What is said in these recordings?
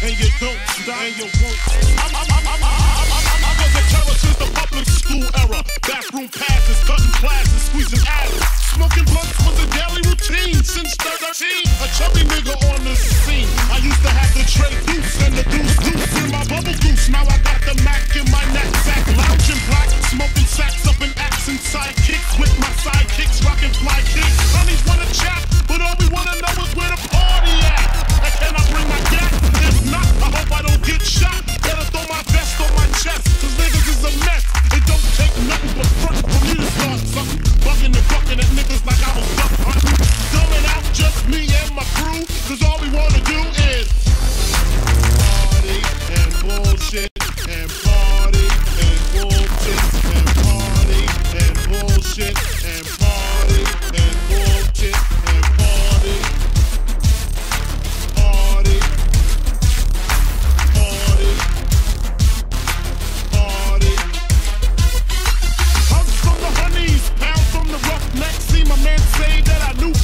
And you don't stop, and you won't. I was a terror since the public school era. Bathroom passes, cutting classes, squeezing asses. Smoking blunts was a daily routine since 13. A chubby nigga on the scene. I used to have the tray deuce and the deuce in my bubble goose. Now I got the Mac in my knapsack, lounging black, smoking sacks up in accent sidekicks with my sidekicks, rocking fly kicks. Honeys wanna chat, but all we wanna know is where the party at. And can I bring my gat? If not, I hope I don't get shot. Better throw my vest on my chest, cause niggas is a mess. It don't take nothing but front for me to start something. Bugging and bucking at niggas like I was duck hunting. Dumbing out just me and my crew, cause all we wanna do is party and bullshit and party and bullshit and party and bullshit and party and bullshit and party.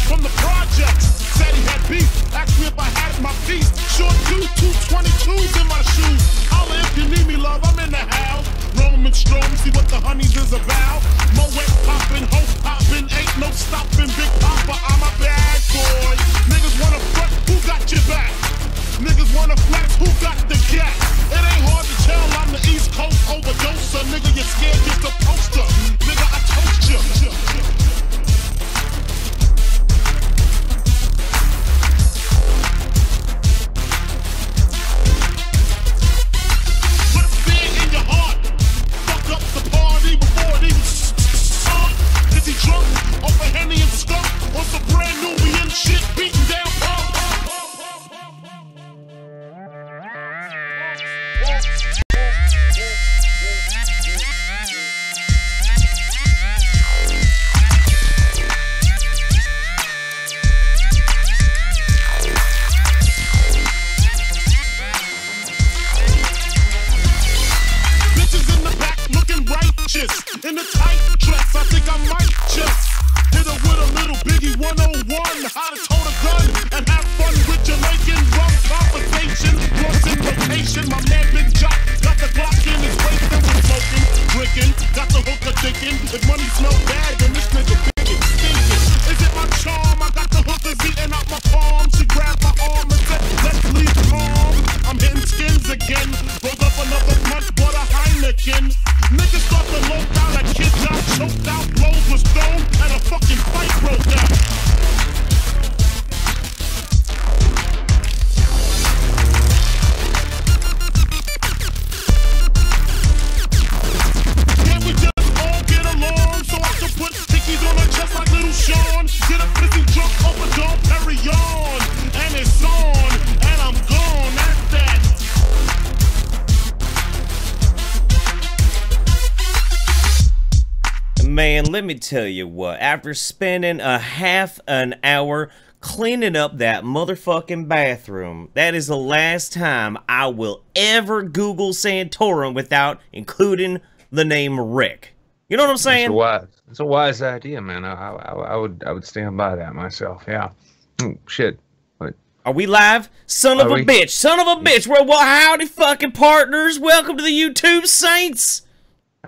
From the projects, said he had beef. Asked me if I had my piece. Short 222s in my shoes. Holla if you need me, love, I'm in the house. Roam and stroll, see what the honeys is about. Moet poppin', hope poppin', ain't no stoppin'. Big Papa, I'm a bad boy. Niggas wanna front, who got your back? Niggas wanna flex, who got the gap? It ain't hard to tell, I'm the East Coast overdoser. Nigga, you're scared, just a poster. Nigga, I toast you. In a tight dress, I think I might just hit her with a little Biggie 101. How to tote a gun and have fun with Jamaican rum conversation. Cross implication, my man Big Jock got the Glock in his waist and was smoking, drinking, got the hooker thinking. If money smell bad, then this nigga big and stinking. Is it my charm? I got the hookers eating out my palm. She grabbed my arm and said, let's leave calm. I'm hitting skins again. Rolled up another blunt, bought a Heineken. Niggas start to low down like kids got choked out, blows was thrown, and a fucking fight broke out. Can't we just all get along so I can put stickies on her chest like little Sean? Get a pissy drunk over Dom Perignon, and it's on, and I'm gone, that's that. Man, let me tell you what, after spending a half an hour cleaning up that motherfucking bathroom, that is the last time I will ever Google Santorum without including the name Rick. You know what I'm saying? It's a wise idea, man. I would stand by that myself. Yeah. Shit. What? Are we live? Son of a bitch. Son of a bitch. Well, howdy fucking partners. Welcome to the YouTube Saints.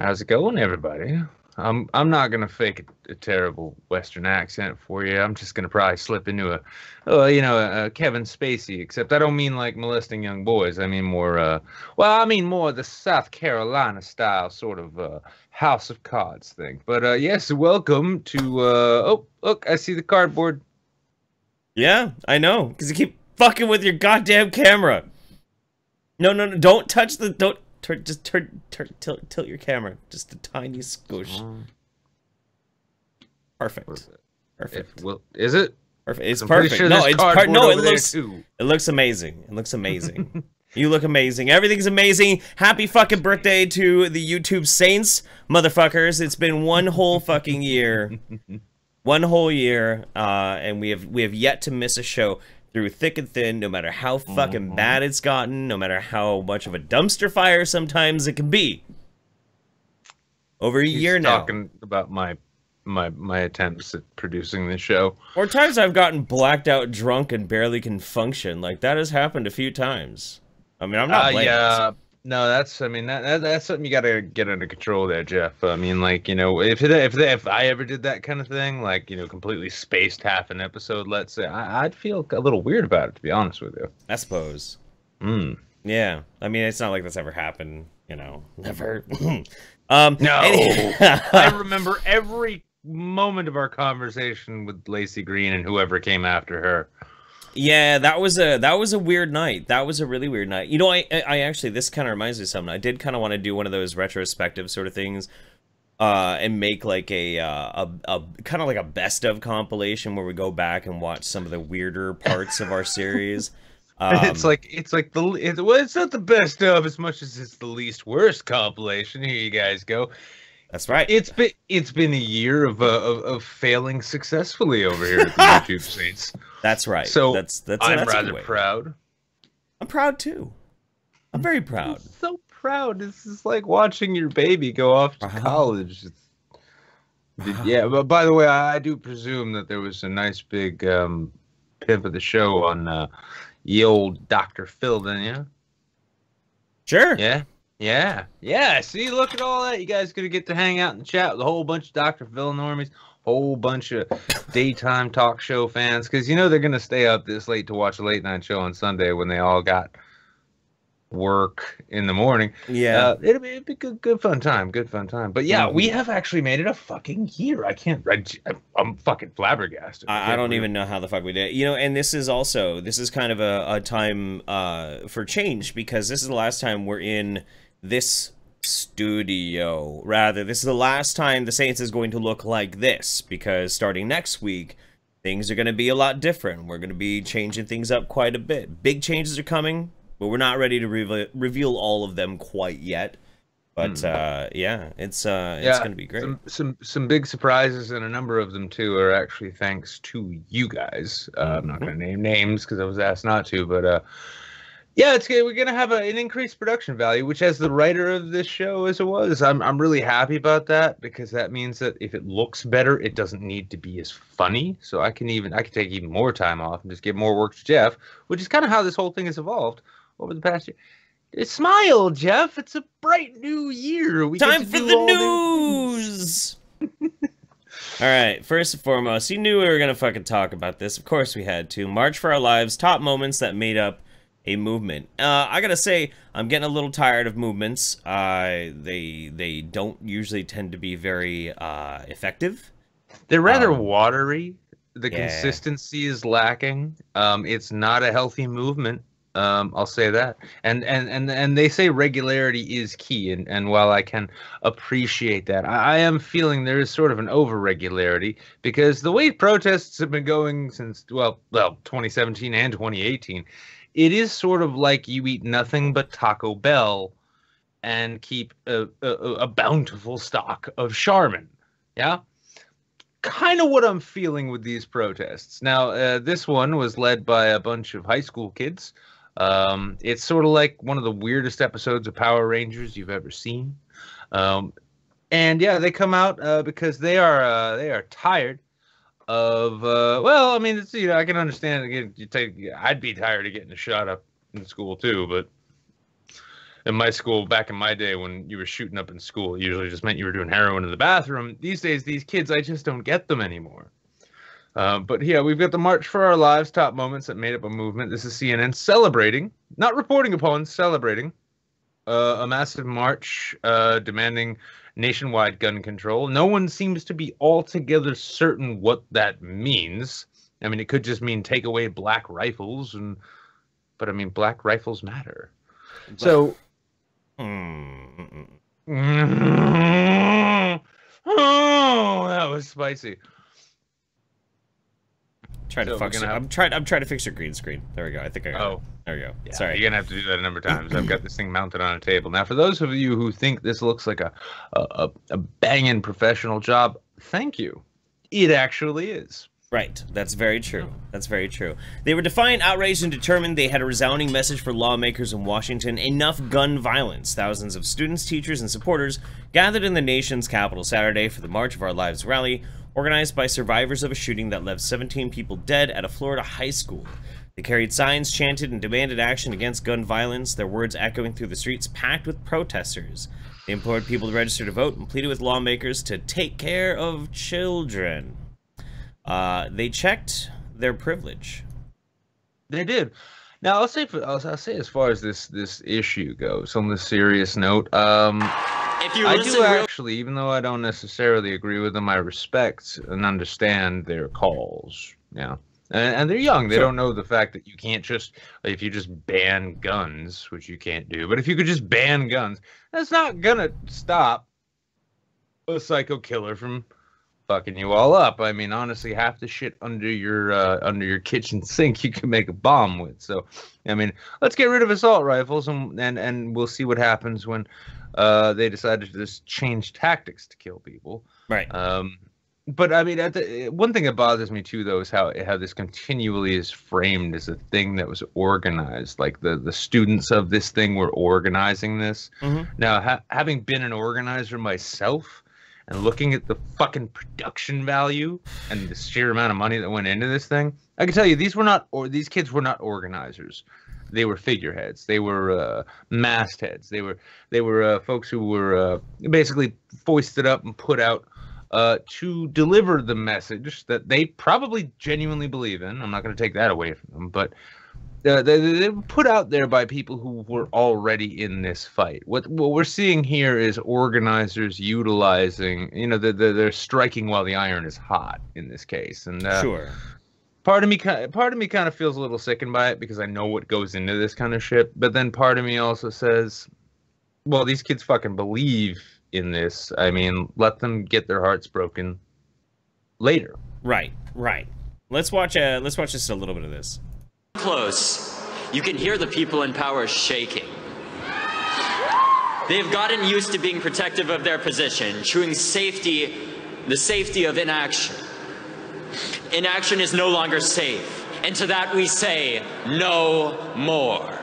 How's it going, everybody? I'm not gonna fake a terrible Western accent for you. I'm just gonna probably slip into a Kevin Spacey. Except I don't mean like molesting young boys. I mean more. I mean more the South Carolina style sort of House of Cards thing. But yes, welcome to. Oh, look, I see the cardboard. Yeah, I know, because you keep fucking with your goddamn camera. No, don't touch the just tilt your camera just a tiny squish. Perfect. Is it? Perfect. It's perfect. Sure no, it's no. It looks amazing. It looks amazing. You look amazing. Everything's amazing. Happy fucking birthday to the YouTube Saints, motherfuckers. It's been one whole fucking year. One whole year, and we have yet to miss a show through thick and thin, no matter how fucking bad it's gotten, no matter how much of a dumpster fire sometimes it can be. Over a year now. Talking about my attempts at producing this show. Or times I've gotten blacked out drunk and barely can function. Like, that has happened a few times. I mean, I'm not blaming yeah. No, that's something you gotta get under control there, Jeff. I mean, like, you know, if I ever did that kind of thing, like, you know, completely spaced half an episode, let's say, I'd feel a little weird about it, to be honest with you. I suppose. Yeah. I mean, it's not like that's ever happened, you know. Never. No. I remember every moment of our conversation with Lacey Green and whoever came after her. Yeah, that was a weird night. That was a really weird night. You know, I actually, this kind of reminds me of something. I did kind of want to do one of those retrospective sort of things, and make like a kind of like a best of compilation where we go back and watch some of the weirder parts of our series. It's not the best of as much as it's the least worst compilation. Here you guys go. That's right. It's been a year of failing successfully over here at the YouTube Saints. That's right. So that's I'm rather proud. I'm proud too. I'm very proud. I'm so proud. This is like watching your baby go off to college. Yeah, but by the way, I do presume that there was a nice big pimp of the show on ye old Dr. Phil, didn't you? Sure. Yeah. See, look at all that. You guys gonna get to hang out and chat with a whole bunch of Dr. Phil normies, whole bunch of daytime talk show fans, because you know they're gonna stay up this late to watch a late night show on Sunday when they all got work in the morning. Yeah, it'd be good fun time. But yeah, we have actually made it a fucking year. I'm fucking flabbergasted. I don't even know how the fuck we did it. You know, and this is kind of a time for change, because this is the last time we're in this studio. Rather, this is the last time the Saints is going to look like this, because starting next week things are going to be a lot different. We're going to be changing things up quite a bit. Big changes are coming, but we're not ready to reveal all of them quite yet. But yeah, it's going to be great. Some big surprises, and a number of them too are actually thanks to you guys. I'm not going to name names because I was asked not to, but yeah, we're going to have an increased production value, which, as the writer of this show as it was, I'm really happy about that, because that means that if it looks better, it doesn't need to be as funny. So I can take even more time off and just give more work to Jeff, which is kind of how this whole thing has evolved over the past year. Smile, Jeff. It's a bright new year. Time for the news. All right. First and foremost, you knew we were going to fucking talk about this. Of course we had to. March for Our Lives, top moments that made up a movement. I gotta say, I'm getting a little tired of movements. They don't usually tend to be very effective. They're rather watery. The consistency is lacking. It's not a healthy movement. I'll say that. And they say regularity is key. And while I can appreciate that, I am feeling there is sort of an over-regularity, because the way protests have been going since, well, 2017 and 2018, it is sort of like you eat nothing but Taco Bell and keep a bountiful stock of Charmin. Yeah? Kind of what I'm feeling with these protests. Now, this one was led by a bunch of high school kids. It's sort of like one of the weirdest episodes of Power Rangers you've ever seen. And yeah, they come out because they are tired of well, I mean, it's, you know, I can understand. Again, I'd be tired of getting shot up in school too, but in my school back in my day, when you were shooting up in school, it usually just meant you were doing heroin in the bathroom. These days, these kids, I just don't get them anymore. But yeah, we've got the March for Our Lives, top moments that made up a movement. This is CNN celebrating, not reporting upon, celebrating a massive march demanding nationwide gun control. No one seems to be altogether certain what that means. I mean, it could just mean take away black rifles, but I mean, black rifles matter. So, oh, that was spicy. Trying to fix. I'm trying to fix your green screen. There we go. I think I got it. There we go. Yeah, Sorry. You're gonna have to do that a number of times. I've got this thing mounted on a table. Now, for those of you who think this looks like a banging professional job, thank you. It actually is. Right. That's very true. That's very true. They were defiant, outraged, and determined. They had a resounding message for lawmakers in Washington. Enough gun violence. Thousands of students, teachers, and supporters gathered in the nation's capital Saturday for the March of Our Lives rally, organized by survivors of a shooting that left 17 people dead at a Florida high school. They carried signs, chanted, and demanded action against gun violence, their words echoing through the streets packed with protesters. They implored people to register to vote and pleaded with lawmakers to take care of children. They checked their privilege. They did. Now, I'll say as far as this issue goes, on the serious note, I do actually, even though I don't necessarily agree with them, I respect and understand their calls. Yeah. And they're young. They don't know the fact that you can't just, if you just ban guns, which you can't do, but if you could just ban guns, that's not gonna stop a psycho killer from fucking you all up. I mean, honestly, half the shit under your kitchen sink you can make a bomb with. So, I mean, let's get rid of assault rifles and we'll see what happens when they decide to just change tactics to kill people. Right. But I mean, one thing that bothers me too, though, is how this continually is framed as a thing that was organized. Like the students of this thing were organizing this. Mm-hmm. Now, having been an organizer myself and looking at the fucking production value and the sheer amount of money that went into this thing, I can tell you these kids were not organizers. They were figureheads. They were mastheads. They were folks who were basically foisted up and put out to deliver the message that they probably genuinely believe in. I'm not going to take that away from them, but they were put out there by people who were already in this fight. What we're seeing here is organizers utilizing, they're striking while the iron is hot in this case. And sure. Part of me kind of feels a little sickened by it because I know what goes into this kind of shit. But then part of me also says, well, these kids fucking believe in this. I mean, let them get their hearts broken later. Right. Let's watch just a little bit of this. Close, you can hear the people in power shaking. They've gotten used to being protective of their position, chewing the safety of inaction. Inaction is no longer safe, and to that we say, no more.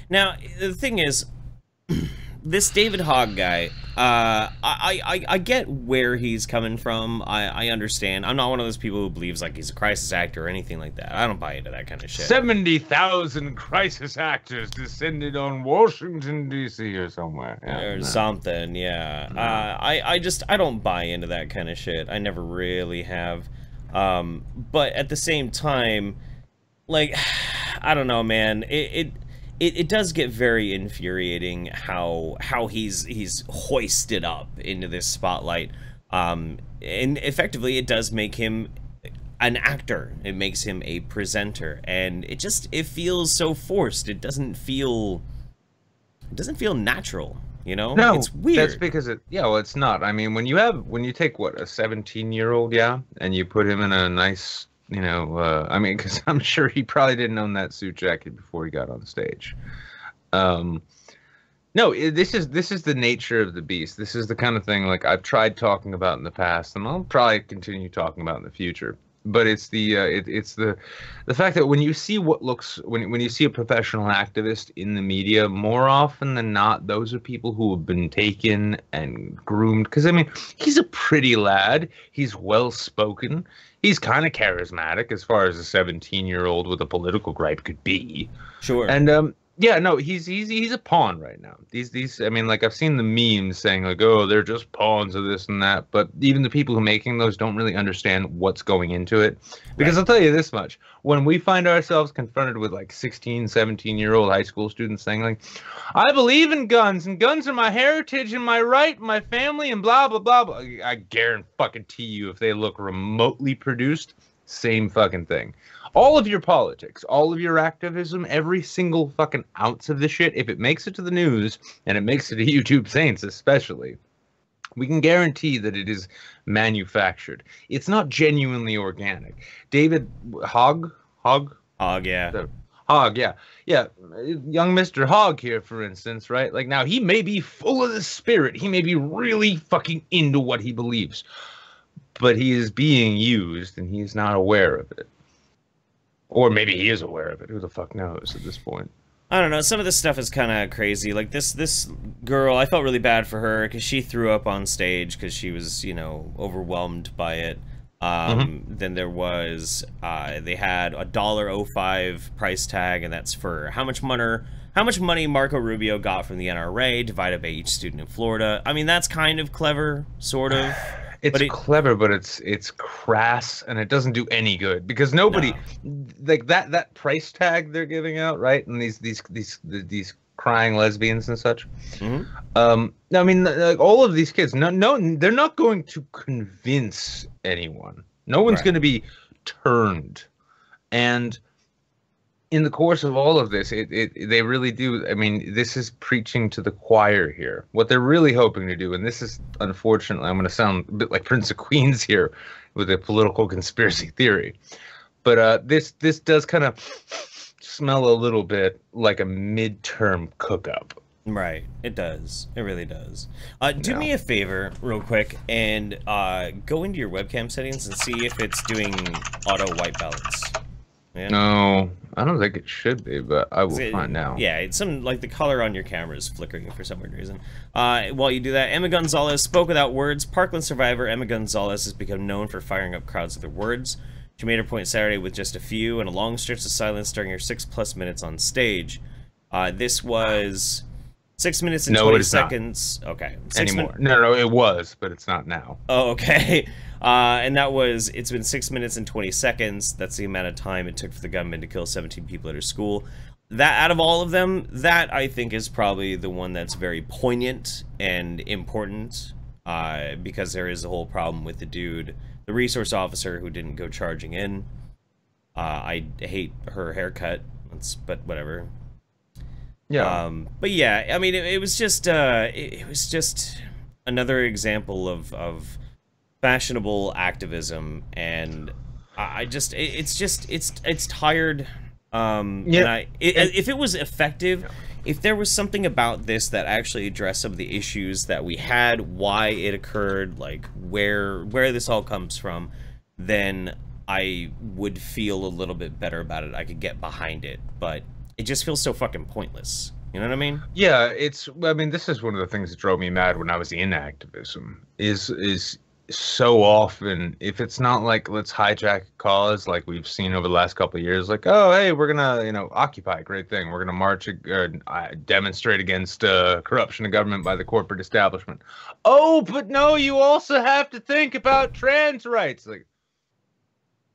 Now, the thing is, this David Hogg guy, I get where he's coming from. I understand. I'm not one of those people who believes like he's a crisis actor or anything like that. I don't buy into that kind of shit. 70,000 crisis actors descended on Washington, D.C. or somewhere. Yeah, or something, yeah. No. I don't buy into that kind of shit. I never really have. But at the same time, like, I don't know, man. It does get very infuriating how he's hoisted up into this spotlight, and effectively it does make him an actor. It makes him a presenter, and it feels so forced. It doesn't feel natural, No, it's weird. That's because it's not. I mean, when you take a 17-year-old, and you put him in a nice, I mean, because I'm sure he probably didn't own that suit jacket before he got on stage. No, this is the nature of the beast. This is the kind of thing like I've tried talking about in the past, and I'll probably continue talking about in the future. But it's the fact that when you see when you see a professional activist in the media, more often than not, those are people who have been taken and groomed. Because I mean, he's a pretty lad. He's well spoken. He's kind of charismatic as far as a 17-year-old with a political gripe could be. Sure. And he's a pawn right now. These I mean, like, I've seen the memes saying like, oh, they're just pawns of this and that, but even the people who are making those don't really understand what's going into it. Because I'll tell you this much, when we find ourselves confronted with like 16, 17-year-old high school students saying like, I believe in guns and guns are my heritage and my right, my family and blah, blah, blah, blah. I guarantee you if they look remotely produced, same fucking thing. All of your politics, all of your activism, every single fucking ounce of this shit, if it makes it to the news, and it makes it to YouTube Saints especially, We can guarantee that it is manufactured. It's not genuinely organic. David Hogg, yeah. Hogg, yeah. Young Mr. Hogg here, for instance, right? Like, now he may be full of the spirit. He may be really fucking into what he believes, but he is being used and he's not aware of it. Or maybe he is aware of it. Who the fuck knows at this point? I don't know. Some of this stuff is kind of crazy. Like this girl, I felt really bad for her because she threw up on stage because she was, you know, overwhelmed by it. Then there was, they had a $1.05 price tag, and that's for how much money Marco Rubio got from the NRA divided by each student in Florida. I mean, that's kind of clever, sort of. It's clever, but it's crass, and it doesn't do any good because nobody, like that price tag they're giving out, right? And these crying lesbians and such. I mean, like, all of these kids, no, they're not going to convince anyone. No one's going to be turned. And in the course of all of this, they really do. I mean, this is preaching to the choir here. What they're really hoping to do, and this is, unfortunately, I'm going to sound a bit like Prince of Queens here with a political conspiracy theory, but this does kind of smell a little bit like a midterm cook-up. Right, it does. It really does. Do me a favor, real quick, and go into your webcam settings and see if it's doing auto white balance. Yeah. No, I don't think it should be, but I will find out. Yeah, it's some, like, the color on your camera is flickering for some weird reason. While you do that, Emma Gonzalez spoke without words. Parkland survivor Emma Gonzalez has become known for firing up crowds with her words. She made her point Saturday with just a few and a long stretch of silence during her 6+ minutes on stage. This was 6 minutes and 20 seconds. Not. Okay. Anymore. No, it was, but it's not now. Oh, okay. And that was, it's been 6 minutes and 20 seconds. That's the amount of time it took for the gunman to kill 17 people at her school. That, out of all of them, that I think is probably the one that's very poignant and important, because there is a whole problem with the dude, the resource officer who didn't go charging in. I hate her haircut, but whatever. Yeah. But yeah, I mean, it was just another example of fashionable activism, and it's tired. And if it was effective, if there was something about this that actually addressed some of the issues that we had, why it occurred, like where this all comes from, then I would feel a little bit better about it. I could get behind it, but it just feels so fucking pointless. You know what I mean? Yeah, I mean, this is one of the things that drove me mad when I was in activism, is so often, if it's not like, let's hijack a cause like we've seen over the last couple of years, like, oh, hey, we're gonna, you know, Occupy, great thing. We're gonna march or demonstrate against corruption of government by the corporate establishment. Oh, but no, you also have to think about trans rights. Like,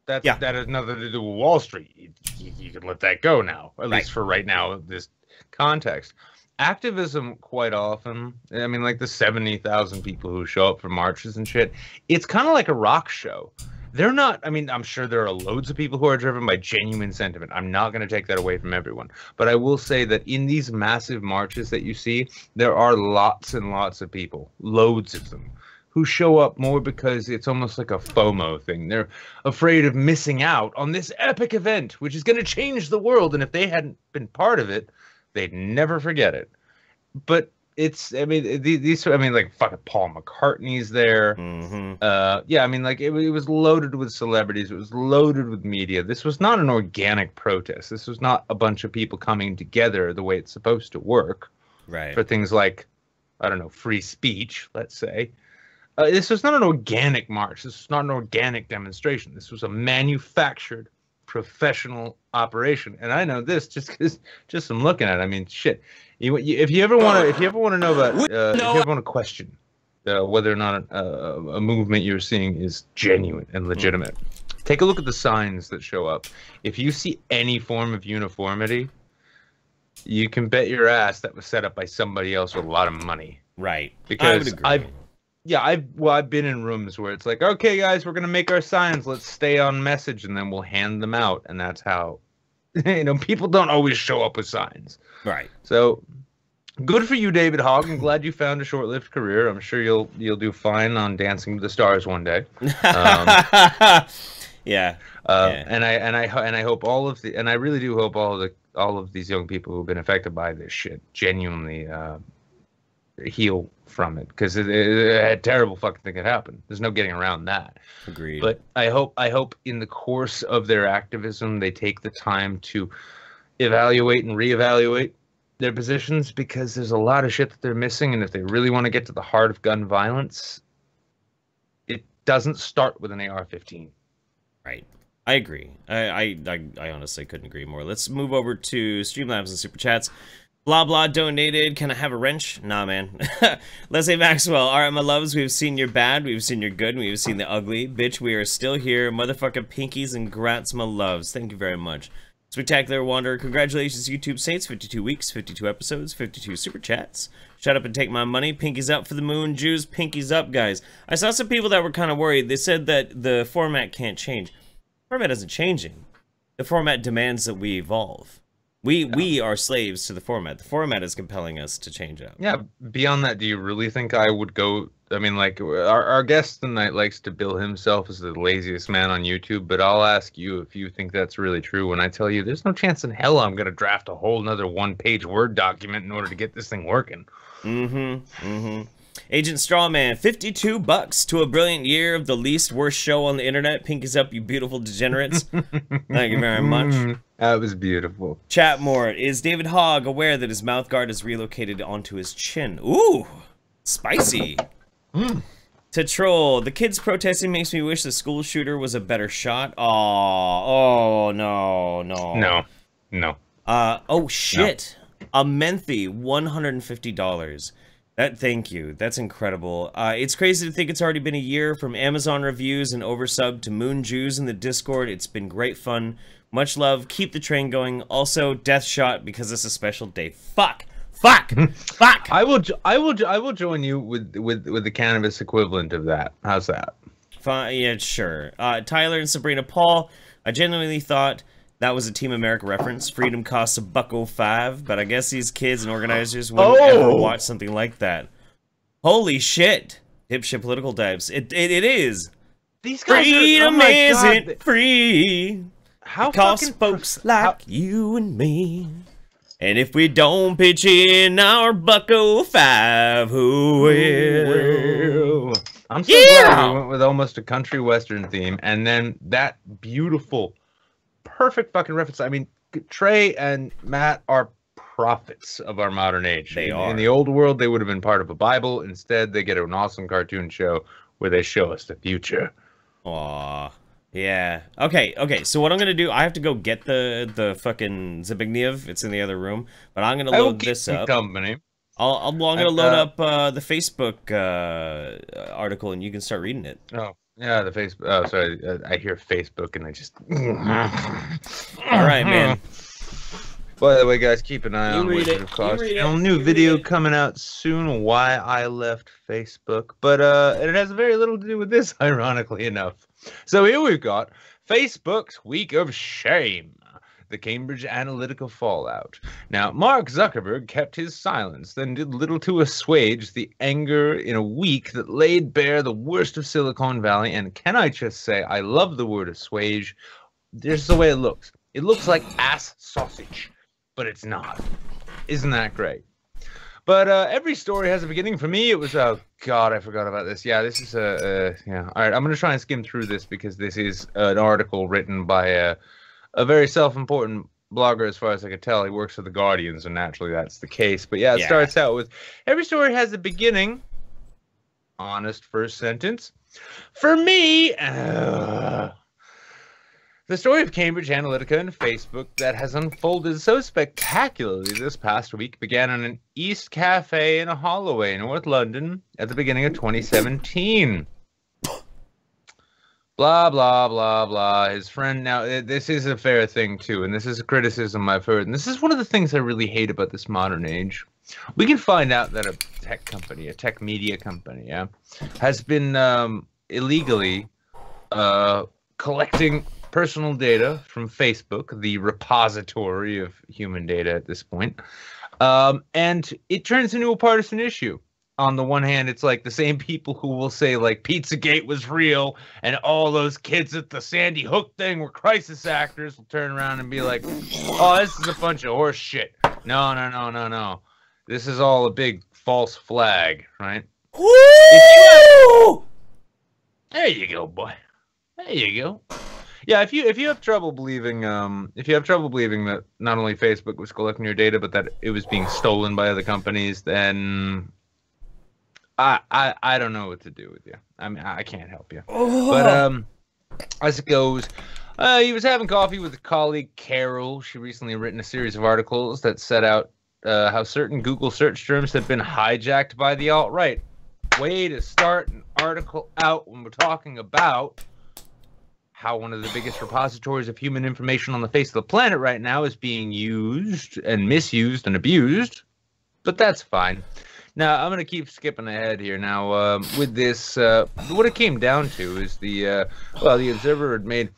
that has nothing to do with Wall Street. You can let that go now, at least for right now, this context. Activism, quite often, I mean, like the 70,000 people who show up for marches and shit, it's kind of like a rock show. They're not, I mean, I'm sure there are loads of people who are driven by genuine sentiment. I'm not going to take that away from everyone. But I will say that in these massive marches that you see, there are lots and lots of people, loads of them, who show up more because it's almost like a FOMO thing. They're afraid of missing out on this epic event, which is going to change the world. And if they hadn't been part of it, they'd never forget it. But it's, I mean, these, I mean, like, fucking Paul McCartney's there. Yeah, I mean, like, it was loaded with celebrities. It was loaded with media. This was not an organic protest. This was not a bunch of people coming together the way it's supposed to work. Right. For things like, I don't know, free speech, let's say. This was not an organic march. This was not an organic demonstration. This was a manufactured, professional operation. And I know this just from looking at it. I mean, shit. If you ever want to know about, if you ever want to question whether or not a movement you're seeing is genuine and legitimate, take a look at the signs that show up. If you see any form of uniformity, you can bet your ass that was set up by somebody else with a lot of money. Right. Because I've been in rooms where it's like, okay, guys, we're gonna make our signs. Let's stay on message, and then we'll hand them out, and that's how, you know, people don't always show up with signs. Right. So, Good for you, David Hogg. I'm glad you found a short-lived career. I'm sure you'll do fine on Dancing with the Stars one day. Yeah. And I hope I really do hope all of these young people who've been affected by this shit genuinely heal from it, because a terrible fucking thing could happen. There's no getting around that. Agreed. But I hope in the course of their activism they take the time to evaluate and reevaluate their positions, because there's a lot of shit that they're missing, and if they really want to get to the heart of gun violence, it doesn't start with an AR-15. Right. I agree. I honestly couldn't agree more. Let's move over to Streamlabs and Super Chats. Blah blah donated. Can I have a wrench? Nah, man. Leslie Maxwell. All right, my loves. We've seen your bad. We've seen your good. We've seen the ugly. Bitch, we are still here. Motherfucking pinkies and grats, my loves. Thank you very much. Spectacular Wanderer. Congratulations, YouTube Saints. 52 weeks, 52 episodes, 52 Super Chats. Shut up and take my money. Pinkies up for the moon. Jews, pinkies up, guys. I saw some people that were kind of worried. They said that the format can't change. The format isn't changing. The format demands that we evolve. We are slaves to the format. The format is compelling us to change up. Yeah, beyond that, do you really think I would go... I mean, like, our guest tonight likes to bill himself as the laziest man on YouTube, but I'll ask you if you think that's really true when I tell you there's no chance in hell I'm going to draft a whole nother one-page Word document in order to get this thing working. Agent Strawman, $52 to a brilliant year of the least worst show on the internet. Pinkies up, you beautiful degenerates. Thank you very much. That was beautiful. Chatmore, is David Hogg aware that his mouth guard is relocated onto his chin? Ooh, spicy. To Troll, the kids protesting makes me wish the school shooter was a better shot. Oh, no. Oh, shit. No. A Menthy, $150. Thank you. That's incredible. It's crazy to think it's already been a year from Amazon reviews and oversub to Moon Jews in the Discord. It's been great fun. Much love. Keep the train going. Also, death shot because it's a special day. Fuck. I will join you with the cannabis equivalent of that. How's that? Fine. Yeah, sure. Tyler and Sabrina Paul, I genuinely thought that was a Team America reference. Freedom costs $1.05, but I guess these kids and organizers wouldn't ever watch something like that. Holy shit. Dipshit political types. It is. These guys Freedom isn't free. How costs folks like you and me. And if we don't pitch in our $1.05, who will? I'm so glad we went with almost a country western theme, and then that beautiful, perfect fucking reference. I mean, Trey and Matt are prophets of our modern age. They are. In the old world, they would have been part of a Bible. Instead, they get an awesome cartoon show where they show us the future. Aw. Yeah. Okay, so what I'm gonna do, I have to go get the fucking Zbigniew. It's in the other room. But I'm gonna load this up. Company. I'm gonna load up the Facebook article, and you can start reading it. Oh, yeah, the Facebook. Oh, sorry. I hear Facebook, and I just... All right, man. By the way, guys, keep an eye on Wizard of Costume. New video coming out soon, Why I Left Facebook. But and it has very little to do with this, ironically enough. So here we've got Facebook's Week of Shame, the Cambridge Analytica fallout. Now, Mark Zuckerberg kept his silence, then did little to assuage the anger in a week that laid bare the worst of Silicon Valley. And can I just say, I love the word assuage. There's the way it looks. It looks like ass sausage, but it's not. Isn't that great? But every story has a beginning. For me, it was, oh God, I forgot about this. Yeah, this is yeah. All right, I'm going to try and skim through this because this is an article written by a very self-important blogger, as far as I could tell. He works for The Guardian, so naturally that's the case. But yeah, it starts out with, every story has a beginning. Honest first sentence. For me, the story of Cambridge Analytica and Facebook that has unfolded so spectacularly this past week began in an East Cafe in Holloway, North London, at the beginning of 2017. Blah, blah, blah, blah. His friend, now, this is a fair thing, too, and this is a criticism I've heard, and this is one of the things I really hate about this modern age. We can find out that a tech company, a tech media company, has been illegally collecting personal data from Facebook, the repository of human data at this point, and it turns into a partisan issue. On the one hand, it's like the same people who will say like Pizzagate was real and all those kids at the Sandy Hook thing were crisis actors will turn around and be like, oh, this is a bunch of horse shit. No. This is all a big false flag, right? There you go, boy. There you go. Yeah, if you have trouble believing that not only Facebook was collecting your data, but that it was being stolen by other companies, then I don't know what to do with you. I mean, I can't help you. But as it goes, he was having coffee with a colleague, Carol. She recently written a series of articles that set out how certain Google search terms have been hijacked by the alt-right. Way to start an article out when we're talking about how one of the biggest repositories of human information on the face of the planet right now is being used and misused and abused. But that's fine. Now, I'm going to keep skipping ahead here. Now, with this, what it came down to is the Observer had made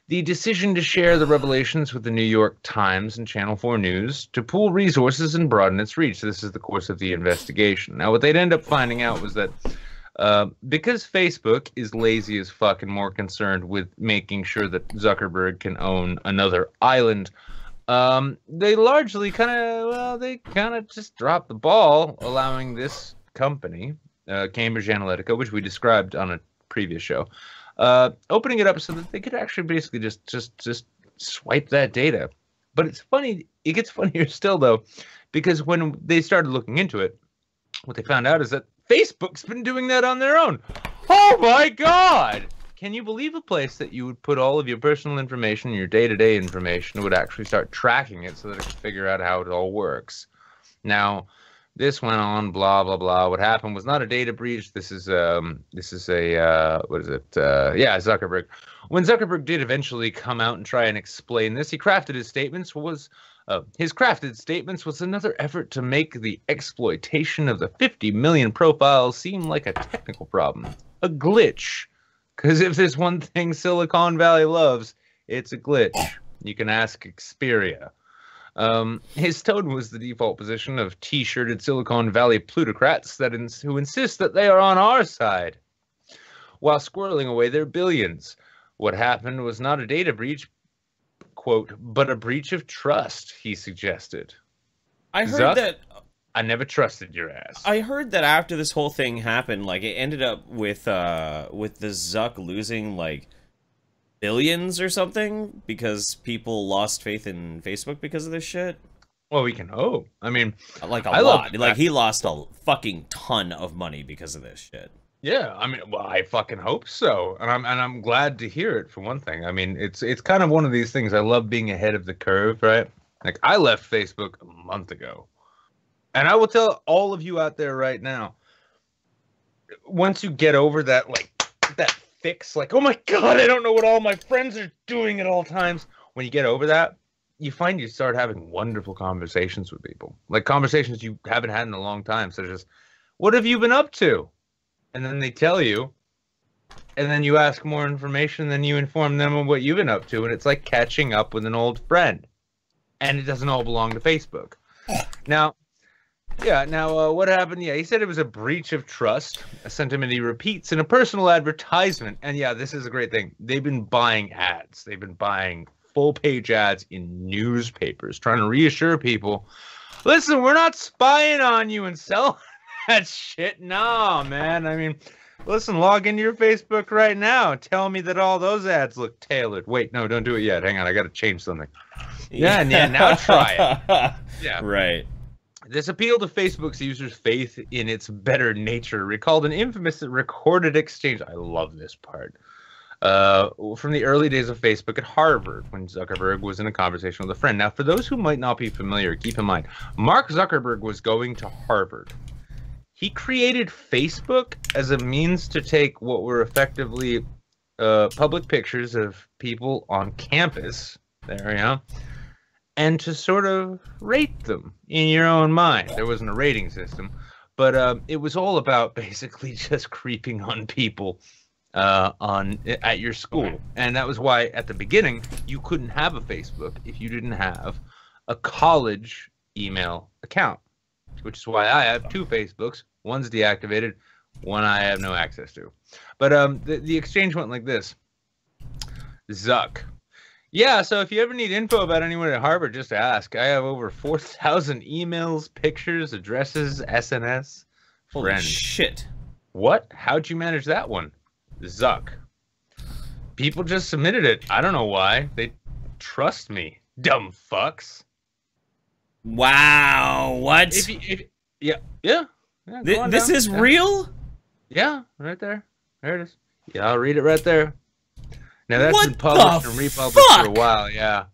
the decision to share the revelations with the New York Times and Channel 4 News to pool resources and broaden its reach. This is the course of the investigation. Now, what they'd end up finding out was that because Facebook is lazy as fuck and more concerned with making sure that Zuckerberg can own another island, they largely kind of just dropped the ball, allowing this company, Cambridge Analytica, which we described on a previous show, opening it up so that they could actually basically just swipe that data. But it's funny, it gets funnier still though, because when they started looking into it, what they found out is that Facebook's been doing that on their own. Oh my God! Can you believe a place that you would put all of your personal information, your day-to-day information, would actually start tracking it so that it could figure out how it all works? Now, this went on, blah, blah, blah. What happened was not a data breach. This is a, what is it? Zuckerberg. When Zuckerberg did eventually come out and try and explain this, he crafted his statements his crafted statements was another effort to make the exploitation of the 50 million profiles seem like a technical problem, a glitch. Because if there's one thing Silicon Valley loves, it's a glitch. You can ask Xperia. His tone was the default position of T-shirted Silicon Valley plutocrats who insist that they are on our side, while squirreling away their billions. What happened was not a data breach, quote, but a breach of trust, he suggested. I heard that... I never trusted your ass. I heard that after this whole thing happened, like, it ended up with the Zuck losing, like, billions or something because people lost faith in Facebook because of this shit. Well, we can hope. I mean, like, a lot. Like, he lost a fucking ton of money because of this shit. Yeah, I mean, well, I fucking hope so, and I'm glad to hear it, for one thing. I mean, it's kind of one of these things. I love being ahead of the curve, right? Like, I left Facebook a month ago. And I will tell all of you out there right now, once you get over that, like, that fix, like, oh my God, I don't know what all my friends are doing at all times. When you get over that, you find you start having wonderful conversations with people. Like, conversations you haven't had in a long time, such as, what have you been up to? And then they tell you, and then you ask more information, and then you inform them of what you've been up to, and it's like catching up with an old friend. And it doesn't all belong to Facebook. Now, what happened? Yeah, he said it was a breach of trust, a sentiment he repeats in a personal advertisement. And yeah, this is a great thing. They've been buying ads. They've been buying full-page ads in newspapers, trying to reassure people, listen, we're not spying on you and selling that shit. No, man. I mean, listen, log into your Facebook right now. Tell me that all those ads look tailored. Wait, no, don't do it yet. Hang on, I got to change something. Yeah, now try it. Yeah. Right. This appeal to Facebook's users' faith in its better nature recalled an infamous recorded exchange. I love this part. From the early days of Facebook at Harvard, when Zuckerberg was in a conversation with a friend. Now, for those who might not be familiar, keep in mind, Mark Zuckerberg was going to Harvard. He created Facebook as a means to take what were effectively public pictures of people on campus. There, you know. And to sort of rate them in your own mind. There wasn't a rating system, but it was all about basically just creeping on people at your school, and that was why at the beginning you couldn't have a Facebook if you didn't have a college email account, which is why I have 2 Facebooks. One's deactivated, one I have no access to. But the exchange went like this. Zuck. Yeah, so if you ever need info about anyone at Harvard, just ask. I have over 4,000 emails, pictures, addresses, SNS. Holy friends. shit. What? How'd you manage that one? Zuck. People just submitted it. I don't know why. They trust me. Dumb fucks. Wow. What? Yeah. This is real? Yeah, right there. There it is. Yeah, I'll read it right there. Now that's What been published the and republished fuck? for a while. Yeah.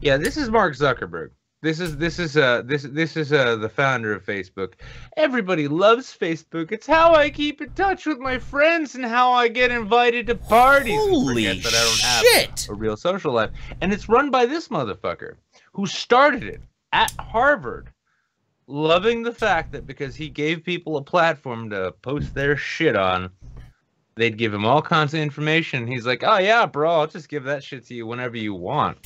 This is Mark Zuckerberg. This is the founder of Facebook. Everybody loves Facebook. It's how I keep in touch with my friends and how I get invited to parties. Holy and forget that I don't shit. have a real social life. And it's run by this motherfucker who started it at Harvard, loving the fact that because he gave people a platform to post their shit on, they'd give him all kinds of information. He's like, oh yeah, bro, I'll just give that shit to you whenever you want.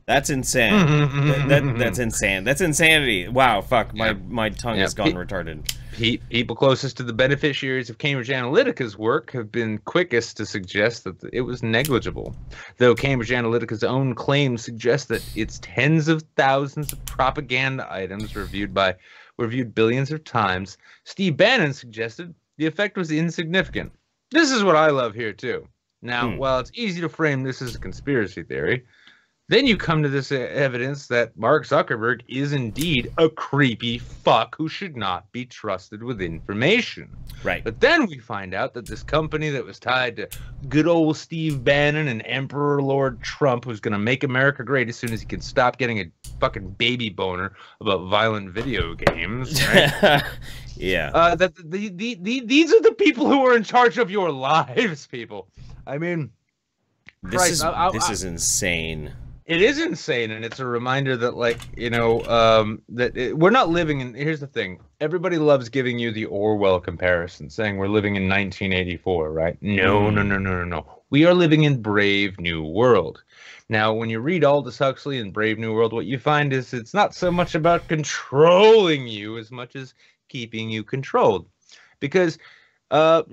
That's insane. That's insane. That's insanity. Wow, fuck. My tongue has gone retarded. People closest to the beneficiaries of Cambridge Analytica's work have been quickest to suggest that it was negligible. Though Cambridge Analytica's own claims suggest that its tens of thousands of propaganda items were viewed billions of times, Steve Bannon suggested the effect was insignificant. This is what I love here, too. Now, while it's easy to frame this as a conspiracy theory, then you come to this evidence that Mark Zuckerberg is indeed a creepy fuck who should not be trusted with information. Right. But then we find out that this company that was tied to good old Steve Bannon and Emperor Lord Trump, who's going to make America great as soon as he can stop getting a fucking baby boner about violent video games. Right? Yeah. These are the people who are in charge of your lives, people. I mean, this is insane. It is insane, and it's a reminder that, like, you know, we're not living in. Here's the thing: everybody loves giving you the Orwell comparison, saying we're living in 1984, right? No. We are living in Brave New World. Now, when you read Aldous Huxley and Brave New World, what you find is it's not so much about controlling you as much as keeping you controlled, because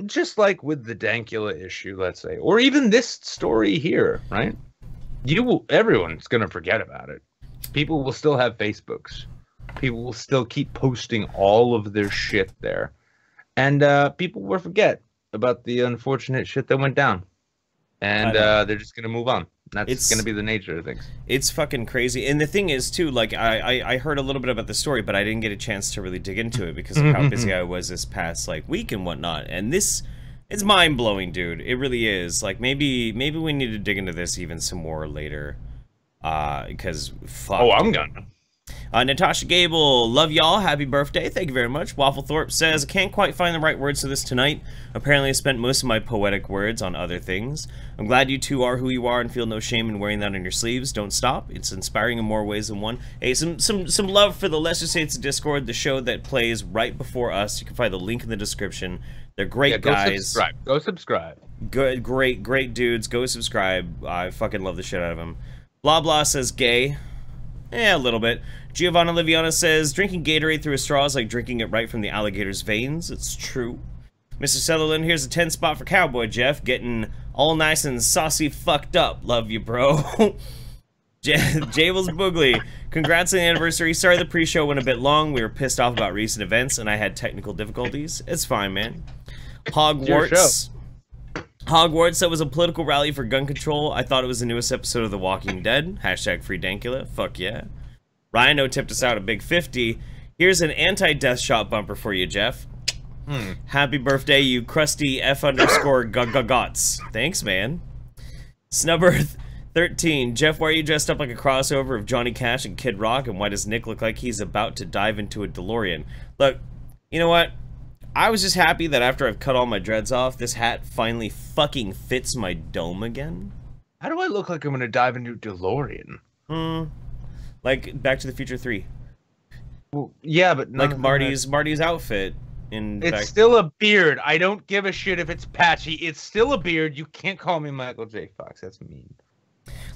just like with the Dankula issue, let's say, or even this story here, right? Everyone's going to forget about it. People will still have Facebooks. People will still keep posting all of their shit there. And people will forget about the unfortunate shit that went down. And they're just going to move on. That's going to be the nature of things. It's fucking crazy. And the thing is, too, like, I heard a little bit about the story, but I didn't get a chance to really dig into it because of how busy I was this past, like, week and whatnot. And this... it's mind-blowing, dude. It really is. Like, maybe we need to dig into this even some more later. Because, fuck. Oh, I'm gonna. Natasha Gable, love y'all. Happy birthday. Thank you very much. Wafflethorpe says, I can't quite find the right words for this tonight. Apparently I spent most of my poetic words on other things. I'm glad you two are who you are and feel no shame in wearing that on your sleeves. Don't stop. It's inspiring in more ways than one. Hey, some love for the Let's Just Say It's a Discord, the show that plays right before us. You can find the link in the description. They're great guys. Go subscribe. Good, great dudes. Go subscribe. I fucking love the shit out of them. Blah blah says gay. Yeah, a little bit. Giovanna Liviana says, drinking Gatorade through a straw is like drinking it right from the alligator's veins. It's true. Mr. Sutherland, here's a 10 spot for Cowboy Jeff, getting all nice and saucy fucked up. Love you, bro. Jables Boogly, congrats on the anniversary. Sorry the pre-show went a bit long. We were pissed off about recent events, and I had technical difficulties. It's fine, man. Hogwarts. Hogwarts, that was a political rally for gun control. I thought it was the newest episode of The Walking Dead. Hashtag free Dankula. Fuck yeah. Rhino tipped us out a big 50. Here's an anti-death shot bumper for you, Jeff. Happy birthday, you crusty F_gots. Thanks, man. Snubbirth 13. Jeff, why are you dressed up like a crossover of Johnny Cash and Kid Rock? And why does Nick look like he's about to dive into a DeLorean? Look, you know what? I was just happy that after I've cut all my dreads off, this hat finally fucking fits my dome again. How do I look like I'm gonna dive into a DeLorean? Like Back to the Future 3. Well, yeah, but like Marty's outfit. It's still a beard. I don't give a shit if it's patchy. It's still a beard. You can't call me Michael J. Fox. That's mean.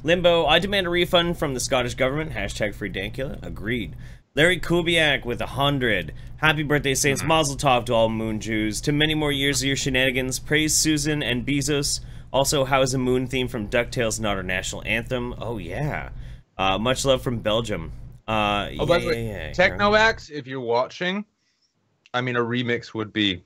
Limbo, I demand a refund from the Scottish government. Hashtag free Dankula. Agreed. Larry Kubiak with 100. Happy birthday, Saints. Mazel tov to all Moon Jews. To many more years of your shenanigans. Praise Susan and Bezos. Also, how is the Moon theme from Ducktales not our national anthem? Oh, yeah. Much love from Belgium. By the way, Technovax, if you're watching, I mean, a remix would be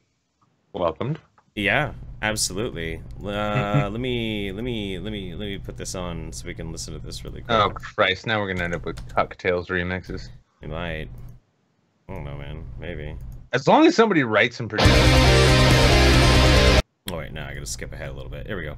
welcomed. Yeah, absolutely. Let me put this on so we can listen to this really quick. Oh Christ! Now we're gonna end up with Ducktales remixes. We might. I don't know, man. Maybe. As long as somebody writes and produces. Oh wait, no, I gotta skip ahead a little bit. Here we go.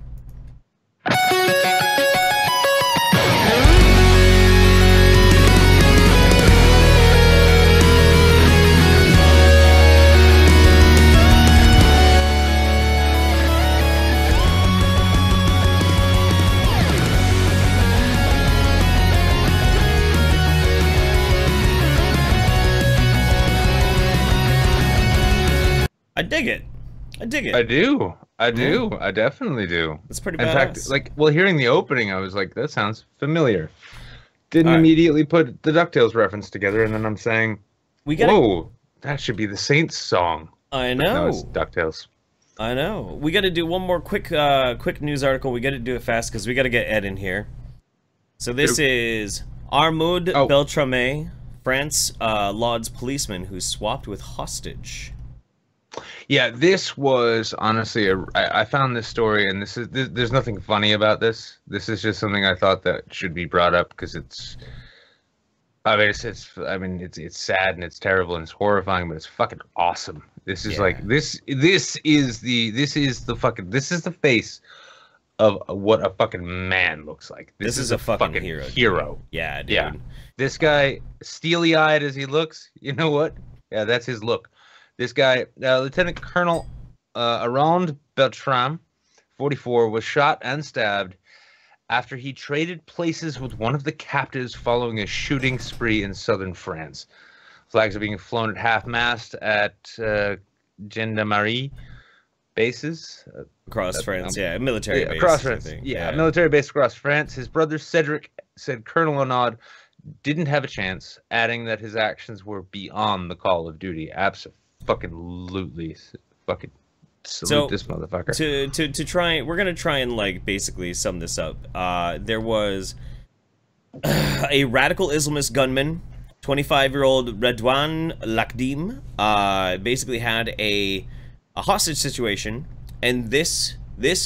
I dig it. I dig it. I do. I do. I definitely do. It's pretty badass. In fact, like, well, hearing the opening, I was like, that sounds familiar. Didn't immediately put the DuckTales reference together, and then I'm saying, whoa, that should be the Saints song. I know. But no, it's DuckTales. I know. We got to do one more quick news article. We got to do it fast because we got to get Ed in here. So this is Armand Beltrame, France, lauds policeman who swapped with hostage. Yeah, this was honestly I found this story, and there's nothing funny about this. This is just something I thought that should be brought up because it's sad and it's terrible and it's horrifying, but it's fucking awesome. This is like this is the face of what a fucking man looks like. This is a fucking hero. Yeah, dude. Yeah. This guy, steely-eyed as he looks, you know what? Yeah, that's his look. This guy, Lieutenant Colonel Armand Beltrame, 44, was shot and stabbed after he traded places with one of the captives following a shooting spree in southern France. Flags are being flown at half-mast at Gendarmerie bases. Across France, military base. Across France, military base across France. His brother Cedric said Colonel Arnaud didn't have a chance, adding that his actions were beyond the call of duty. Absolutely, fucking salute this motherfucker. To try, we're gonna try and like basically sum this up. There was a radical Islamist gunman, 25-year-old Redouane Lakdim, basically had a hostage situation, and this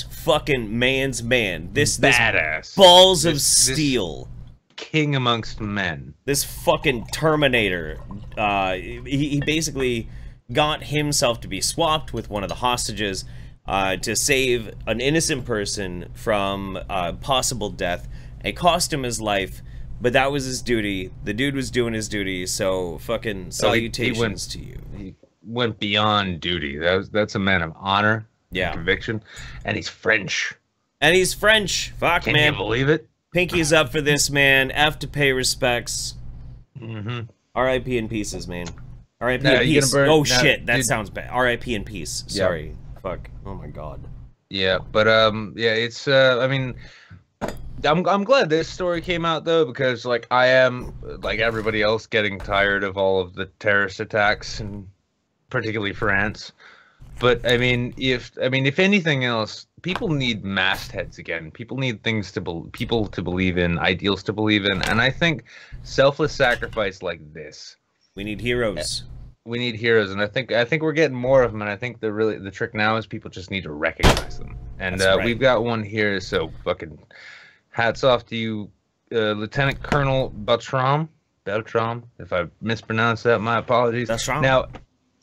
fucking man's man, this badass balls of steel. King amongst men. This fucking Terminator. He basically got himself to be swapped with one of the hostages to save an innocent person from possible death. It cost him his life, but that was his duty. The dude was doing his duty, so fucking salutations to you. He went beyond duty. That's a man of honor, and conviction, and he's French. Fuck, man. Can you believe it? Pinky's up for this, man. F to pay respects. R.I.P. in pieces, man. R.I.P. in peace. Shit, that sounds bad. R.I.P. in peace. Sorry. Fuck. Oh my god. Yeah, but it's I mean, I'm glad this story came out though, because like I am, like everybody else, getting tired of all of the terrorist attacks, and particularly France. But I mean, if anything else, people need mastheads again. People need things people to believe in, ideals to believe in, and I think selfless sacrifice like this. We need heroes. We need heroes, and I think we're getting more of them. And I think the trick now is people just need to recognize them. And we've got one here, so fucking hats off to you, Lieutenant Colonel Beltrame. If I mispronounced that, my apologies. Beltrame. Now.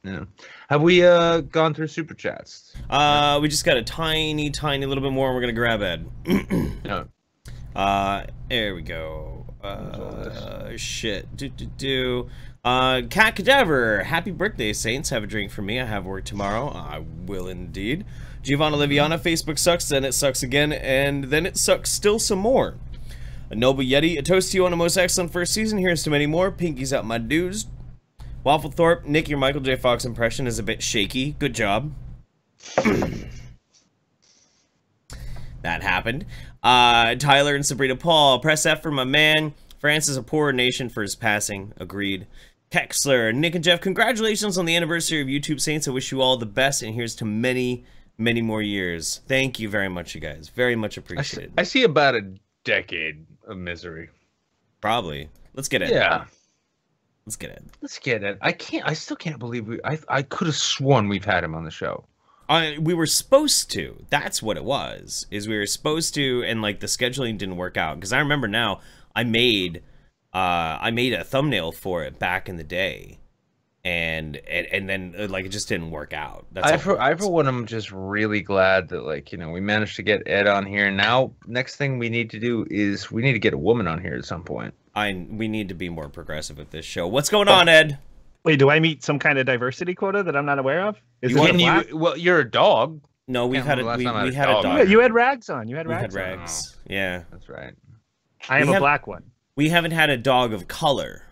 Yeah. Have we gone through super chats? We just got a tiny little bit more, and we're gonna grab Ed. There we go. Shit. Cat Cadaver, happy birthday, Saints. Have a drink for me. I have work tomorrow. I will indeed. Giovanna Liviana, Facebook sucks, then it sucks again, and then it sucks still some more. A Noble Yeti, a toast to you on a most excellent first season. Here's to many more. Pinkies out, my dudes. Waffle Thorpe, Nick, your Michael J. Fox impression is a bit shaky. Good job. That happened. Tyler and Sabrina Paul, press F for my man. France is a poor nation for his passing. Agreed. Kexler, Nick and Jeff, congratulations on the anniversary of YouTube Saints. I wish you all the best, and here's to many, many more years. Thank you very much, you guys. Very much appreciated. I see about a decade of misery. Probably. Let's get it. Yeah. Let's get it. Let's get it. I still can't believe I could have sworn we've had him on the show. We were supposed to. That's what it was. Is we were supposed to, and like the scheduling didn't work out. Because I remember now, I made a thumbnail for it back in the day, and then like it just didn't work out. That's I for one am just really glad that, like, you know, we managed to get Ed on here. Now, next thing we need to do is we need to get a woman on here at some point. We need to be more progressive with this show. What's going on, Ed? Wait, do I meet some kind of diversity quota that I'm not aware of? Well, you're a dog. No, we had a dog. Yeah, you had rags on. You had rags. Rags. Oh. Yeah, that's right. I am a black one. We haven't had a dog of color.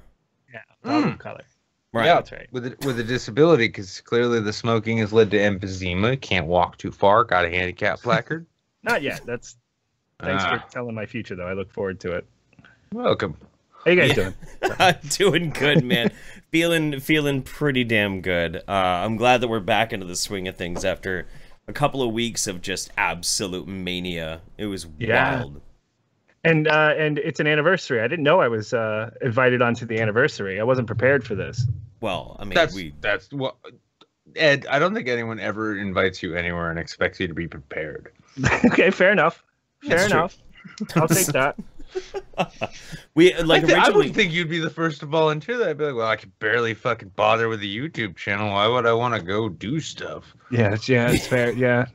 Yeah, dog of color. Right. Yeah, that's right. With a disability, because clearly the smoking has led to emphysema. Can't walk too far. Got a handicap placard. Not yet. Thanks for telling my future, though. I look forward to it. Welcome. How you guys doing? Doing good, man. feeling pretty damn good. I'm glad that we're back into the swing of things after a couple of weeks of just absolute mania. It was wild. And it's an anniversary. I didn't know I was invited onto the anniversary. I wasn't prepared for this. Well, I mean, that's what Ed. I don't think anyone ever invites you anywhere and expects you to be prepared. Okay, fair enough. Fair enough. I'll take that. I would think you'd be the first to volunteer that. I'd be like, well, I could barely fucking bother with the YouTube channel. Why would I want to go do stuff? Yeah, it's fair. Yeah.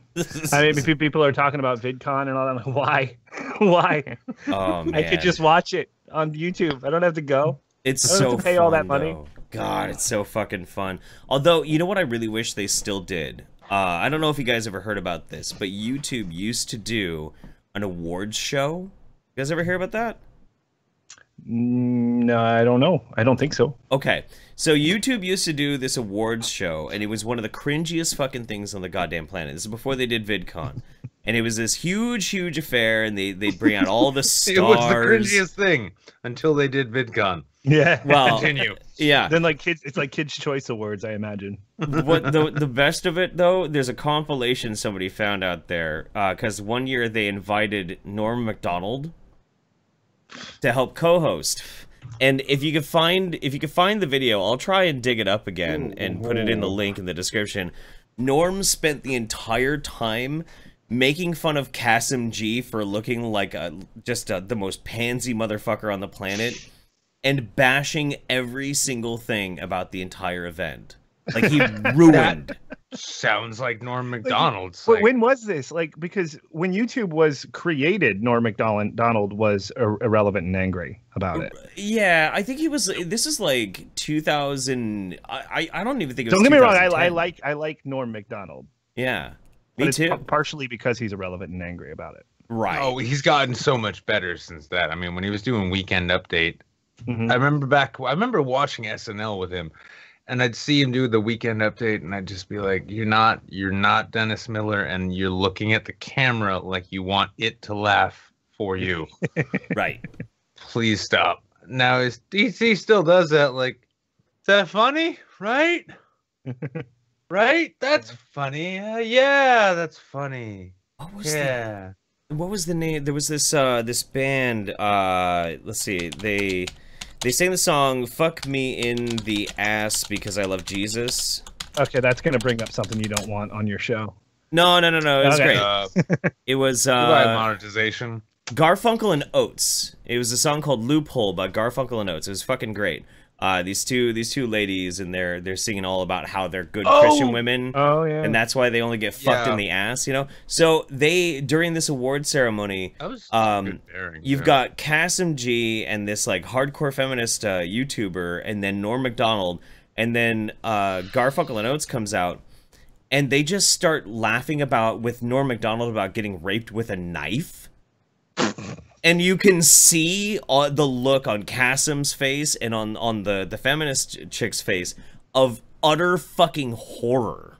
I mean, people are talking about VidCon and all that. I'm like, why? Oh, man. I could just watch it on YouTube. I don't have to go. It's so pay fun, all that money. Though. God, it's so fucking fun. Although, you know what I really wish they still did? I don't know if you guys ever heard about this, but YouTube used to do an awards show. You guys ever hear about that? No, I don't know. I don't think so. Okay, so YouTube used to do this awards show, and it was one of the cringiest fucking things on the goddamn planet. This is before they did VidCon. And it was this huge, huge affair, and they'd bring out all the stars. It was the cringiest thing until they did VidCon. Yeah. Well, continue. Yeah. Then it's like Kids' Choice Awards, I imagine. What the best of it, though, there's a compilation somebody found out there, because one year they invited Norm MacDonald to help co-host. And if you could find the video, I'll try and dig it up again and put it in the link in the description. Norm spent the entire time making fun of Kasim G for looking like the most pansy motherfucker on the planet, and bashing every single thing about the entire event. Like, he ruined. Sounds like Norm MacDonald. But when was this? Like, because when YouTube was created, Norm MacDonald was irrelevant and angry about it. Yeah, I think he was. This is like 2000. I don't even think it was. Don't get me wrong. I like Norm MacDonald. Yeah, me too. Partially because he's irrelevant and angry about it. Right. Oh, he's gotten so much better since that. I mean, when he was doing Weekend Update, I remember watching SNL with him. And I'd see him do the Weekend Update, and I'd just be like, "You're not Dennis Miller, and you're looking at the camera like you want it to laugh for you." Right. Please stop. Now he still does that. Like, is that funny? Right? Right? That's funny. Yeah, that's funny. What was the name? There was this band. Let's see. They sang the song "Fuck Me in the Ass Because I Love Jesus." Okay, that's gonna bring up something you don't want on your show. No. It was great. It was monetization. Garfunkel and Oates. It was a song called "Loophole" by Garfunkel and Oates. It was fucking great. These two ladies, and they're singing all about how they're good Christian women. Oh yeah. And that's why they only get fucked in the ass, you know. So they, during this award ceremony, you've got Kasim G and this like hardcore feminist YouTuber, and then Norm MacDonald, and then Garfunkel and Oates comes out, and they just start laughing with Norm MacDonald about getting raped with a knife. And you can see the look on Kasim's face and on the feminist chick's face of utter fucking horror.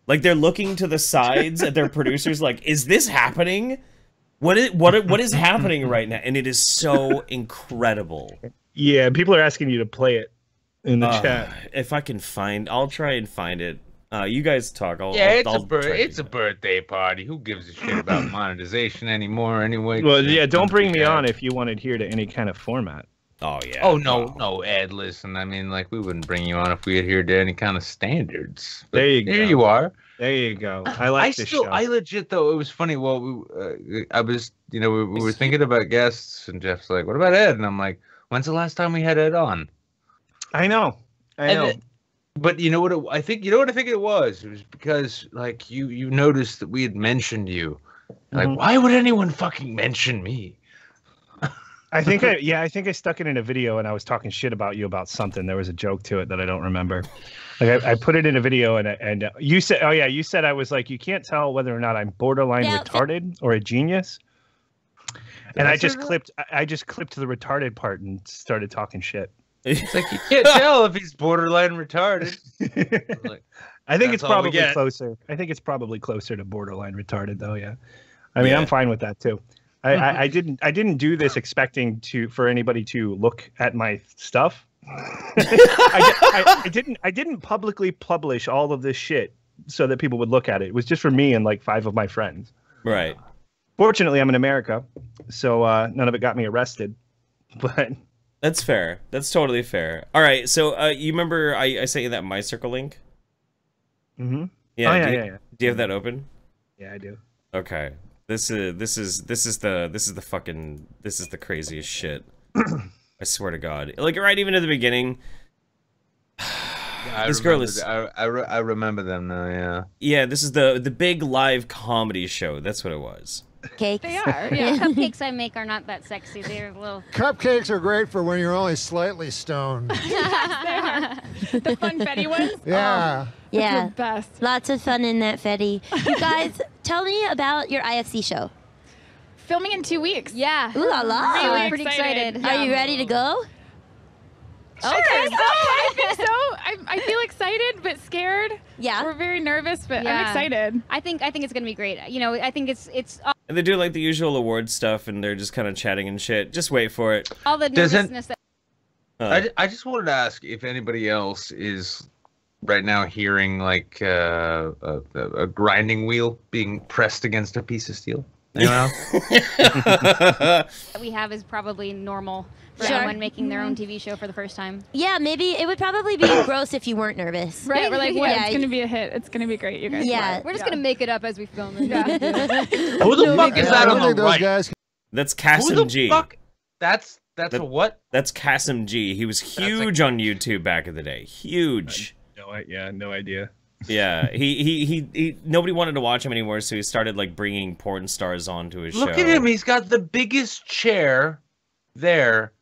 Like, they're looking to the sides at their producers like, is this happening? What is happening right now? And it is so incredible. Yeah, people are asking you to play it in the chat. If I can I'll try and find it. You guys talk. It's a birthday party. Who gives a shit about monetization anymore anyway? Well, yeah, don't bring me on if you want to adhere to any kind of format. Oh, yeah. Oh, no, Ed, listen, I mean, like, we wouldn't bring you on if we adhered to any kind of standards. But there you go. Here you are. There you go. I like this show. I legit, though, it was funny. Well, I was, we were thinking about guests, and Jeff's like, what about Ed? And I'm like, when's the last time we had Ed on? I know. But you know what? I think it was. It was because like you noticed that we had mentioned you. Like, why would anyone fucking mention me? I think I stuck it in a video and I was talking shit about you about something. There was a joke to it that I don't remember. Like I put it in a video and you said, you said I was like, you can't tell whether or not I'm borderline retarded or a genius. And I just clipped the retarded part and started talking shit. It's like you can't tell if he's borderline retarded. Like, I think it's probably closer. I think it's probably closer to borderline retarded, though. Yeah, I mean, I'm fine with that too. I didn't do this expecting for anybody to look at my stuff. I didn't publicly publish all of this shit so that people would look at it. It was just for me and like 5 of my friends. Right. Fortunately, I'm in America, so none of it got me arrested. But. That's fair. That's totally fair. All right, so you remember I sent you that MyCircle link? Mm-hmm. Yeah. Do you have that open? Yeah, I do. Okay. This is the craziest shit. I swear to God. Like right even at the beginning. I remember them now. Yeah. Yeah. This is the big live comedy show. That's what it was. Cakes. They are. Yeah. Cupcakes I make are not that sexy. They're a little. Cupcakes are great for when you're only slightly stoned. Yes, they are. The funfetti ones. Yeah. Yeah. The best. Lots of fun in that fetty. You guys, tell me about your IFC show. Filming in 2 weeks. Yeah. Ooh la la. Really pretty excited. Are you ready to go? Sure. Okay. I think so. I feel excited but scared. Yeah. We're very nervous, but I'm excited. I think it's gonna be great. You know, I think it's. And they do like the usual award stuff, and they're just kind of chatting and shit. Just wait for it. All the nervousness. I just wanted to ask if anybody else is right now hearing like a grinding wheel being pressed against a piece of steel. Anyone else? We have is probably normal for anyone making their own TV show for the first time. Yeah, maybe it would probably be gross if you weren't nervous. Right? Yeah, we're like, what? It's gonna be a hit. It's gonna be great, you guys. Yeah. We're just gonna make it up as we film it. Yeah. Who the fuck is that on the right? Guys... That's Kasim G. Fuck? That's a what? That's Kasim G. He was huge on YouTube back in the day. Huge. No idea. Yeah, he nobody wanted to watch him anymore, so he started like bringing porn stars onto his show. Look at him, he's got the biggest chair there,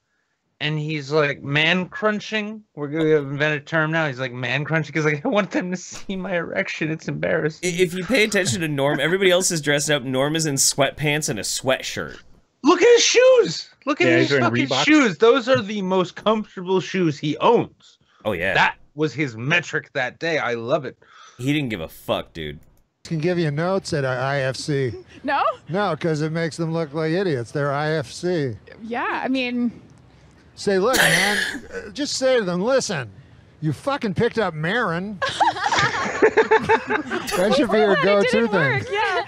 and he's like man crunching. We're gonna invent a term now. He's like man crunching because like I want them to see my erection. It's embarrassing. If you pay attention to Norm, everybody else is dressed up. Norm is in sweatpants and a sweatshirt. Look at his shoes. Look at his fucking Reeboks. shoes. Those are the most comfortable shoes he owns. Oh yeah. That was his metric that day. I love it. He didn't give a fuck, dude. Can give you notes at IFC. No? No, because it makes them look like idiots. They're IFC. Yeah, I mean. Say, look, man, just say to them, listen, you fucking picked up Marin. That should be your go-to thing. Yeah.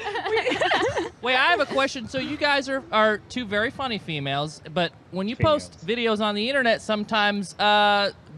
Wait, I have a question. So you guys are two very funny females, but when you post videos on the internet, sometimes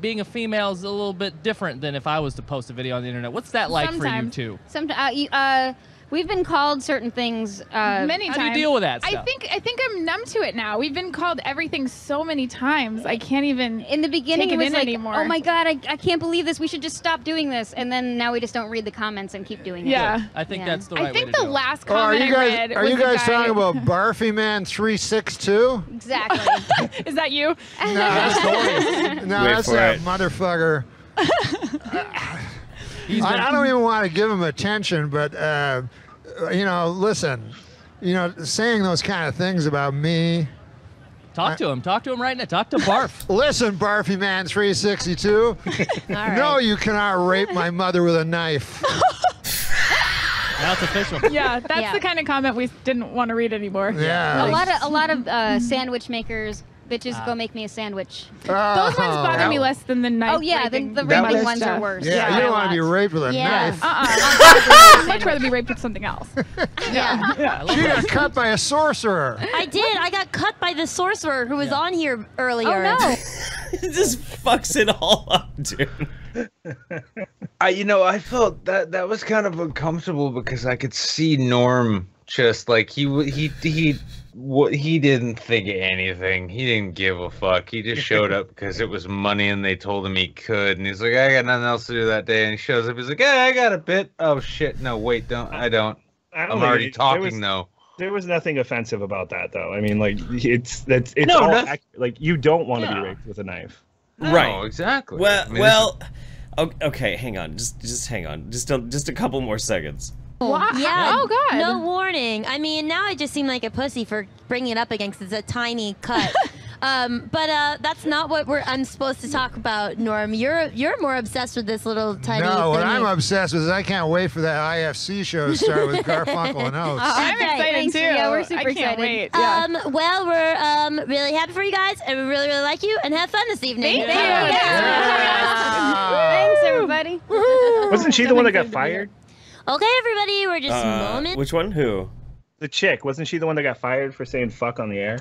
being a female is a little bit different than if I was to post a video on the internet. What's that like for you two? Sometimes we've been called certain things many times. How do you deal with that stuff? I think I'm numb to it now. We've been called everything so many times. I can't even in the beginning take it was like anymore. Oh my god, I can't believe this. We should just stop doing this. And then now we just don't read the comments and keep doing it. Yeah. I think that's the right way I think to the do it. last comment I read are was you the guys guy... talking about Barfy Man 362? Exactly. Is that you? No, that's that motherfucker. I don't even want to give him attention, but you know, listen, you know, saying those kind of things about me. Talk to him. Talk to him right now. Talk to Barf. Listen, Barfy Man 362. No, you cannot rape my mother with a knife. Now it's official. Yeah, that's the kind of comment we didn't want to read anymore. Yeah. A lot of sandwich makers. Bitches, go make me a sandwich. Those ones bother me less than the knife. Oh yeah, raping. the raping Mother ones stuff. are worse. Yeah, you don't want to be raped with a knife. I'd much rather be raped with something else. Yeah. She got cut by a sorcerer. I did. I got cut by the sorcerer who was on here earlier. Oh no. It just fucks it all up, dude. I felt that was kind of uncomfortable because I could see Norm just like he didn't think of anything. He didn't give a fuck. He just showed up because it was money and they told him he could. And he's like, I got nothing else to do that day. And he shows up. He's like, yeah, I got a bit. Oh shit, no, wait, I don't. I'm already talking though. There was nothing offensive about that, though. I mean, like it's No, all nothing. like you don't want to be raped with a knife. No, Right. exactly. Well, okay, hang on. Just hang on. Just a couple more seconds. Yeah. Oh God. No warning. I mean, now I just seem like a pussy for bringing it up again 'cause it's a tiny cut. But that's not what I'm supposed to talk about, Norm. You're more obsessed with this little tiny. No, what thingy. I'm obsessed with is I can't wait for that IFC show to start with Garfunkel and Oates. I'm excited thanks. too. Yeah, we're super I can't excited. wait. Yeah. Well, we're really happy for you guys, and we really, really like you, and have fun this evening. Thank you. Thanks, everybody. Wasn't she the one that got fired? Okay, everybody, we're just moment. Which one? Who? The chick. Wasn't she the one that got fired for saying fuck on the air?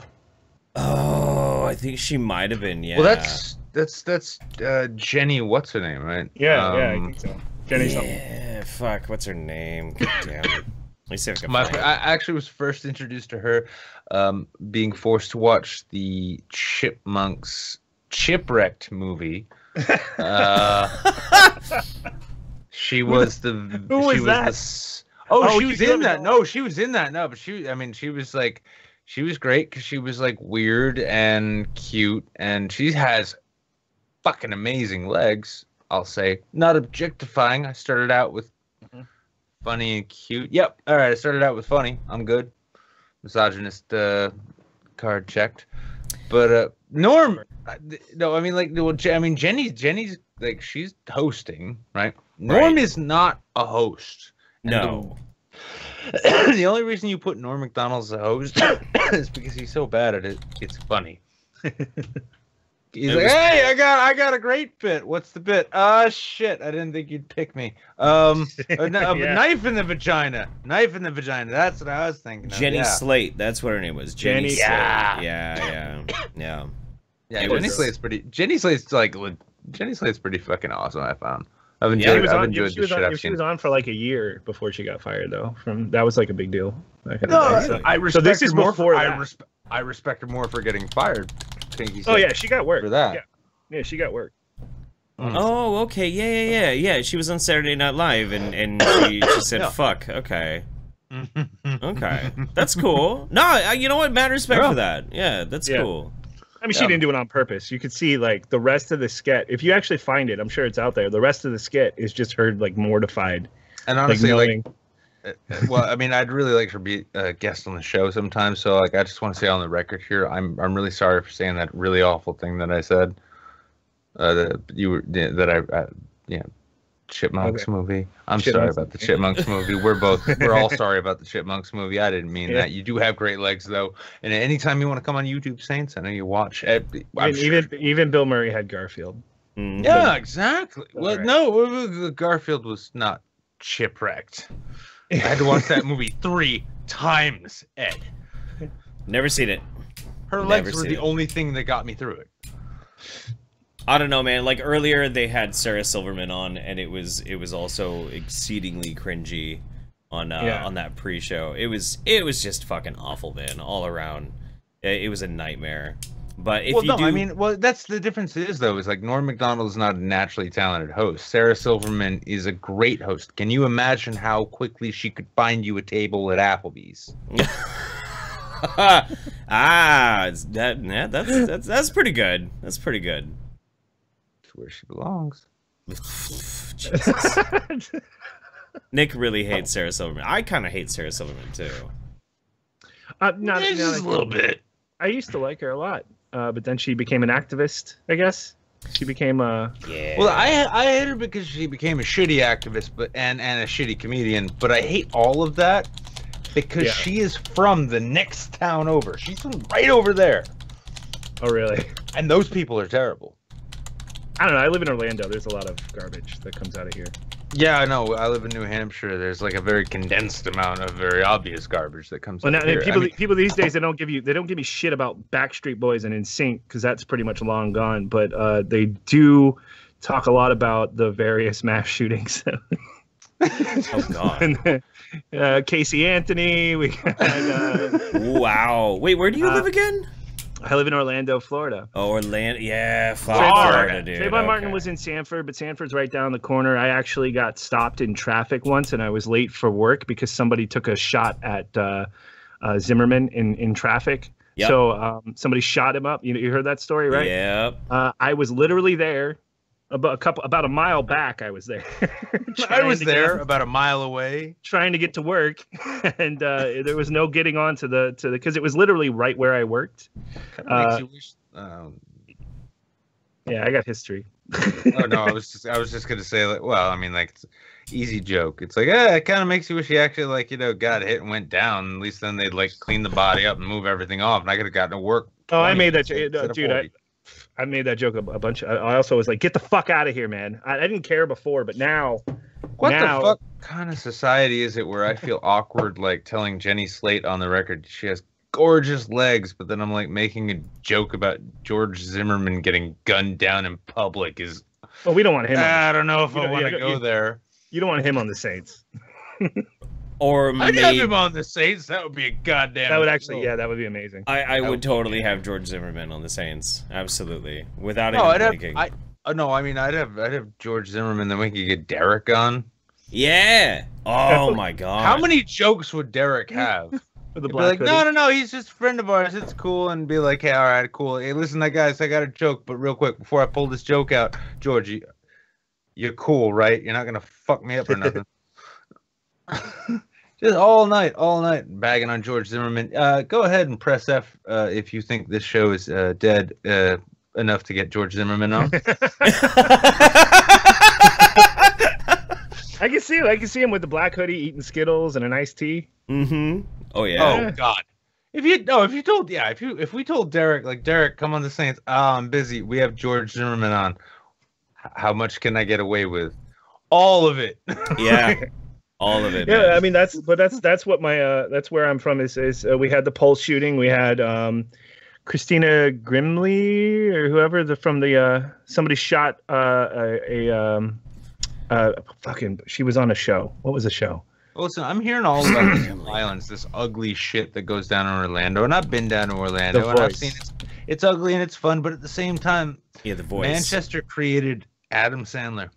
Oh, I think she might have been. Yeah. Well, that's Jenny. What's her name, right? Yeah, I think so. Jenny something. Yeah. Fuck. What's her name? God damn it. Let me see if I can I find it. actually was first introduced to her being forced to watch the Chipmunks Chipwrecked movie. She was the. Who was that? She was in that. No, she was in that. No, but she was like, she was great because she was like weird and cute, and she has fucking amazing legs. I'll say, not objectifying. I started out with funny and cute. Yep. All right. I started out with funny. I'm good. Misogynist card checked. But Norm, no, I mean like, well, Jenny's like she's hosting, right? Norm is not a host. No. The only reason you put Norm MacDonald as a host is because he's so bad at it. It's funny. He's like, hey, I got a great bit. What's the bit? Shit, I didn't think you'd pick me. Knife in the vagina. Knife in the vagina. That's what I was thinking of. Jenny Slate. That's what her name was. Jenny Slate. Yeah. Yeah, Jenny Slate's pretty. Jenny Slate's pretty fucking awesome. I found. I've enjoyed the shit I've seen. She was on for like a year before she got fired, though. That was like a big deal. I respect so this is her more before I respect her more for getting fired. Oh yeah, she got work for that. Yeah, she got work. Oh, okay. Yeah. She was on Saturday Night Live, and she said fuck. Okay. Okay. That's cool. No, you know what? Mad respect for that. Yeah, that's cool. I mean, she didn't do it on purpose. You could see like the rest of the skit. If you actually find it, I'm sure it's out there. The rest of the skit is just her like mortified. And honestly, well, I mean, I'd really like her to be a guest on the show sometime. So, like, I just want to say on the record here, I'm really sorry for saying that really awful thing that I said. Chipmunks movie. I'm sorry about the Chipmunks movie. We're all sorry about the Chipmunks movie. I didn't mean that. You do have great legs though. And anytime you want to come on YouTube, Saints, I know you watch. Even Bill Murray had Garfield. Yeah, exactly. Well, no, Garfield was not chipwrecked. I had to watch that movie 3 times, Ed. Never seen it. Her legs were the only thing that got me through it. I don't know, man. Like earlier, they had Sarah Silverman on, and it was also exceedingly cringy on that pre-show. It was just fucking awful, man, all around. It was a nightmare. But if that's the difference is though, is like Norm MacDonald is not a naturally talented host. Sarah Silverman is a great host. Can you imagine how quickly she could find you a table at Applebee's? That's pretty good. That's pretty good. Where she belongs. Jesus. Nick really hates Sarah Silverman. I kind of hate Sarah Silverman too. Not just a little bit. I used to like her a lot, but then she became an activist, I guess. She became a... Yeah. Well, I hate her because she became a shitty activist and a shitty comedian, but I hate all of that because she is from the next town over. She's from right over there. Oh, really? And those people are terrible. I don't know. I live in Orlando. There's a lot of garbage that comes out of here. Yeah, I know. I live in New Hampshire. There's like a very condensed amount of very obvious garbage that comes out of here. People these days, they don't give me shit about Backstreet Boys and NSYNC because that's pretty much long gone. But they do talk a lot about the various mass shootings. Oh God. And, Casey Anthony. We got, wow. Wait, where do you live again? I live in Orlando, Florida. Oh, Orlando. Yeah, Florida, dude. Trayvon Martin was in Sanford, but Sanford's right down the corner. I actually got stopped in traffic once, and I was late for work because somebody took a shot at Zimmerman in traffic. Yep. So somebody shot him up. You heard that story, right? Yep. I was literally there. About a mile back, I was there. I was there about a mile away, trying to get to work, and there was no getting on to the because it was literally right where I worked. Makes you wish, yeah, I got history. Oh no, I was just gonna say, like, well, I mean, like, it's easy joke. It's like, it kind of makes you wish he actually, like, got hit and went down. At least then they'd like clean the body up and move everything off, and I could have gotten to work. Oh, I made that, dude. I made that joke a bunch. I also was like, get the fuck out of here, man. I didn't care before, but now. What the fuck kind of society is it where I feel awkward, like telling Jenny Slate on the record she has gorgeous legs, but then I'm like making a joke about George Zimmerman getting gunned down in public is. Well, we don't want him. I don't know if I want to go there. You don't want him on the Saints. Or I'd have him on the Saints. That would be a goddamn. That would actually, that would be amazing. I would totally have George Zimmerman on the Saints, absolutely, without even thinking. I'd have George Zimmerman. Then we could get Derek on. Yeah. Oh my God. How many jokes would Derek have? With the black hoodie? No. He's just a friend of ours. It's cool, and be like, hey, all right, cool. Hey, listen, guys, I got a joke, but real quick before I pull this joke out, George, you're cool, right? You're not gonna fuck me up or nothing. Just all night, bagging on George Zimmerman. Go ahead and press F if you think this show is dead enough to get George Zimmerman on. I can see him with the black hoodie, eating Skittles and an iced tea. Mm-hmm. Oh yeah. Oh God. If we told Derek, like, Derek, come on the Saints. I'm busy. We have George Zimmerman on. How much can I get away with? All of it. Yeah. All of it. Yeah, man. I mean that's what my that's where I'm from is we had the Pulse shooting. We had Christina Grimley or whoever from the somebody shot fucking, she was on a show. What was the show? Well, listen, I'm hearing all about this violence, this ugly shit that goes down in Orlando, and I've been down to Orlando and I've seen it's ugly and it's fun, but at the same time, The Voice. Manchester created Adam Sandler.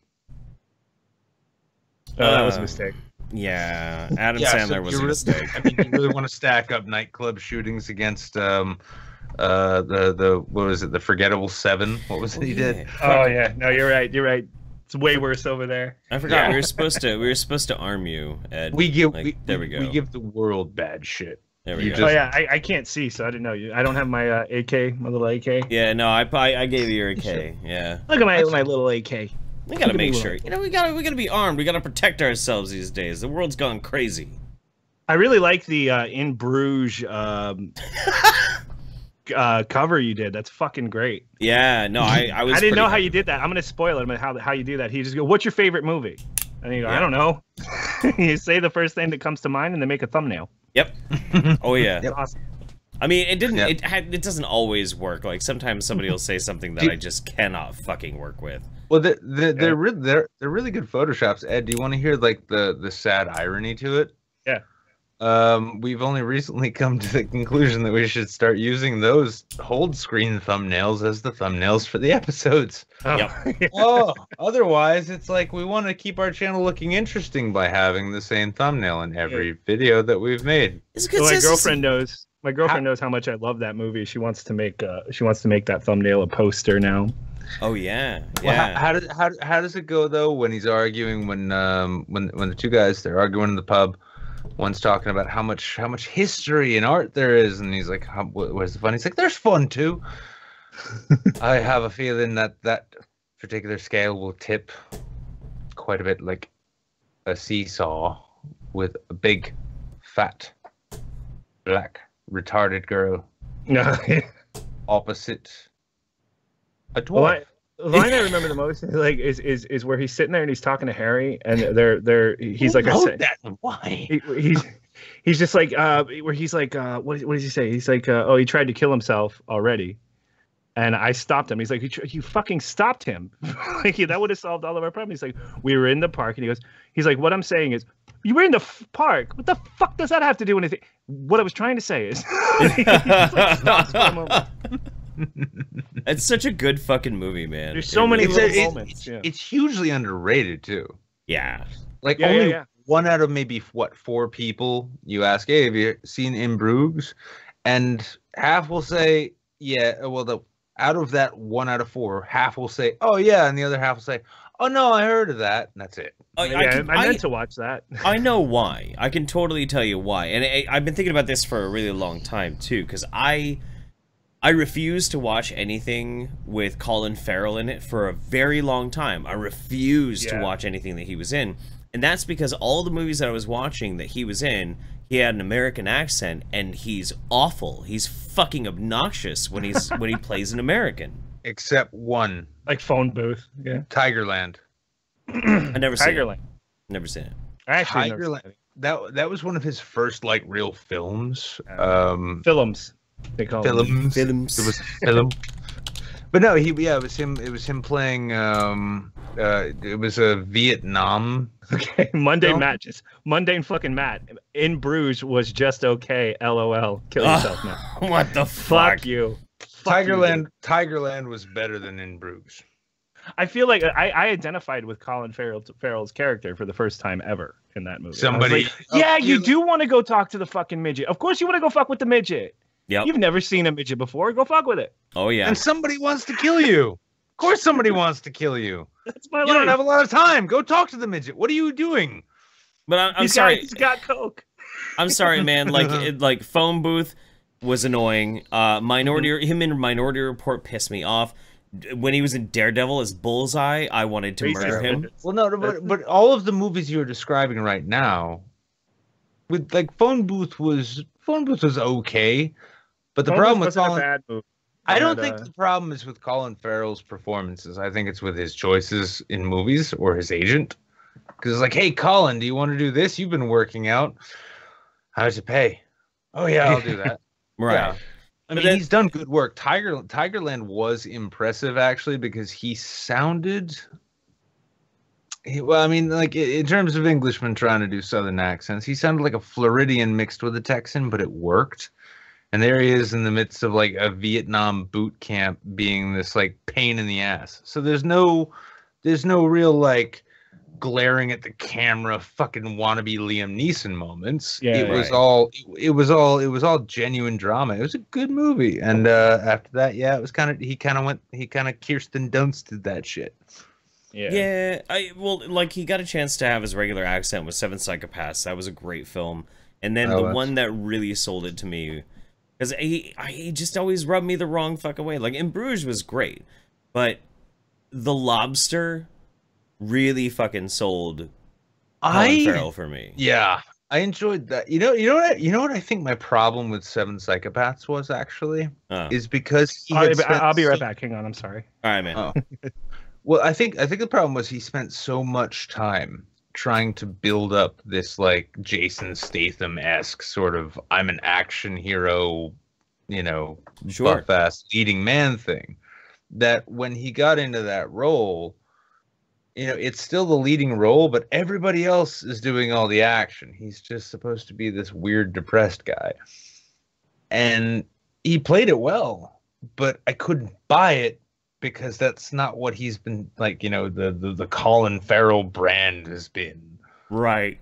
Oh, that was a mistake. Yeah, Adam Sandler was a mistake. I mean, you really want to stack up nightclub shootings against the what was it, the Forgettable Seven? What was it he did? Oh yeah, no, you're right. It's way worse over there. I forgot we were supposed to arm you, Ed. We give there we go. We give the world bad shit. There we go. Oh yeah, I can't see, so I didn't know you. I don't have my AK, my little AK. Yeah, no, I gave you your AK. Yeah. Look at my little AK. We gotta make sure. We gotta be armed. We gotta protect ourselves these days. The world's gone crazy. I really like the In Bruges cover you did. That's fucking great. Yeah, no, I was. I didn't know how you did that. I'm gonna spoil it. How you do that. He just go, "What's your favorite movie?" And you go, "I don't know." You say the first thing that comes to mind, and they make a thumbnail. Yep. Oh yeah. Yep. Awesome. I mean, it didn't. It doesn't always work. Like sometimes somebody will say something that I just cannot fucking work with. Well, they're really good photoshops. Ed, do you want to hear like the sad irony to it? Yeah. We've only recently come to the conclusion that we should start using those hold screen thumbnails as the thumbnails for the episodes. Oh. Yep. Oh, otherwise it's like we want to keep our channel looking interesting by having the same thumbnail in every video that we've made. So my girlfriend knows. My girlfriend knows how much I love that movie. She wants to make that thumbnail a poster now. Oh yeah, yeah. Well, how does it go though when he's arguing when the two guys they're arguing in the pub? one's talking about how much history and art there is, and he's like, "Where's the fun?" He's like, "There's fun too." I have a feeling that particular scale will tip quite a bit like a seesaw with a big, fat, black, retarded girl opposite a dwarf. The line I remember the most is where he's sitting there and he's talking to Harry, and he's like, why? He's just like where he's like what does he say? He's like oh, he tried to kill himself already, and I stopped him. He's like, you fucking stopped him. Like, that would have solved all of our problems. He's like, we were in the park, and he's like, what I'm saying is, you were in the park. What the fuck does that have to do with anything? What I was trying to say is, he just, like, stops for a moment. It's such a good fucking movie, man. There's so many little moments. It's hugely underrated too. Yeah. Like only one out of maybe 4 people you ask, hey, have you seen In Bruges? And half will say, yeah. Well, out of that 1 out of 4, half will say, oh yeah, and the other half will say, oh no, I heard of that. And that's it. Oh, I meant to watch that. I know why. I can totally tell you why. And I've been thinking about this for a really long time too, because I refuse to watch anything with Colin Farrell in it for a very long time. I refuse to watch anything that he was in. And that's because all the movies that I was watching that he was in, he had an American accent, and he's awful. He's fucking obnoxious when he plays an American. Except one. Like Phone Booth. Yeah. Tigerland. I never seen Tigerland. it. Never seen it. Actually, Tigerland. That was one of his first like real films. Films. They call films. It was a film. But no, it was him. It was him playing. It was a Vietnam. Okay, mundane fucking Matt. In Bruges was just okay. LOL. Kill yourself, Matt. What the fuck? Fuck you. Tigerland was better than In Bruges. I feel like I identified with Colin Farrell's character for the first time ever in that movie. Somebody, like, you do want to go talk to the fucking midget. Of course, you want to go fuck with the midget. Yep. You've never seen a midget before. Go fuck with it. Oh yeah. And somebody wants to kill you. Of course, somebody wants to kill you. That's my life. You don't have a lot of time. Go talk to the midget. What are you doing? But I'm sorry. He's got coke. I'm sorry, man. Like Phone Booth was annoying. Him in Minority Report pissed me off. When he was in Daredevil as Bullseye, I wanted to murder him. Well, no, but all of the movies you're describing right now, with like Phone Booth was okay, but the problem with Colin, bad movie. I don't think the problem is with Colin Farrell's performances. I think it's with his choices in movies or his agent. Because it's like, hey, Colin, do you want to do this? You've been working out. How does it pay? Oh yeah, I'll do that. Right. Yeah. I mean, he's done good work. Tigerland was impressive, actually, because he sounded... Well, I mean, like, in terms of Englishmen trying to do Southern accents, he sounded like a Floridian mixed with a Texan, but it worked. And there he is in the midst of, like, a Vietnam boot camp being this, like, pain in the ass. So there's no real, like, glaring at the camera fucking wannabe Liam Neeson moments. Yeah, it was all genuine drama. It was a good movie. And after that, yeah, it was he kind of Kirsten Dunsted that shit. Yeah. He got a chance to have his regular accent with Seven Psychopaths. That was a great film. And then the one that really sold it to me, because he just always rubbed me the wrong fucking way. Like, In Bruges was great, but The Lobster really fucking sold Colin Farrell for me. Yeah, I enjoyed that. You know what I think my problem with Seven Psychopaths was actually is because I'll be right back. Hang on, I'm sorry. All right, man. Oh. Well, I think the problem was he spent so much time trying to build up this like Jason Statham-esque sort of I'm an action hero, buff-ass leading man thing, that when he got into that role, it's still the leading role, but everybody else is doing all the action. He's just supposed to be this weird, depressed guy. And he played it well, but I couldn't buy it because that's not what he's been, like, the Colin Farrell brand has been. Right.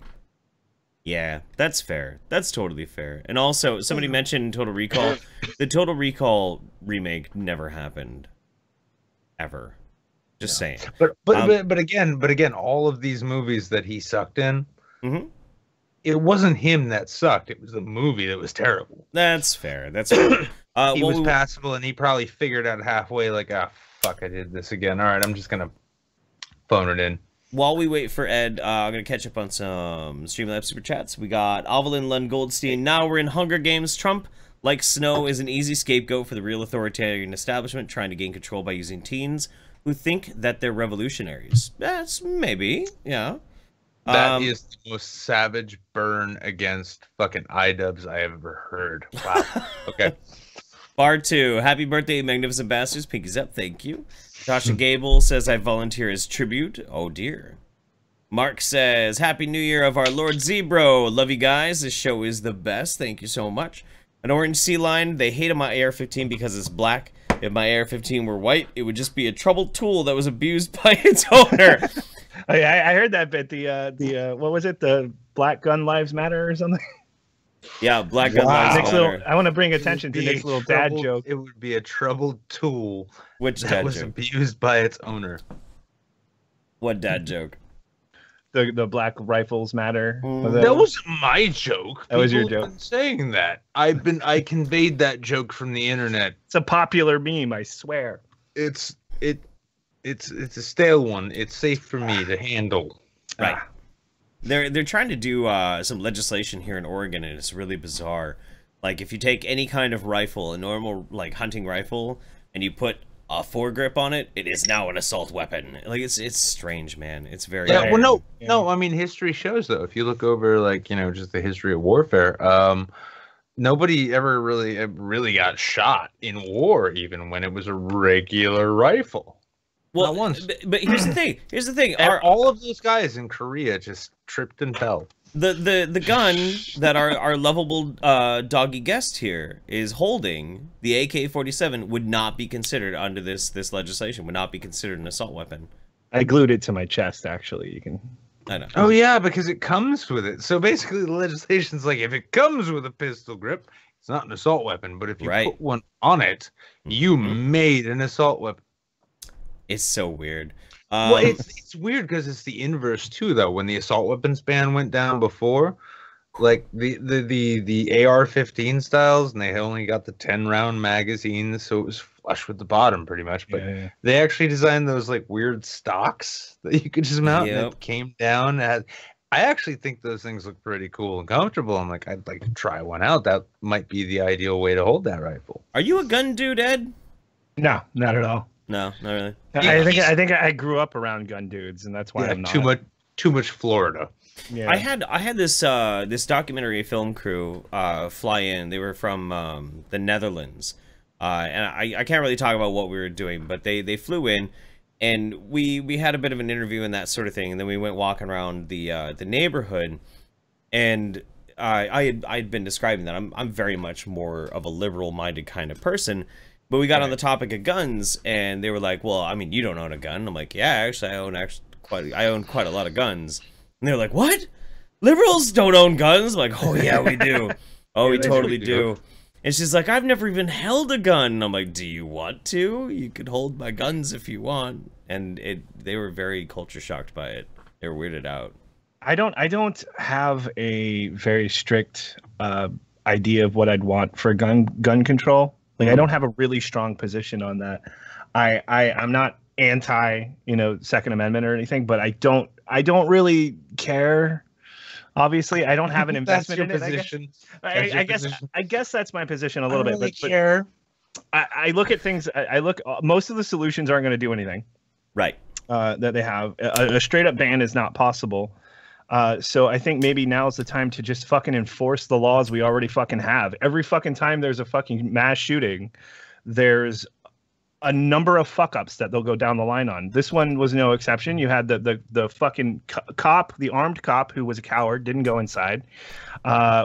Yeah, that's fair. That's totally fair. And also, somebody mentioned Total Recall. The Total Recall remake never happened. Ever. Just saying. But again, all of these movies that he sucked in, it wasn't him that sucked. It was the movie that was terrible. That's fair. That's fair. He was passable, and he probably figured out halfway, like, ah, fuck, I did this again. All right, I'm just gonna phone it in. While we wait for Ed, I'm going to catch up on some Streamlabs Super Chats. We got Evelyn Lund Goldstein. Now we're in Hunger Games. Trump, like Snow, is an easy scapegoat for the real authoritarian establishment trying to gain control by using teens who think that they're revolutionaries. That's maybe, yeah. That is the most savage burn against fucking iDubbbz I have ever heard. Wow. Okay. Bar 2. Happy birthday, Magnificent Bastards. Pinkies up. Thank you. Tasha Gable says, I volunteer as tribute. Oh, dear. Mark says, Happy New Year of our Lord Zebro. Love you guys. This show is the best. Thank you so much. An Orange Sea Lion. They hated my AR-15 because it's black. If my AR-15 were white, it would just be a troubled tool that was abused by its owner. I heard that bit. The what was it? The Black Gun Lives Matter or something? Yeah, Black Gun Lives Matter. I want to bring attention to Nick's little dad joke. It would be a troubled tool that was abused by its owner. What dad joke? The Black Rifles Matter. That wasn't my joke. That was your joke. Saying that I conveyed that joke from the internet. It's a popular meme, I swear. It's a stale one. It's safe for me to handle. Right. They're trying to do some legislation here in Oregon, and it's really bizarre. Like, if you take any kind of rifle, a normal like hunting rifle, and you put a foregrip on it, it is now an assault weapon. Like, it's strange, man. It's very well, no. I mean, history shows though. If you look over, like, just the history of warfare, nobody ever really got shot in war, even when it was a regular rifle. Well, not once. But here's the thing. Here's the thing. All of those guys in Korea just tripped and fell. The gun that our lovable doggy guest here is holding, the AK-47, would not be considered under this legislation. Would not be considered an assault weapon. I glued it to my chest. Actually, you can. I know. Oh yeah, because it comes with it. So basically, the legislation's like, if it comes with a pistol grip, it's not an assault weapon. But if you put one on it, you made an assault weapon. It's so weird. Well, it's weird because it's the inverse too, though. When the assault weapons ban went down before, like the AR-15 styles, and they only got the 10-round magazines, so it was flush with the bottom pretty much. But they actually designed those like weird stocks that you could just mount, and it came down. I actually think those things look pretty cool and comfortable. I'm like, I'd like to try one out. That might be the ideal way to hold that rifle. Are you a gun dude, Ed? No, not at all. No, not really. I think I grew up around gun dudes, and that's why I'm not. Too much Florida. Yeah. I had this this documentary film crew fly in. They were from the Netherlands, and I can't really talk about what we were doing, but they flew in, and we had a bit of an interview and that sort of thing, and then we went walking around the neighborhood, and I'd been describing that I'm very much more of a liberal-minded kind of person. But we got on the topic of guns, and they were like, "Well, I mean, you don't own a gun." I'm like, "Yeah, actually, I own quite a lot of guns." And they're like, "What? Liberals don't own guns?" I'm like, "Oh yeah, we do. Oh, we totally do." And she's like, "I've never even held a gun." And I'm like, "Do you want to? You could hold my guns if you want." And they were very culture shocked by it. They were weirded out. I don't have a very strict idea of what I'd want for gun control. Like, I don't have a really strong position on that. I'm not anti, Second Amendment or anything, but I don't really care. Obviously, I don't have an investment in it. I guess that's my position a little bit. But care. I look at things. Most of the solutions aren't going to do anything. Right. That they have a straight up ban is not possible. So I think maybe now's the time to just fucking enforce the laws we already fucking have. Every fucking time there's a fucking mass shooting, there's a number of fuck ups that they'll go down the line on. This one was no exception. You had the fucking cop, the armed cop who was a coward, didn't go inside.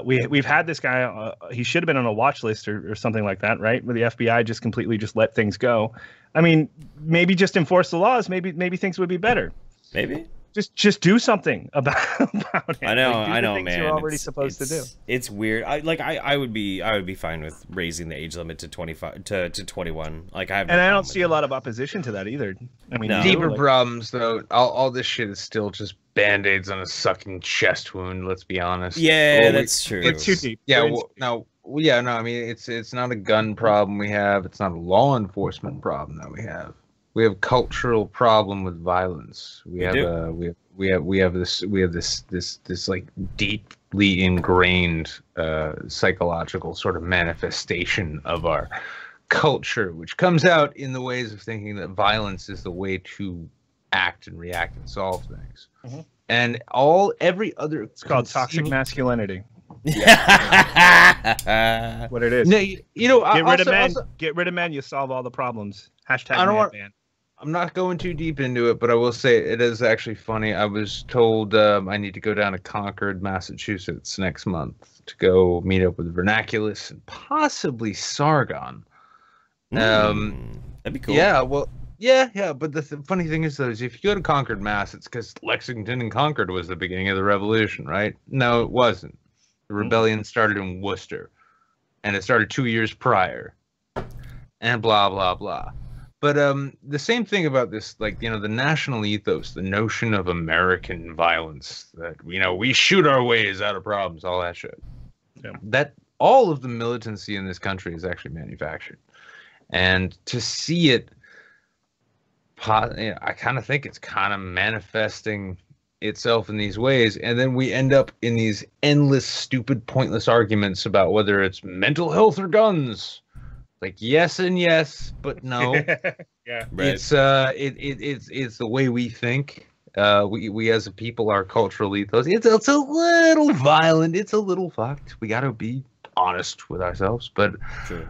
We've had this guy. He should have been on a watch list or something like that, right? Where the FBI just completely just let things go. I mean, maybe just enforce the laws. Maybe things would be better. Maybe. Just do something about it. I know, Like, do I the know, things man. You're already supposed to do. It's weird. I would be fine with raising the age limit to 25 to 21. Like I have, And I don't see a lot of opposition to that either. I mean, deeper problems though. All this shit is still just band-aids on a sucking chest wound. Let's be honest. Yeah, that's true. It's too deep. Yeah, no. I mean, it's not a gun problem we have. It's not a law enforcement problem that we have. We have cultural problem with violence. We have this like deeply ingrained psychological sort of manifestation of our culture, which comes out in the ways of thinking that violence is the way to act and react and solve things. Mm-hmm. And every other, it's called toxic masculinity. Yeah. What it is. No, you know, get rid of men. You solve all the problems. Hashtag I don't want. man. I'm not going too deep into it, but I will say it is actually funny. I was told I need to go down to Concord, Massachusetts next month to go meet up with Vernaculus and possibly Sargon. That'd be cool. Yeah, well, yeah. But the funny thing is, though, is if you go to Concord, Mass, it's because Lexington and Concord was the beginning of the Revolution, right? No, it wasn't. The rebellion started in Worcester, and it started 2 years prior, and blah, blah, blah. But the same thing about this, like, you know, the national ethos, the notion of American violence, that, you know, we shoot our ways out of problems, all that shit. Yeah. That all of the militancy in this country is actually manufactured. And to see it, I kind of think it's kind of manifesting itself in these ways. And then we end up in these endless, stupid, pointless arguments about whether it's mental health or guns. Like yes and yes, but no. Yeah, right. It's it's the way we think. We as a people, our cultural ethos. It's a little violent. It's a little fucked. We got to be honest with ourselves. But True.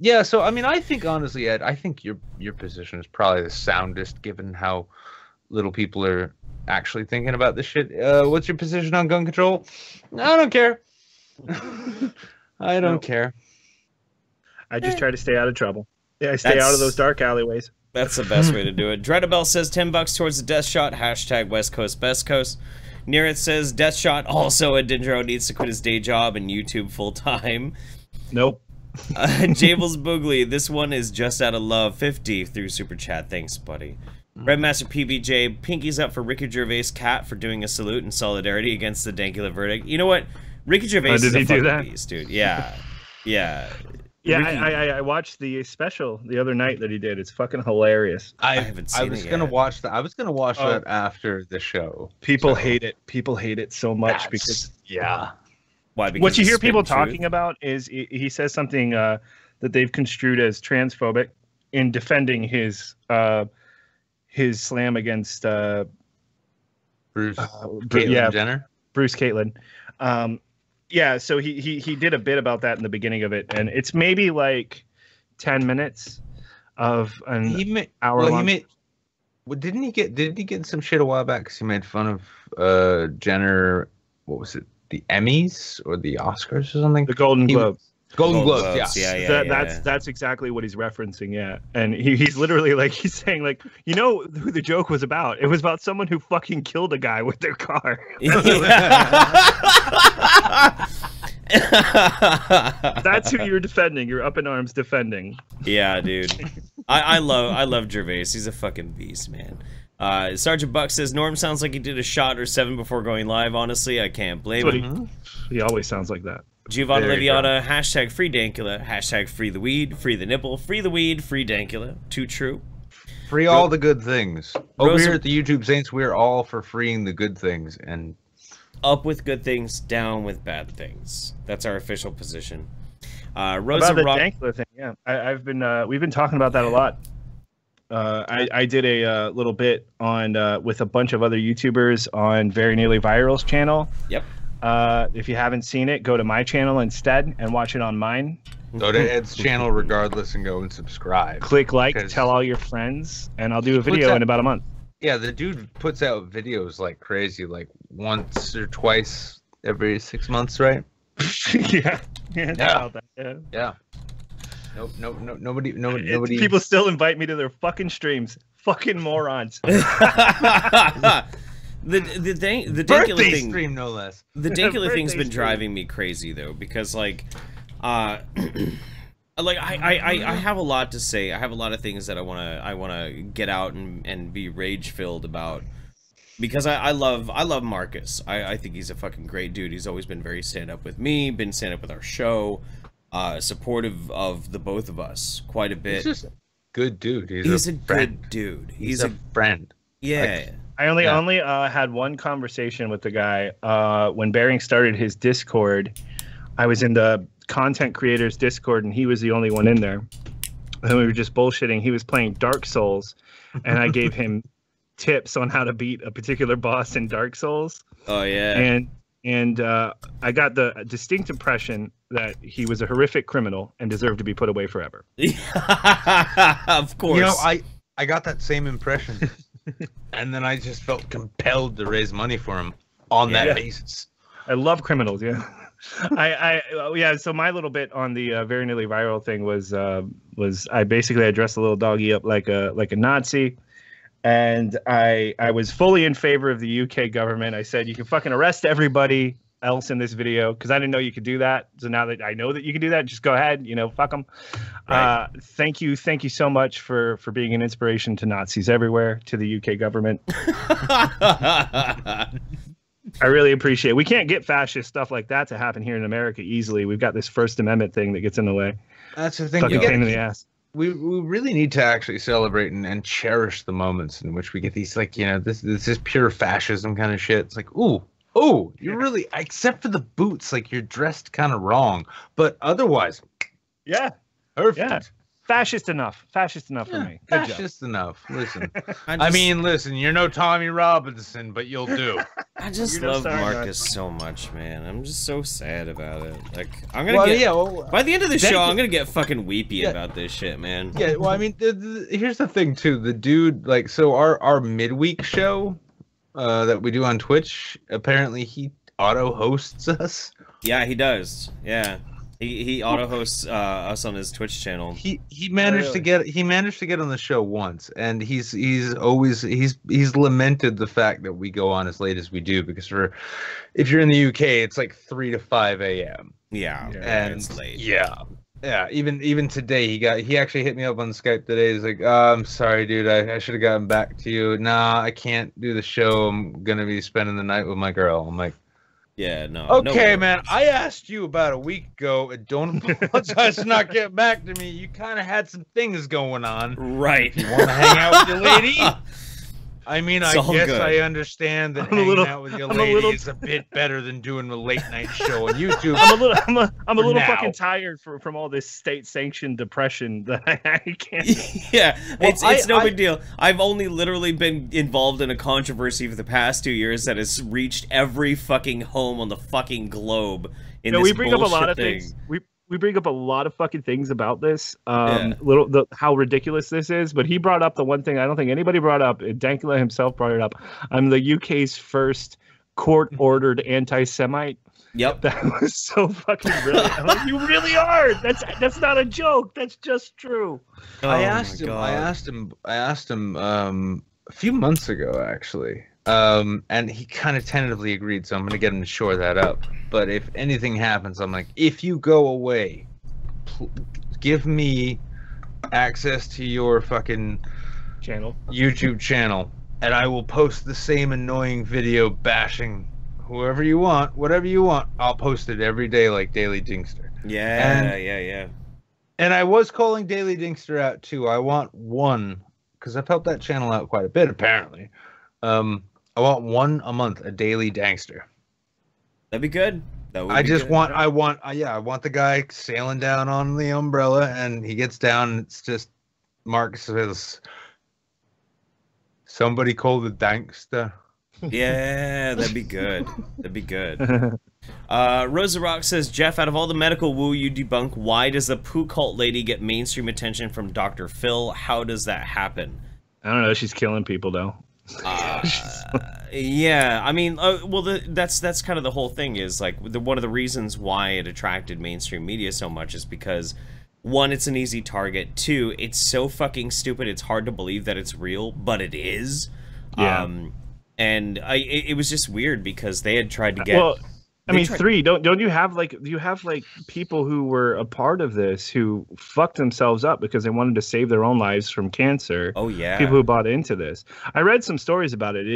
Yeah. So I mean, I think honestly, Ed, I think your position is probably the soundest, given how little people are actually thinking about this shit. What's your position on gun control? I don't care. I don't care. I just try to stay out of trouble. Yeah, I stay out of those dark alleyways. That's the best way to do it. Dreadabell says $10 towards the death shot. Hashtag West Coast Best Coast. Nearith says death shot. Also, Edindro needs to quit his day job and YouTube full time. Nope. Jables Boogly, this one is just out of love. 50 through Super Chat. Thanks, buddy. Redmaster PBJ, pinkies up for Ricky Gervais' cat for doing a salute in solidarity against the Dankula verdict. You know what? Ricky Gervais is a fucking beast, dude. Yeah. Yeah. Yeah, I watched the special the other night that he did. It's fucking hilarious. I haven't seen it. I was gonna watch that. I was gonna watch that after the show. People hate it. People hate it so much because Why? Because what you hear it's people spitting talking about is he says something that they've construed as transphobic in defending his slam against Bruce Caitlyn Jenner. Bruce Caitlyn. Yeah, so he did a bit about that in the beginning of it, and it's maybe like 10 minutes of an hour long. Didn't he get some shit a while back because he made fun of Jenner? What was it? The Emmys or the Oscars or something? The Golden Globes. Golden Globes, yeah. That's exactly what he's referencing, yeah. And he's literally like, he's saying like, you know who the joke was about? It was about someone who fucking killed a guy with their car. That's who you're defending. You're up in arms defending. Yeah, dude. I love Gervais. He's a fucking beast, man. Sergeant Buck says Norm sounds like he did a shot or 7 before going live. Honestly, I can't blame him. He always sounds like that. Giovanna Liviana, hashtag free Dankula, hashtag free the weed, free the nipple, free the weed, free Dankula. Too true. Free all the good things. Over here at the YouTube Saints, we're all for freeing the good things and up with good things, down with bad things. That's our official position. About the Dankula thing, yeah. We've been talking about that a lot. I did a little bit on with a bunch of other YouTubers on Very Nearly Viral's channel. Yep. If you haven't seen it, go to my channel instead and watch it on mine. Go to Ed's channel regardless and go and subscribe. Click like, tell all your friends, and I'll do a video in about a month. Yeah, the dude puts out videos like crazy, like once or twice every 6 months, right? Yeah. Nobody. People still invite me to their fucking streams. Fucking morons. The birthday Dankula thing, stream, no less. The Dankula thing's been stream. driving me crazy though, because like, like I have a lot to say. I have a lot of things that I wanna get out and be rage filled about, because I love Marcus. I think he's a fucking great dude. He's always been very stand up with me, been stand up with our show, supportive of the both of us quite a bit. He's just a good dude. He's a good dude. He's a friend. Yeah. Like, I only had one conversation with the guy when Bering started his Discord. I was in the content creators Discord, and he was the only one in there. And we were just bullshitting. He was playing Dark Souls, and I gave him tips on how to beat a particular boss in Dark Souls. Oh yeah. And I got the distinct impression that he was a horrific criminal and deserved to be put away forever. Of course. You know, I got that same impression. And then I just felt compelled to raise money for him on that basis. I love criminals, yeah. So my little bit on the very nearly viral thing was I basically dressed a little doggy up like a Nazi, and I was fully in favor of the UK government. I said you can fucking arrest everybody else in this video because I didn't know you could do that. So now that I know that you can do that, just go ahead, fuck them. Right. Thank you so much for being an inspiration to Nazis everywhere, to the UK government. I really appreciate it. We can't get fascist stuff like that to happen here in America easily. We've got this First Amendment thing that gets in the way. That's the thing. Fucking pain in the ass. We really need to actually celebrate and cherish the moments in which we get these, like, this is pure fascism kind of shit. It's like, ooh, you're really, except for the boots, like you're dressed kind of wrong, but otherwise, yeah, perfect. Yeah. Fascist enough for me. Good fascist enough. Listen, I mean, listen, you're no Tommy Robinson, but you'll do. I just love Marcus so much, man. I'm just so sad about it. Like, I'm gonna by the end of the show, I'm gonna get fucking weepy about this shit, man. Yeah, well, I mean, here's the thing too. The dude, like, so our midweek show that we do on Twitch, apparently he auto hosts us. Yeah, he does. Yeah. He auto hosts us on his Twitch channel. He managed to get on the show once, and he's lamented the fact that we go on as late as we do, because if you're in the UK, it's like 3 to 5 a.m. Yeah, and it's late. Yeah. Even today, he actually hit me up on Skype today. He's like, I'm sorry, dude. I should have gotten back to you. Nah, I can't do the show. I'm gonna be spending the night with my girl. I'm like, yeah, no. Okay, man. I asked you about a week ago, and don't apologize for not getting back to me. You kind of had some things going on. Right. If you want to hang out with your lady? I mean, It's I all guess good. I understand that hanging out with your lady is a bit better than doing a late night show on YouTube. I'm a little fucking tired from all this state-sanctioned depression that I can't. Yeah, it's no big deal. I've only literally been involved in a controversy for the past 2 years that has reached every fucking home on the fucking globe. We bring up a lot of thing. things. We bring up a lot of fucking things about this. Yeah. How ridiculous this is. But he brought up the one thing I don't think anybody brought up. Dankula himself brought it up. I'm the UK's first court-ordered anti-Semite. Yep. That was so fucking brilliant. I'm like, you really are. That's not a joke. That's just true. I asked him a few months ago, actually. And he kind of tentatively agreed, so I'm going to get him to shore that up. But if anything happens, I'm like, if you go away, give me access to your fucking YouTube channel, and I will post the same annoying video bashing whoever you want, whatever you want. I'll post it every day like Daily Dingster. Yeah. And I was calling Daily Dingster out too. I want one, because I've helped that channel out quite a bit, apparently. I want one a month, a Daily Dangster. That'd be good. I want the guy sailing down on the umbrella, and he gets down, and it's just Mark says, somebody call the Dankster. Yeah, that'd be good. That'd be good. Rosa Rock says, Jeff, out of all the medical woo you debunk, why does the poo cult lady get mainstream attention from Dr. Phil? How does that happen? I don't know. She's killing people, though. Yeah, I mean, that's kind of the whole thing, is like one of the reasons why it attracted mainstream media so much is because, one, it's an easy target. Two, it's so fucking stupid it's hard to believe that it's real, but it is. Yeah. And it was just weird because they had tried to get. Well, I mean, 3. Don't you have like people who were a part of this who fucked themselves up because they wanted to save their own lives from cancer? Oh yeah, people who bought into this. I read some stories about it.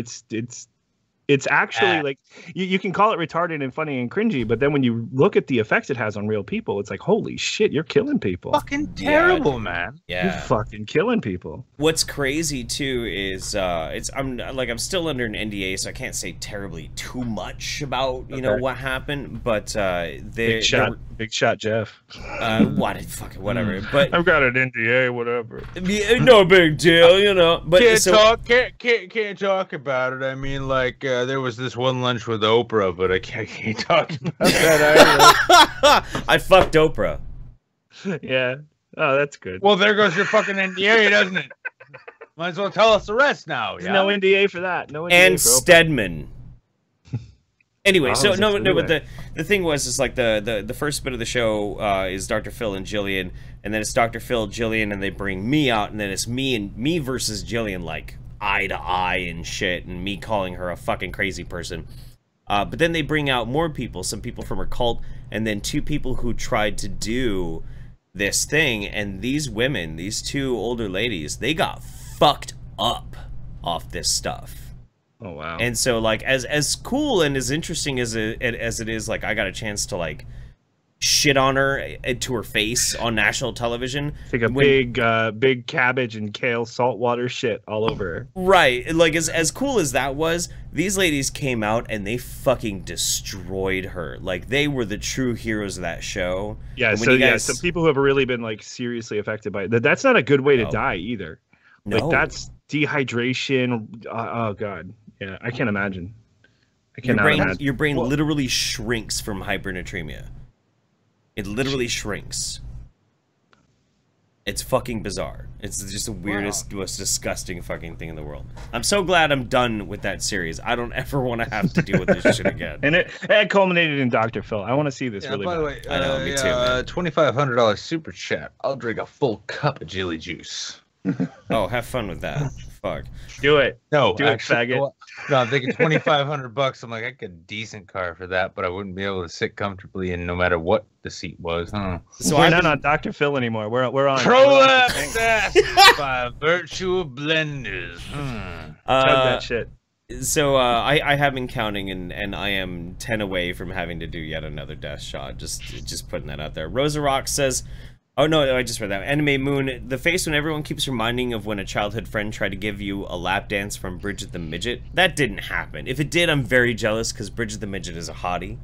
It's actually like you can call it retarded and funny and cringy, but then when you look at the effects it has on real people, it's like, holy shit, you're killing people. Fucking terrible, man. Yeah, you're fucking killing people. What's crazy too is I'm still under an NDA, so I can't say terribly too much about what happened, but big shot Jeff. Whatever. But I've got an NDA, whatever. No big deal, But can't talk about it. I mean, like. There was this one lunch with Oprah, but I can't talk about that either. I fucked Oprah. Yeah. Oh, that's good. Well, there goes your fucking NDA, doesn't it? Might as well tell us the rest now. Yeah? No NDA for that. No NDA and for Oprah. Stedman. Anyway, but the thing was, is like the first bit of the show is Dr. Phil and Jillian, and then it's Dr. Phil, Jillian, and they bring me out, and then it's me versus Jillian, like eye to eye and shit, and me calling her a fucking crazy person. But then they bring out more people, some people from her cult, and then 2 people who tried to do this thing, and these women, these 2 older ladies, they got fucked up off this stuff. Oh wow. And so like as cool and as interesting as it is, like I got a chance to like shit on her to her face on national television. It's like big cabbage and kale saltwater shit all over her. Right. Like as cool as that was, these ladies came out and they fucking destroyed her. Like they were the true heroes of that show. Yeah, so people who have really been like seriously affected by it. That's not a good way to die either. No. Like that's dehydration. Oh god. Yeah, I can't imagine. I cannot imagine. Your brain literally shrinks from hypernatremia. It literally shrinks. It's fucking bizarre. It's just the weirdest, most disgusting fucking thing in the world. I'm so glad I'm done with that series. I don't ever want to have to deal with this shit again. And it culminated in Dr. Phil. I want to see this really by bad. the way, I know, me too, man. $2,500 super chat. I'll drink a full cup of jelly juice. Oh, have fun with that. Fuck. Do it. No, do actually, it, faggot. No, I'm thinking $2,500. I'm like, I get a decent car for that, but I wouldn't be able to sit comfortably in no matter what the seat was. So we're not on Dr. Phil anymore. We're on Prolapse by virtue of blenders. Chug that shit. So I have been counting, and I am 10 away from having to do yet another death shot. Just putting that out there. Rosa Rock says, oh no, I just read that. Anime Moon, the face when everyone keeps reminding of when a childhood friend tried to give you a lap dance from Bridget the Midget. That didn't happen. If it did, I'm very jealous because Bridget the Midget is a hottie.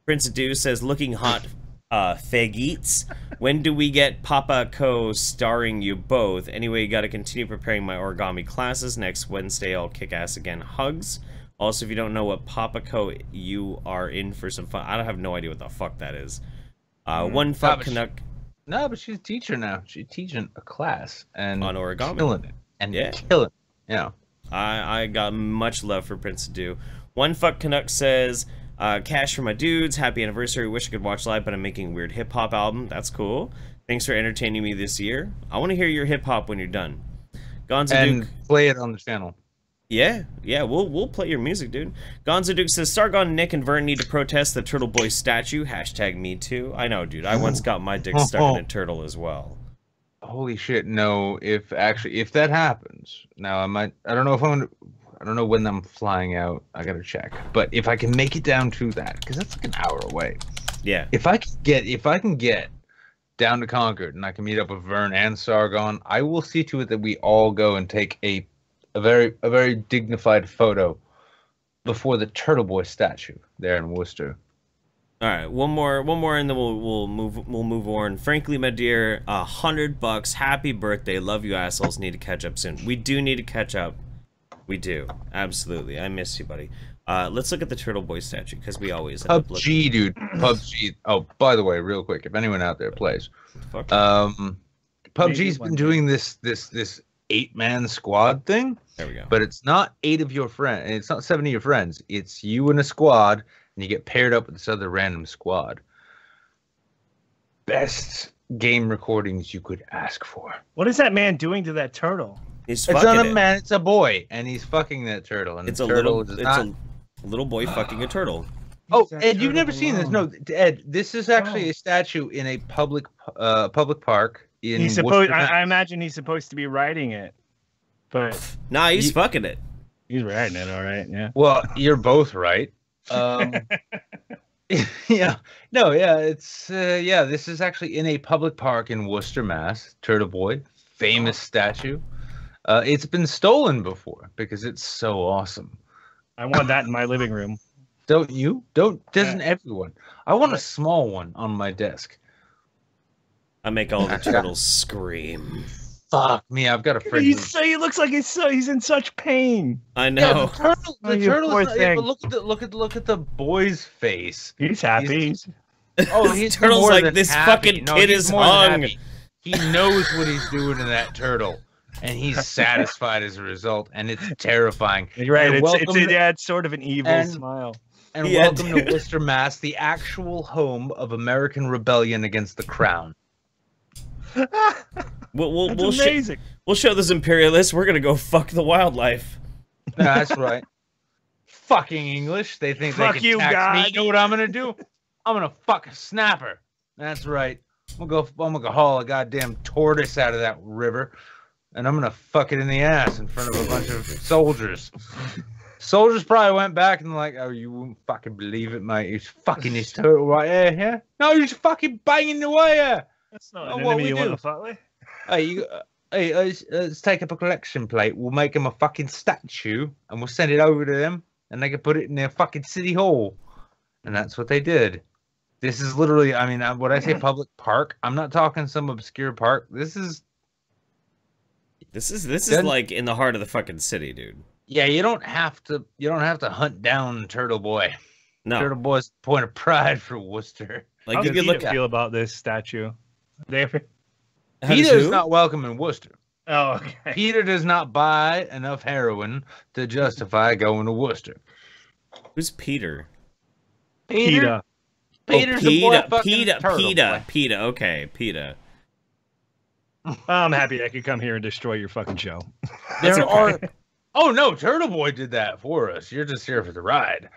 Prince Adu says, looking hot, faggots. When do we get Papa Co starring you both? Anyway, gotta continue preparing my origami classes. Next Wednesday, I'll kick ass again. Hugs. Also, if you don't know what Papa Co, you are in for some fun. I don't have no idea what the fuck that is. One fuck Canuck. No, but she's a teacher now. She's teaching a class and on origami, killing it and killing it. Yeah, I got much love for Prince Adu. One fuck Canuck says, cash for my dudes. Happy anniversary. Wish I could watch live, but I'm making a weird hip hop album. That's cool. Thanks for entertaining me this year. I want to hear your hip hop when you're done. Gonzo and Duke, play it on the channel. Yeah, we'll play your music, dude. Gonzo Duke says, Sargon, Nick, and Vern need to protest the Turtle Boy statue. Hashtag me too. I know, dude. I once got my dick stuck in a turtle as well. Holy shit, no. If that happens, now I don't know when I'm flying out. I gotta check. But if I can make it down to that, because that's like an hour away. Yeah. If I can get down to Concord and I can meet up with Vern and Sargon, I will see to it that we all go and take a very dignified photo before the Turtle Boy statue there in Worcester. All right, one more, and then we'll move on. Frankly, my dear, $100. Happy birthday! Love you, assholes. Need to catch up soon. We do need to catch up. We do, absolutely. I miss you, buddy. Let's look at the Turtle Boy statue because we always end up looking. PUBG, dude. PUBG. Oh, by the way, real quick, if anyone out there plays, PUBG's been doing this 8-man squad thing. There we go. But it's not 8 of your friends. It's not 7 of your friends. It's you and a squad, and you get paired up with this other random squad. Best game recordings you could ask for. What is that man doing to that turtle? He's It's fucking not a it. man, it's a boy, and he's fucking that turtle. And It's the a turtle little. is It's not... a little boy fucking a turtle. Oh, Ed, you've never seen this? No, Ed, this is actually a statue in a public park in He's supposed. Worcester, I imagine he's supposed to be riding it, but Nah, he's fucking it. he's riding it. All right, yeah. Well, you're both right. Yeah, no, yeah, it's yeah. This is actually in a public park in Worcester, Mass. Turtle Boy, famous statue. It's been stolen before because it's so awesome. I want that in my living room. Don't you? Doesn't everyone? I want a small one on my desk. I make all the turtles scream. Fuck me, I've got a friend. He looks like he's in such pain. I know. Yeah, the turtle poor is not, yeah, thing. but look at the boy's face. He's happy. Oh, he's Turtle's more like, than this happy. fucking No, kid he's is more than hung. happy. He knows what he's doing to that turtle, and he's satisfied as a result, and it's terrifying. You're right. And It's sort of an evil smile. And Yeah, welcome to Worcester, Mass, the actual home of American rebellion against the crown. We'll amazing. We'll show those imperialists. We're gonna go fuck the wildlife. That's right. Fucking English. They think Fuck they can you, tax God. me. You know what I'm gonna do? I'm gonna fuck a snapper. That's right. I'm gonna go haul a goddamn tortoise out of that river, and I'm gonna fuck it in the ass in front of a bunch of soldiers. Soldiers probably went back and like, oh, you wouldn't fucking believe it, mate. He's fucking his turtle right here. Yeah? No, he's fucking banging away here. That's not Oh, an what enemy we you do. want to fuck with. Hey, let's take up a collection plate. We'll make them a fucking statue, and we'll send it over to them, and they can put it in their fucking city hall. And that's what they did. This is literally, I mean, when I say public park, I'm not talking some obscure park. This is like in the heart of the fucking city, dude. Yeah, you don't have to hunt down Turtle Boy. No. Turtle Boy's a point of pride for Worcester. Like How you does could look Peter feel about this statue? How Peter does is who? not welcome in Worcester. Oh, okay. Peter does not buy enough heroin to justify going to Worcester. Who's Peter? PETA. Peter's a boy fucking turtle boy. PETA. Okay, PETA. I'm happy I could come here and destroy your fucking show. There are. Oh no, Turtle Boy did that for us. You're just here for the ride.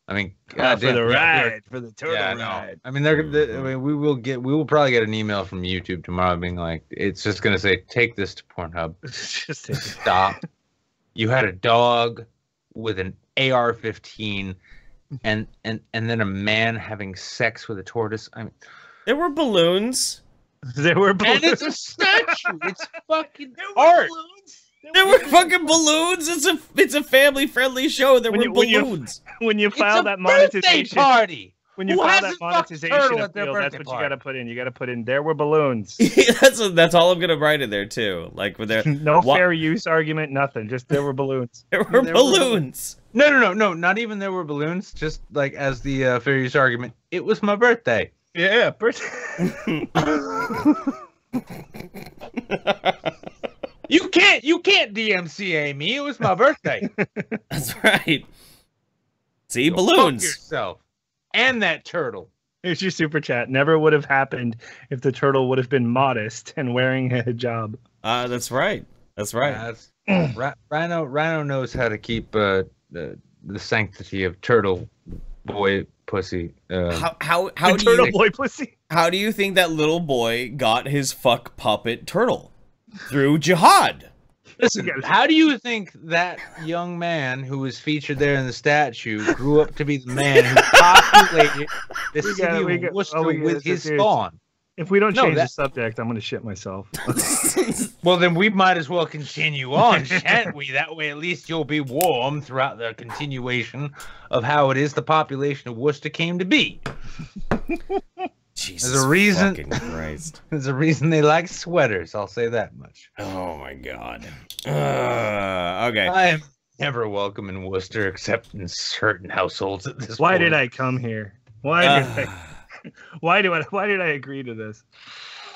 I mean, For the ride, for the turtle Yeah, no. ride. I mean, I mean, we will probably get an email from YouTube tomorrow being like, it's just gonna say, take this to Pornhub. Just take it. Stop. You had a dog with an AR-15, and then a man having sex with a tortoise. I mean, There were balloons. There were balloons. and it's a statue. It's fucking art. There were fucking balloons. It's a family friendly show. There were When you- balloons. When you It's file a that birthday monetization, party. when you Who file that hasn't fucked a monetization turtle at their appeal, that's birthday what you got to party? put in. You got to put in. There were balloons. that's all I'm gonna write in there too. Like with their No fair use argument. Nothing. Just there were balloons. There were balloons. No. Not even there were balloons. Just like as the fair use argument, it was my birthday. Yeah. You can't DMCA me. It was my birthday. That's right. See, Go balloons. Fuck yourself. And that turtle. Here's your super chat. Never would have happened if the turtle would have been modest and wearing a hijab. That's right. That's right. Rhino knows how to keep the sanctity of Turtle Boy pussy. How The do turtle you boy pussy. how do you think that little boy got his fuck puppet turtle? Through jihad. Listen, how do you think that young man who was featured there in the statue grew up to be the man who populated the city of Worcester with his spawn? If we don't No, change the that- subject, I'm going to shit myself. Well, then we might as well continue on, shan't we? That way, at least you'll be warm throughout the continuation of how it is the population of Worcester came to be. Jesus There's a reason. fucking Christ. There's a reason they like sweaters. I'll say that much. Oh my god. Okay. I am never welcome in Worcester except in certain households at this Why point. did I come here? Why did I agree to this?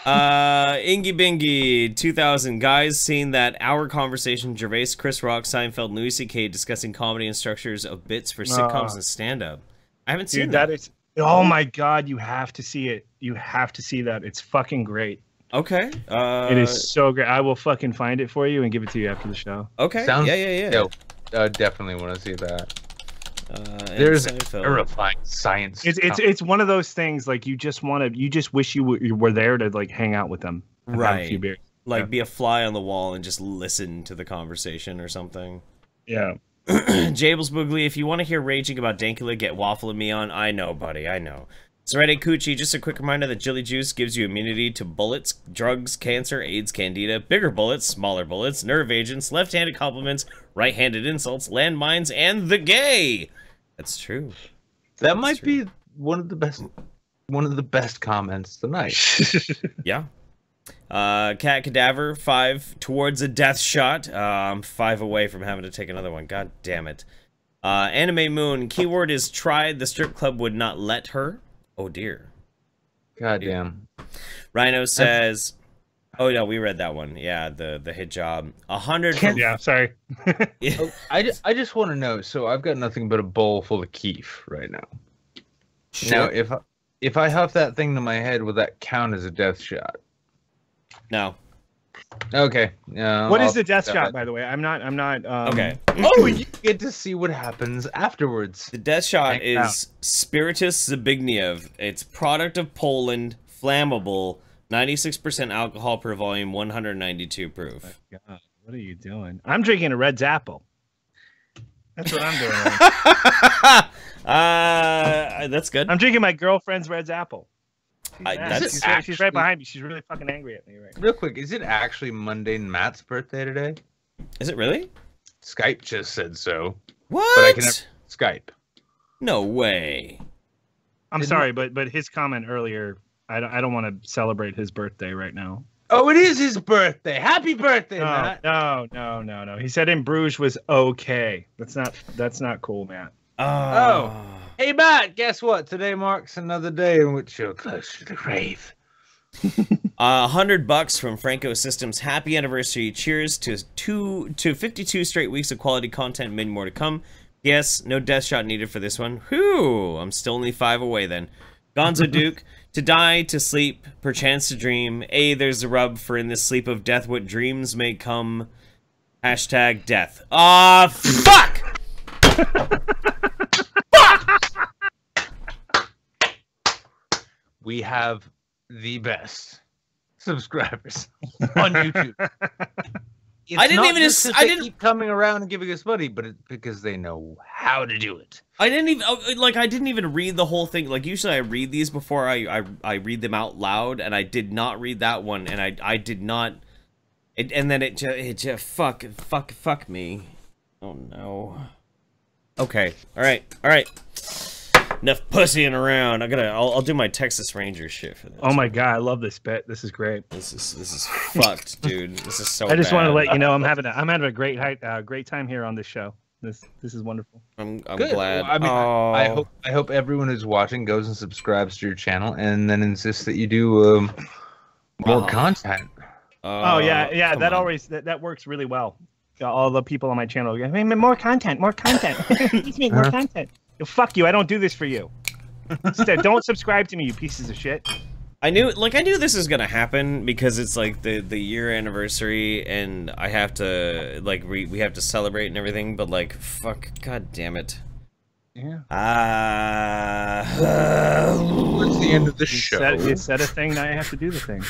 Ingy Bingy 2000 guys seen that hour conversation Gervais, Chris Rock, Seinfeld, Louis C.K. discussing comedy and structures of bits for sitcoms and stand-up. I haven't seen Dude, that is. Oh my god, you have to see it. You have to see that. It's fucking great. Okay. It is so great. I will fucking find it for you and give it to you after the show. Okay. Sounds yeah. dope. Definitely want to see that. There's terrifying science. It's one of those things like you just wish you were there to like hang out with them, and have a few beers. Like be a fly on the wall and just listen to the conversation or something. Yeah. Jables Boogly, if you want to hear raging about Dankula, get Waffle and me on. I know, buddy, I know. Serete Coochie, just a quick reminder that Jilly Juice gives you immunity to bullets, drugs, cancer, AIDS, candida, bigger bullets, smaller bullets, nerve agents, left-handed compliments, right-handed insults, landmines, and the gay. That's true. That might be one of the best comments tonight. Yeah. Cat Cadaver, 5 towards a death shot. I'm 5 away from having to take another one. God damn it. Anime Moon, keyword is tried. The strip club would not let her. Oh dear. God damn. Rhino says, oh no, we read that one. Yeah, the hit job. 100. Yeah, sorry. I just want to know. So I've got nothing but a bowl full of keef right now. Sure. Now, if I huff that thing to my head, will that count as a death shot? No. Okay. What is the death shot, by the way? I'm not. Okay. Oh, you get to see what happens afterwards. The death shot is Spiritus Zbigniew. It's product of Poland, flammable, 96% alcohol per volume, 192 proof. Oh God, what are you doing? I'm drinking a Red's Apple. That's what I'm doing. That's good. I'm drinking my girlfriend's Red's Apple. She's she's right behind me. She's really fucking angry at me right now. Real quick, is it actually Mundane Matt's birthday today? Is it really? Skype just said so. What? But I can have Skype. No way. I'm sorry, but his comment earlier, I don't want to celebrate his birthday right now. Oh, it is his birthday. Happy birthday, Matt. No. He said in Bruges was okay. That's not cool, Matt. Oh. Hey, Matt, guess what? Today marks another day in which you're close to the grave. $100 from Franco Systems. Happy anniversary. Cheers to 52 straight weeks of quality content. Many more to come. Yes, no death shot needed for this one. Whew, I'm still only 5 away then. Gonzo Duke. To die, to sleep, perchance to dream. There's a rub for in this sleep of death what dreams may come. Hashtag death. Fuck! We have the best subscribers on YouTube. I didn't keep coming around and giving us money, but it's because they know how to do it. I didn't even read the whole thing. Like usually I read these before I read them out loud, and I did not read that one, and I did not. And then it just fuck me. Oh no. Okay. All right. Enough pussying around. I'll do my Texas Ranger shit for this. Oh my god, I love this bit. This is great. This is fucked, dude. This is so. I just bad. want to let you know I'm having a great time here on this show. This is wonderful. I'm Good. glad. Well, I mean, I hope everyone who's watching goes and subscribes to your channel, and then insists that you do more content. That works really well. All the people on my channel, I mean, more content. Please make more content. Fuck you! I don't do this for you. Instead, don't subscribe to me, you pieces of shit. I knew this was gonna happen because it's like the year anniversary, and I have to we have to celebrate and everything. But like, fuck, god damn it. Yeah. What's the end of the show? You said a thing. Now I have to do the thing.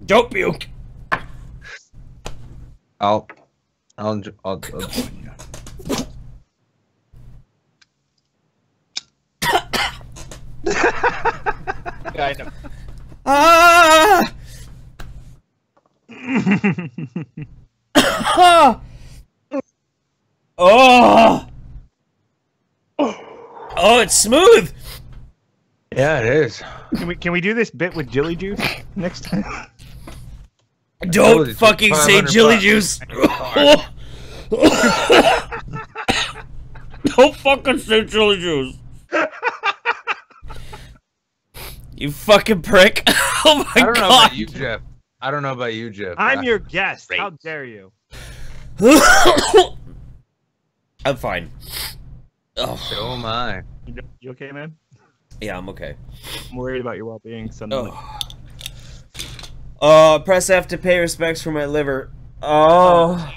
Don't puke. I'll join you. Yeah, I know. Oh, it's smooth. Yeah, it is. Can we do this bit with Jilly Juice next time? Don't fucking say Jilly Juice. Don't fucking say Jilly Juice. You fucking prick. Oh my god. I don't know about you, Jeff. I don't know about you, Jeff. I'm your guest. How dare you? I'm fine. Oh. So am I. You okay, man? Yeah, I'm okay. I'm worried about your well-being suddenly. Press F to pay respects for my liver. Oh.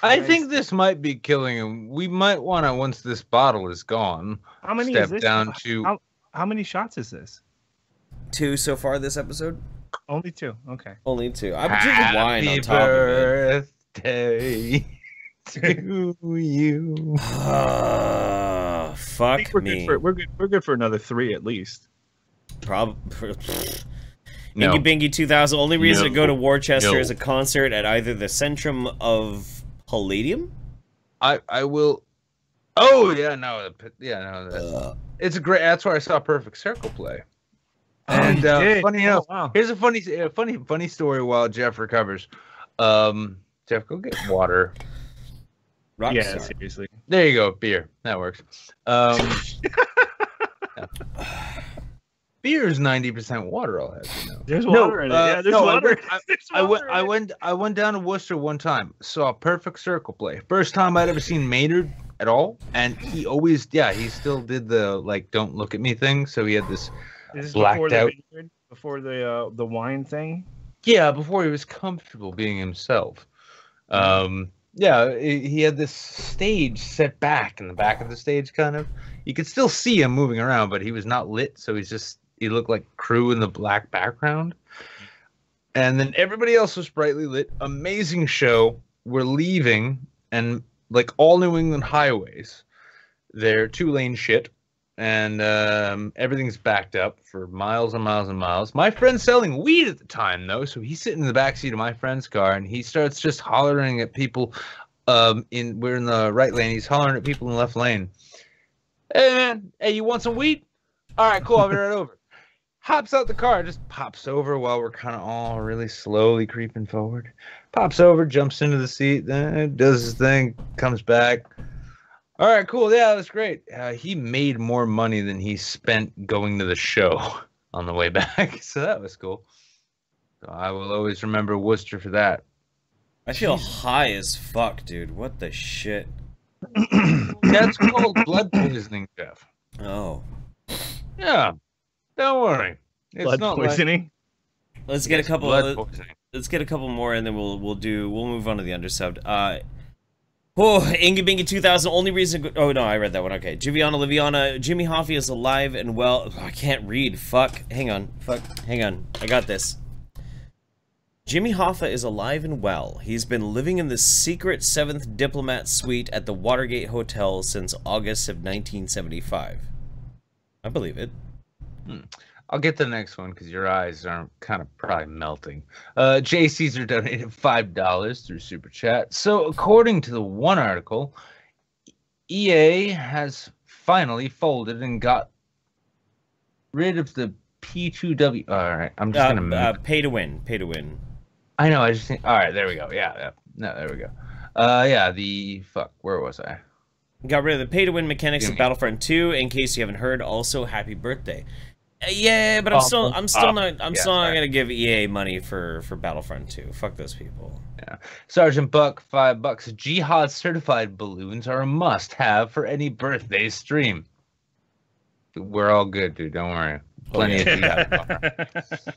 I think this might be killing him. We might want to, once this bottle is gone, How many step is this? down to... How many shots is this? 2 so far this episode? Only 2. Okay. Only 2. I'm drinking wine on top of it. Birthday to you. Fuck me. We're good for another 3 at least. Probably. No. Ingy Bingy 2000. Only reason to go to Worcester No. is a concert at either the Centrum of Palladium. I will. Oh yeah, no, it's a great. That's where I saw Perfect Circle play. And funny enough, here's a funny story while Jeff recovers. Jeff, go get water. Yeah, seriously. There you go, beer. That works. Beer is 90% water. I'll have you know. There's water in it. Yeah, there's water. I went down to Worcester one time. Saw Perfect Circle play. First time I'd ever seen Maynard at all, and he always, he still did the like "don't look at me" thing. So he had this blacked out before the wine thing. Yeah, before he was comfortable being himself. He had this stage set back in the back of the stage, kind of. You could still see him moving around, but he was not lit, so he looked like crew in the black background. And then everybody else was brightly lit. Amazing show. We're leaving, and like all New England highways, they're 2-lane shit, and everything's backed up for miles and miles and miles. My friend's selling weed at the time, though, so he's sitting in the backseat of my friend's car, and he starts just hollering at people. We're in the right lane. He's hollering at people in the left lane. Hey, man. Hey, you want some weed? All right, cool. I'll be right over. Hops out the car, just pops over while we're kind of all really slowly creeping forward. Pops over, jumps into the seat, then does his thing, comes back. All right, cool. Yeah, that's great. He made more money than he spent going to the show on the way back, so that was cool. So I will always remember Worcester for that. I feel high as fuck, dude. What the shit? That's called blood poisoning, Jeff. Oh. Yeah. Don't worry. It's blood not poisoning. Like... Let's get a couple. Let's get a couple more, and then we'll move on to the undersubbed. Ingy Bingy 2000. Only reason. Oh no, I read that one. Okay. Jiviana Liviana. Jimmy Hoffa is alive and well. I can't read. Fuck. Hang on. Hang on. I got this. Jimmy Hoffa is alive and well. He's been living in the secret 7th Diplomat Suite at the Watergate Hotel since August of 1975. I believe it. I'll get the next one because your eyes are kind of probably melting. Jay Caesar donated $5 through Super Chat. So according to the one article, EA has finally folded and got rid of the P2W. All right, I'm just gonna pay to win. Pay to win. I know. I just think. All right, there we go. Yeah. No, there we go. Where was I? Got rid of the pay-to-win mechanics of Battlefront 2. In case you haven't heard, also happy birthday. Yeah, but I'm still not gonna give EA money for Battlefront 2. Fuck those people. Yeah. Sergeant Buck, $5. Jihad certified balloons are a must-have for any birthday stream. We're all good, dude. Don't worry. Plenty of jihad.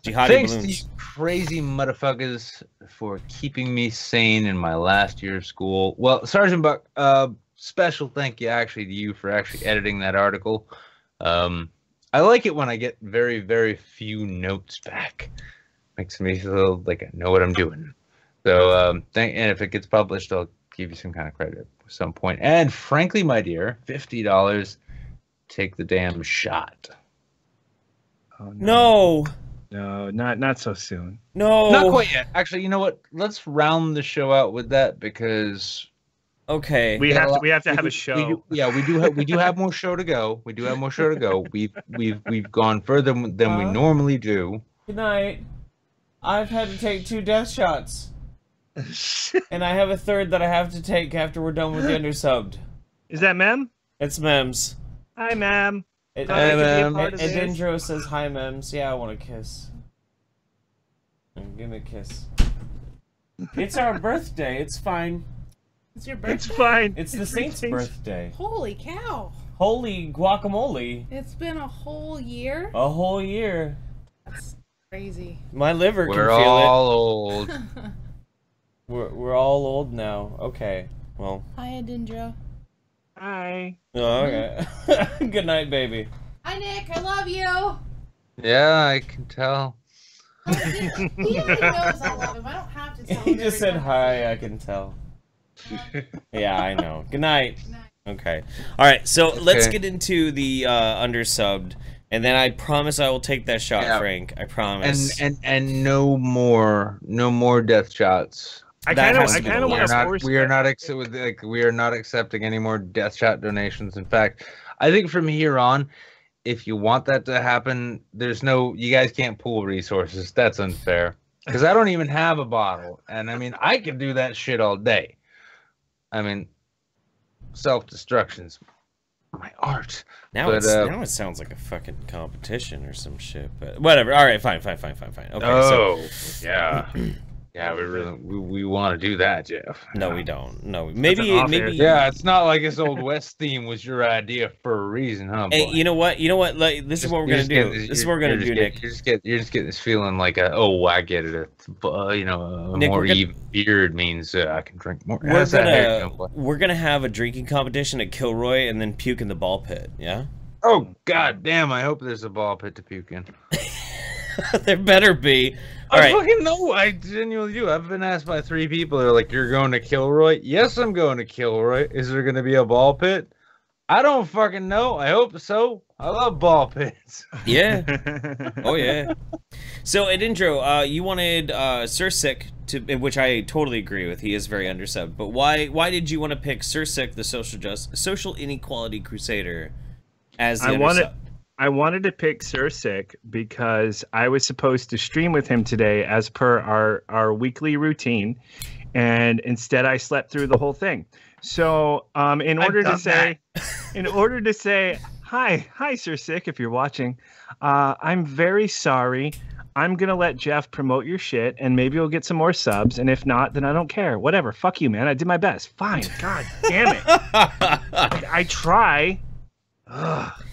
Thanks balloons. To you crazy motherfuckers for keeping me sane in my last year of school. Well, Sergeant Buck, special thank you actually to you for actually editing that article. I like it when I get very, very few notes back. Makes me feel like I know what I'm doing. So, and if it gets published, I'll give you some kind of credit at some point. And frankly, my dear, $50. Take the damn shot. Oh, no. No, not so soon. No. Not quite yet. Actually, you know what? Let's round the show out with that because. Okay. We have to have a show. We do have more show to go. We do have more show to go. We've gone further than we normally do. Good night. I've had to take 2 death shots. And I have a third that I have to take after we're done with the undersubbed. Is that Mem? It's Mems. Hi, Mem. Hi, Mem. Edindro says hi, Mems. Yeah, I want a kiss. Give me a kiss. It's our birthday. It's fine. It's your birthday? It's fine. It's the saint's birthday. Holy cow. Holy guacamole. It's been a whole year. A whole year. That's crazy. My liver can feel We're all old. We're all old now. Okay. Well. Hi, Edindro. Hi. Oh, okay. Good night, baby. Hi, Nick. I love you. Yeah, I can tell. He already knows I love him. I don't have to tell him. He just said hi, I can tell. Yeah, I know. Good night. Okay. All right, so let's get into the undersubbed, and then I promise I will take that shot, Frank. I promise. And no more death shots. I kind of want to force. We are not accepting any more death shot donations. In fact, I think from here on, if you want that to happen, you guys can't pool resources. That's unfair. Because I don't even have a bottle, and I mean I can do that shit all day. I mean, self-destruction's my art. Now it sounds like a fucking competition or some shit. But whatever. All right, fine. Okay. Yeah. Yeah, we want to do that, Jeff. No, we don't. No, maybe. Yeah, it's not like this Old West theme was your idea for a reason, huh? Hey, you know what? Like, this is what we're gonna do. This is what we're gonna do, Nick. You're just getting this feeling like I get it. A Nick, more even beard means I can drink more. We're gonna have a drinking competition at Kilroy and then puke in the ball pit. Yeah. Oh god damn! I hope there's a ball pit to puke in. There better be. I fucking know. I genuinely do. I've been asked by 3 people. They're like, "You're going to Kilroy?" Yes, I'm going to Kilroy. Is there going to be a ball pit? I don't fucking know. I hope so. I love ball pits. Yeah. Oh yeah. So Edindro, you wanted Sursik to, which I totally agree with. He is very undersubbed. But why did you want to pick Sursik, the social inequality crusader, as the undersub? I wanted to pick Sursik because I was supposed to stream with him today as per our weekly routine, and instead I slept through the whole thing. So in order to say hi Sursik, if you're watching, I'm very sorry. I'm gonna let Jeff promote your shit, and maybe you'll get some more subs. And if not, then I don't care. Whatever. Fuck you, man. I did my best. Fine. God damn it. I try.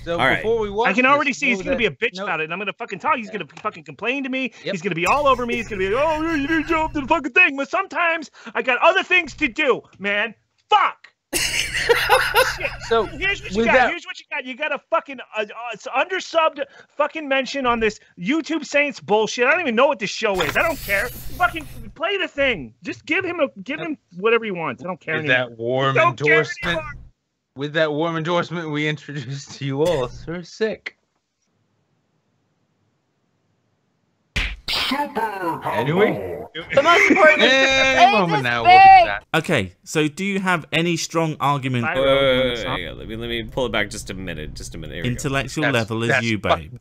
So right. before we watch, I can already see he's going to be a bitch about it, and I'm going to fucking talk. He's going to fucking complain to me. Yep. He's going to be all over me. He's going to be, oh, you didn't jump to the fucking thing. But sometimes I got other things to do, man. Fuck. Shit. So here's what you got. You got a fucking it's undersubbed fucking mention on this YouTube Saints bullshit. I don't even know what this show is. I don't care. Fucking play the thing. Just give him whatever he wants. I don't care anymore. That warm endorsement. With that warm endorsement, we introduced to you all Sursik. Anyway, the most important moment now. We'll get that. Okay, so do you have any strong argument? Let me pull it back just a minute. Here intellectual level as you, babe.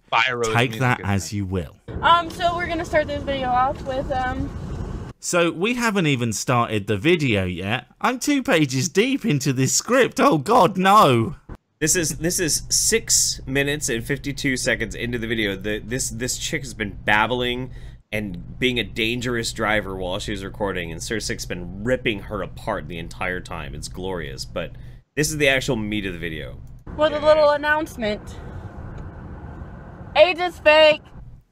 Take that as you will. So we're gonna start this video off with So we haven't even started the video yet. I'm 2 pages deep into this script. Oh God, no! This is 6 minutes and 52 seconds into the video. This chick has been babbling and being a dangerous driver while she was recording, and Sursik's been ripping her apart the entire time. It's glorious, but this is the actual meat of the video. With a little announcement. AIDS is fake.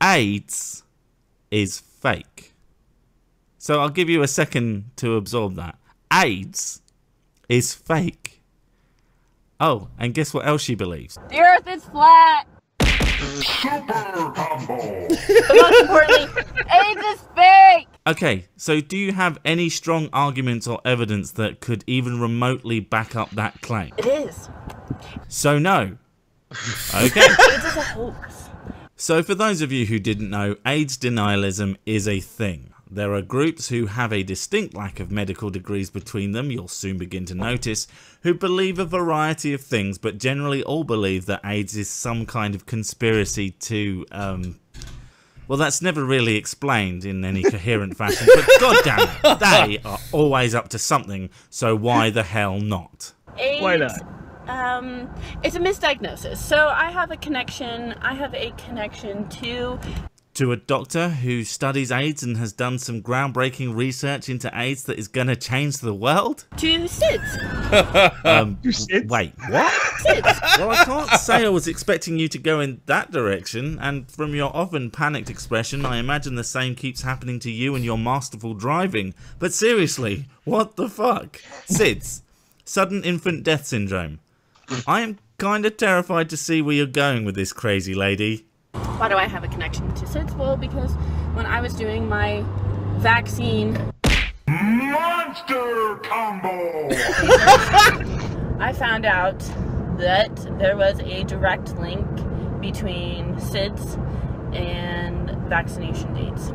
AIDS is fake. So I'll give you a second to absorb that. AIDS is fake. Oh, and guess what else she believes? The earth is flat. Super combo. But most importantly, AIDS is fake. Okay, so do you have any strong arguments or evidence that could even remotely back up that claim? It is. So no. Okay. AIDS is a hoax. So for those of you who didn't know, AIDS denialism is a thing. There are groups who have a distinct lack of medical degrees between them, you'll soon begin to notice, who believe a variety of things, but generally all believe that AIDS is some kind of conspiracy to, well, that's never really explained in any coherent fashion, but goddamn it, they are always up to something, so why the hell not? AIDS, why not? It's a misdiagnosis. So I have a connection to To a doctor who studies AIDS and has done some groundbreaking research into AIDS that is going to change the world? To SIDS. Wait, what? SIDS. Well, I can't say I was expecting you to go in that direction, and from your often panicked expression, I imagine the same keeps happening to you and your masterful driving. But seriously, what the fuck? SIDS. Sudden infant death syndrome. I am kind of terrified to see where you're going with this crazy lady. Why do I have a connection to SIDS? Well, because when I was doing my vaccine Monster combo! I found out that there was a direct link between SIDS and vaccination dates.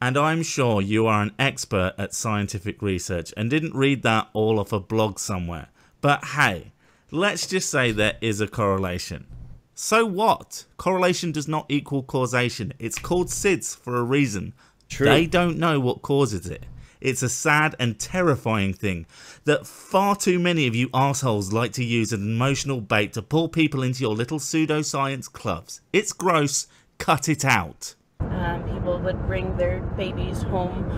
And I'm sure you are an expert at scientific research and didn't read that all off a blog somewhere. But hey, let's just say there is a correlation. So what? Correlation does not equal causation. It's called SIDS for a reason. True. They don't know what causes it. It's a sad and terrifying thing that far too many of you assholes like to use as an emotional bait to pull people into your little pseudoscience clubs. It's gross. Cut it out. People would bring their babies home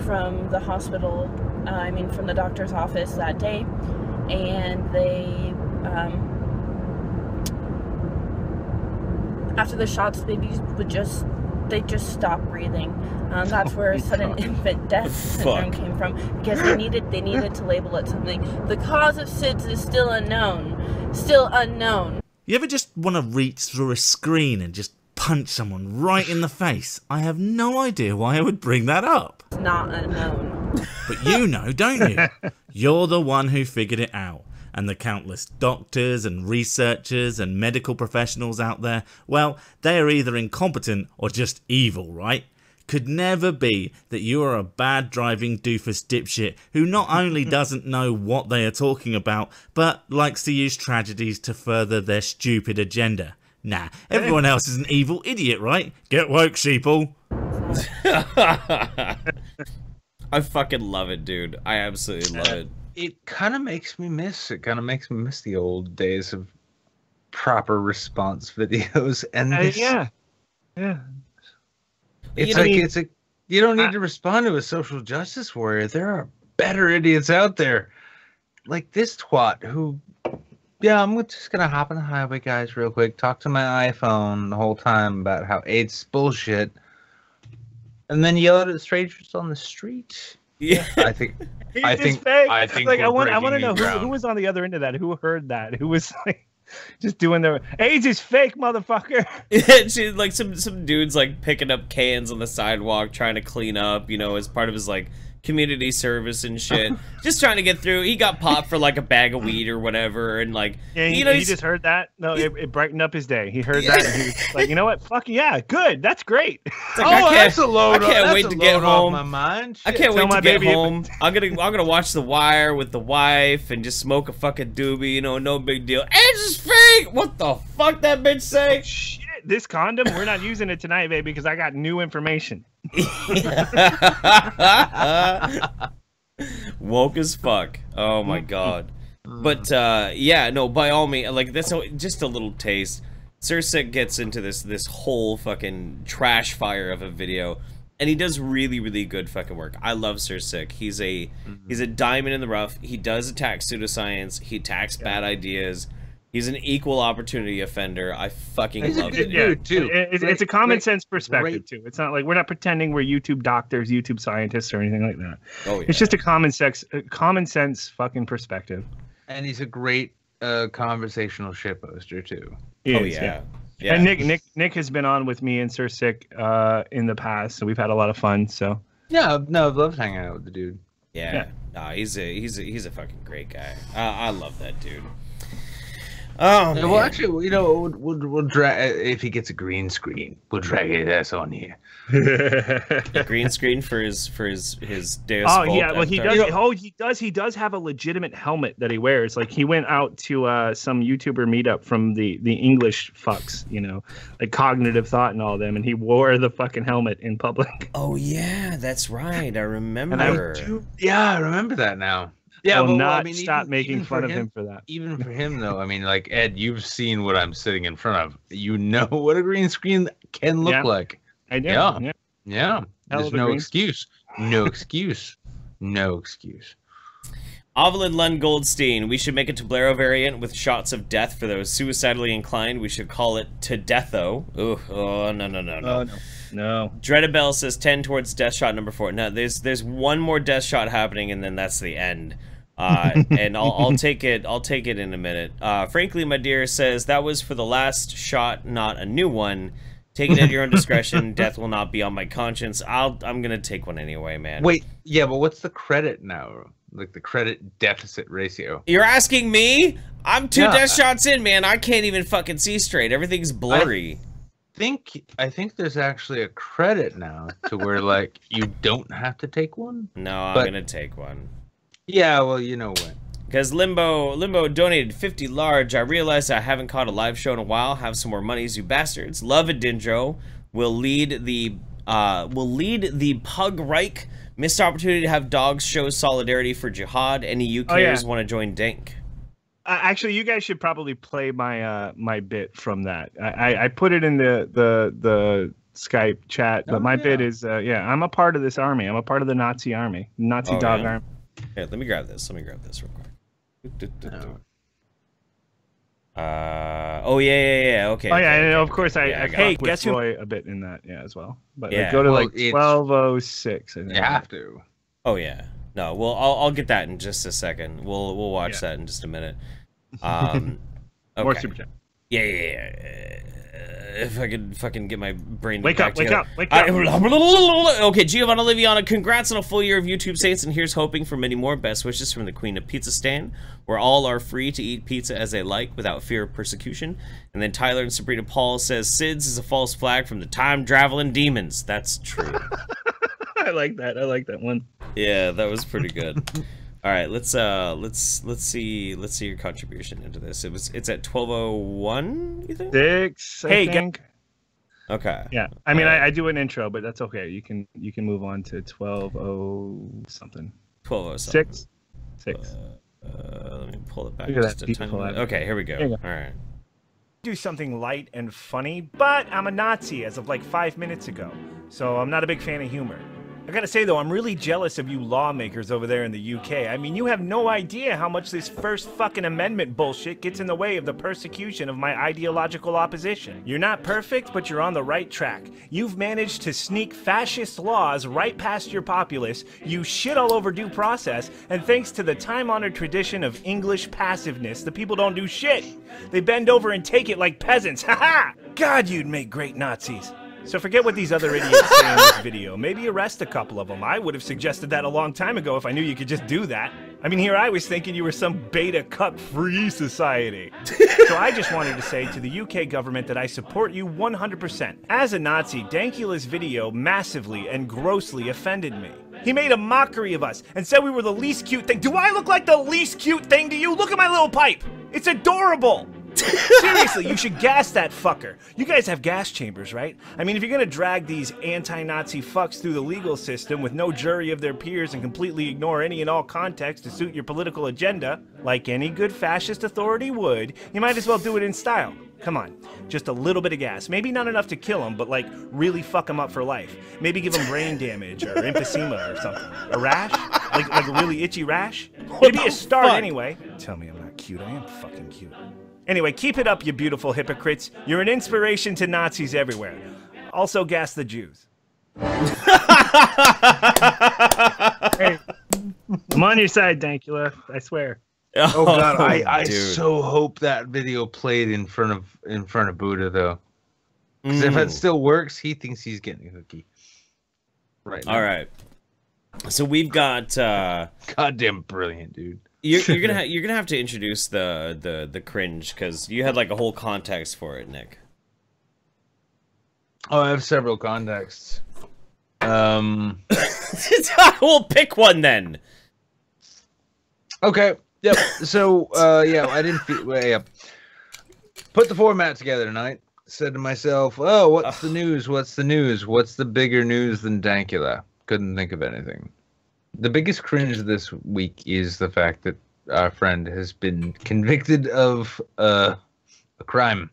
from the hospital, from the doctor's office that day, and they, after the shots, babies would just stop breathing. That's where sudden infant death syndrome came from, because they needed to label it something. The cause of SIDS is still unknown. Still unknown. You ever just want to reach through a screen and just punch someone right in the face? I have no idea why I would bring that up. It's not unknown. But you know, don't you? You're the one who figured it out. And the countless doctors and researchers and medical professionals out there, well, they are either incompetent or just evil, right? Could never be that you are a bad driving doofus dipshit who not only doesn't know what they are talking about, but likes to use tragedies to further their stupid agenda. Nah, everyone else is an evil idiot, right? Get woke, sheeple. I fucking love it, dude. I absolutely love it. It kind of makes me miss the old days of proper response videos. And this, yeah. It's you don't need to respond to a social justice warrior. There are better idiots out there, like this twat who. Yeah, I'm just gonna hop on the highway, guys, real quick. Talk to my iPhone the whole time about how AIDS is bullshit, and then yell at strangers on the street. Yeah, I think Like, I want to know who was on the other end of that. Who heard that? Who was like just doing their AIDS is fake, motherfucker. She, like some dudes like picking up cans on the sidewalk, trying to clean up, as part of his like community service and shit. Just trying to get through. He got popped for like a bag of weed or whatever, and like he just heard that. No, it brightened up his day. He heard that, and he was like, you know what? Fuck yeah, good. That's great. Like, that's a load. I can't wait to get home. My mind. Shit. I can't wait to get home. I'm gonna watch The Wire with the wife and just smoke a fucking doobie. No big deal. AIDS is fake. What the fuck that bitch say? Shit, this condom, we're not using it tonight, baby, because I got new information. Woke as fuck. Oh my god. But yeah, no, by all means, like that's just a little taste. Sursik gets into this whole fucking trash fire of a video, and he does really good fucking work. I love Sursik. He's a diamond in the rough. He does attack pseudoscience. He attacks bad ideas. He's an equal opportunity offender. I fucking love it. Dude, too. It's a common sense perspective too. It's not like we're not pretending we're YouTube doctors, YouTube scientists, or anything like that. Oh yeah. It's just a common sense fucking perspective. And he's a great conversational shit poster too. Yeah. And Nick has been on with me and Sursik in the past, so we've had a lot of fun. So I've loved hanging out with the dude. Yeah. Nah, he's a fucking great guy. I love that dude. Oh, man. Well, actually, we'll drag if he gets a green screen. We'll drag his ass on here. A green screen for his Deus Oh Vult yeah, well he avatar. does. He does have a legitimate helmet that he wears. Like he went out to some YouTuber meetup from the English fucks, like Cognitive Thought and all them, and he wore the fucking helmet in public. Oh yeah, that's right. I remember. I remember that now. Yeah, well, stop making fun of him for that. Even for him, though, I mean, like, Ed, you've seen what I'm sitting in front of. You know what a green screen can look like. I do. Yeah. There's no excuse. No excuse. No excuse. Evelyn Lund Goldstein, we should make a Tablero variant with shots of death for those suicidally inclined. We should call it To Deatho. Ooh, oh, no. No. Dreadabelle says 10 towards death shot number 4. No, there's one more death shot happening, and then that's the end. And I'll take it in a minute. Frankly, my dear says that was for the last shot, not a new one. Take it at your own discretion. Death will not be on my conscience. I'm gonna take one anyway, man. Wait, yeah, but what's the credit now? Like the credit deficit ratio? You're asking me? I'm 2 death shots in, man. I can't even fucking see straight. Everything's blurry. I think there's actually a credit now to where like you don't have to take one. No, I'm gonna take one. Yeah, well, you know what? Because Limbo donated 50 large. I realized I haven't caught a live show in a while. Have some more monies, you bastards. Love Edindro. Will lead the Pug Reich. Missed opportunity to have dogs show solidarity for jihad. Any UKers want to join Dank? Actually, you guys should probably play my my bit from that. I put it in the Skype chat, but my bit is I'm a part of this army. I'm a part of the Nazi army, Nazi dog army. Here, let me grab this real quick. Okay. And of course I fuck with Roy a bit in that a as well. But go to like 12:06. I think. You have to. Oh yeah. No, well I'll get that in just a second. We'll watch that in just a minute. Okay. More super chat. Yeah. If I could fucking get my brain to wake up. Okay, Giovanna Liviana, congrats on a full year of YouTube Saints, and here's hoping for many more. Best wishes from the Queen of Pizza Stand, where all are free to eat pizza as they like without fear of persecution. And then Tyler and Sabrina Paul says SIDS is a false flag from the time-traveling demons. That's true. I like that one. Yeah, that was pretty good. All right, let's see your contribution into this. It's at 12:01, you think? 6, I think. Okay. Yeah. I mean, I do an intro, but that's okay. You can move on to 12:00 something. 12:06. 6. Let me pull it back just a tiny bit. Okay, here we go. All right. Do something light and funny, but I'm a Nazi as of like 5 minutes ago, so I'm not a big fan of humor. I gotta say though, I'm really jealous of you lawmakers over there in the UK. I mean, you have no idea how much this First fucking Amendment bullshit gets in the way of the persecution of my ideological opposition. You're not perfect, but you're on the right track. You've managed to sneak fascist laws right past your populace, you shit all over due process, and thanks to the time-honored tradition of English passiveness, the people don't do shit. They bend over and take it like peasants. Haha! God, you'd make great Nazis. So forget what these other idiots say in this video. Maybe arrest a couple of them. I would have suggested that a long time ago if I knew you could just do that. I mean, here I was thinking you were some beta cup free society. So I just wanted to say to the UK government that I support you 100%. As a Nazi, Dankula's video massively and grossly offended me. He made a mockery of us and said we were the least cute thing. Do I look like the least cute thing to you? Look at my little pipe. It's adorable. Seriously, you should gas that fucker. You guys have gas chambers, right? I mean, if you're gonna drag these anti-Nazi fucks through the legal system with no jury of their peers and completely ignore any and all context to suit your political agenda, like any good fascist authority would, you might as well do it in style. Come on, just a little bit of gas. Maybe not enough to kill him, but like really fuck him up for life. Maybe give him brain damage or emphysema or something. A rash? Like a really itchy rash? It'd be a start anyway. Tell me I'm not cute. I am fucking cute. Anyway, keep it up, you beautiful hypocrites. You're an inspiration to Nazis everywhere. Also, gas the Jews. Hey, I'm on your side, Dankula. I swear. Oh God, I so hope that video played in front of Buddha though. Because if it still works, he thinks he's getting a cookie. Right now. All right. So we've got. Goddamn brilliant, dude. You're gonna have to introduce the cringe because you had like a whole context for it, Nick. Oh, I have several contexts. We'll pick one then. Okay. Yep. So yeah, I didn't feel. Well, yeah. Put the format together tonight. Said to myself, "Oh, what's the news? What's the news? What's the bigger news than Dankula?" Couldn't think of anything. The biggest cringe this week is the fact that our friend has been convicted of a crime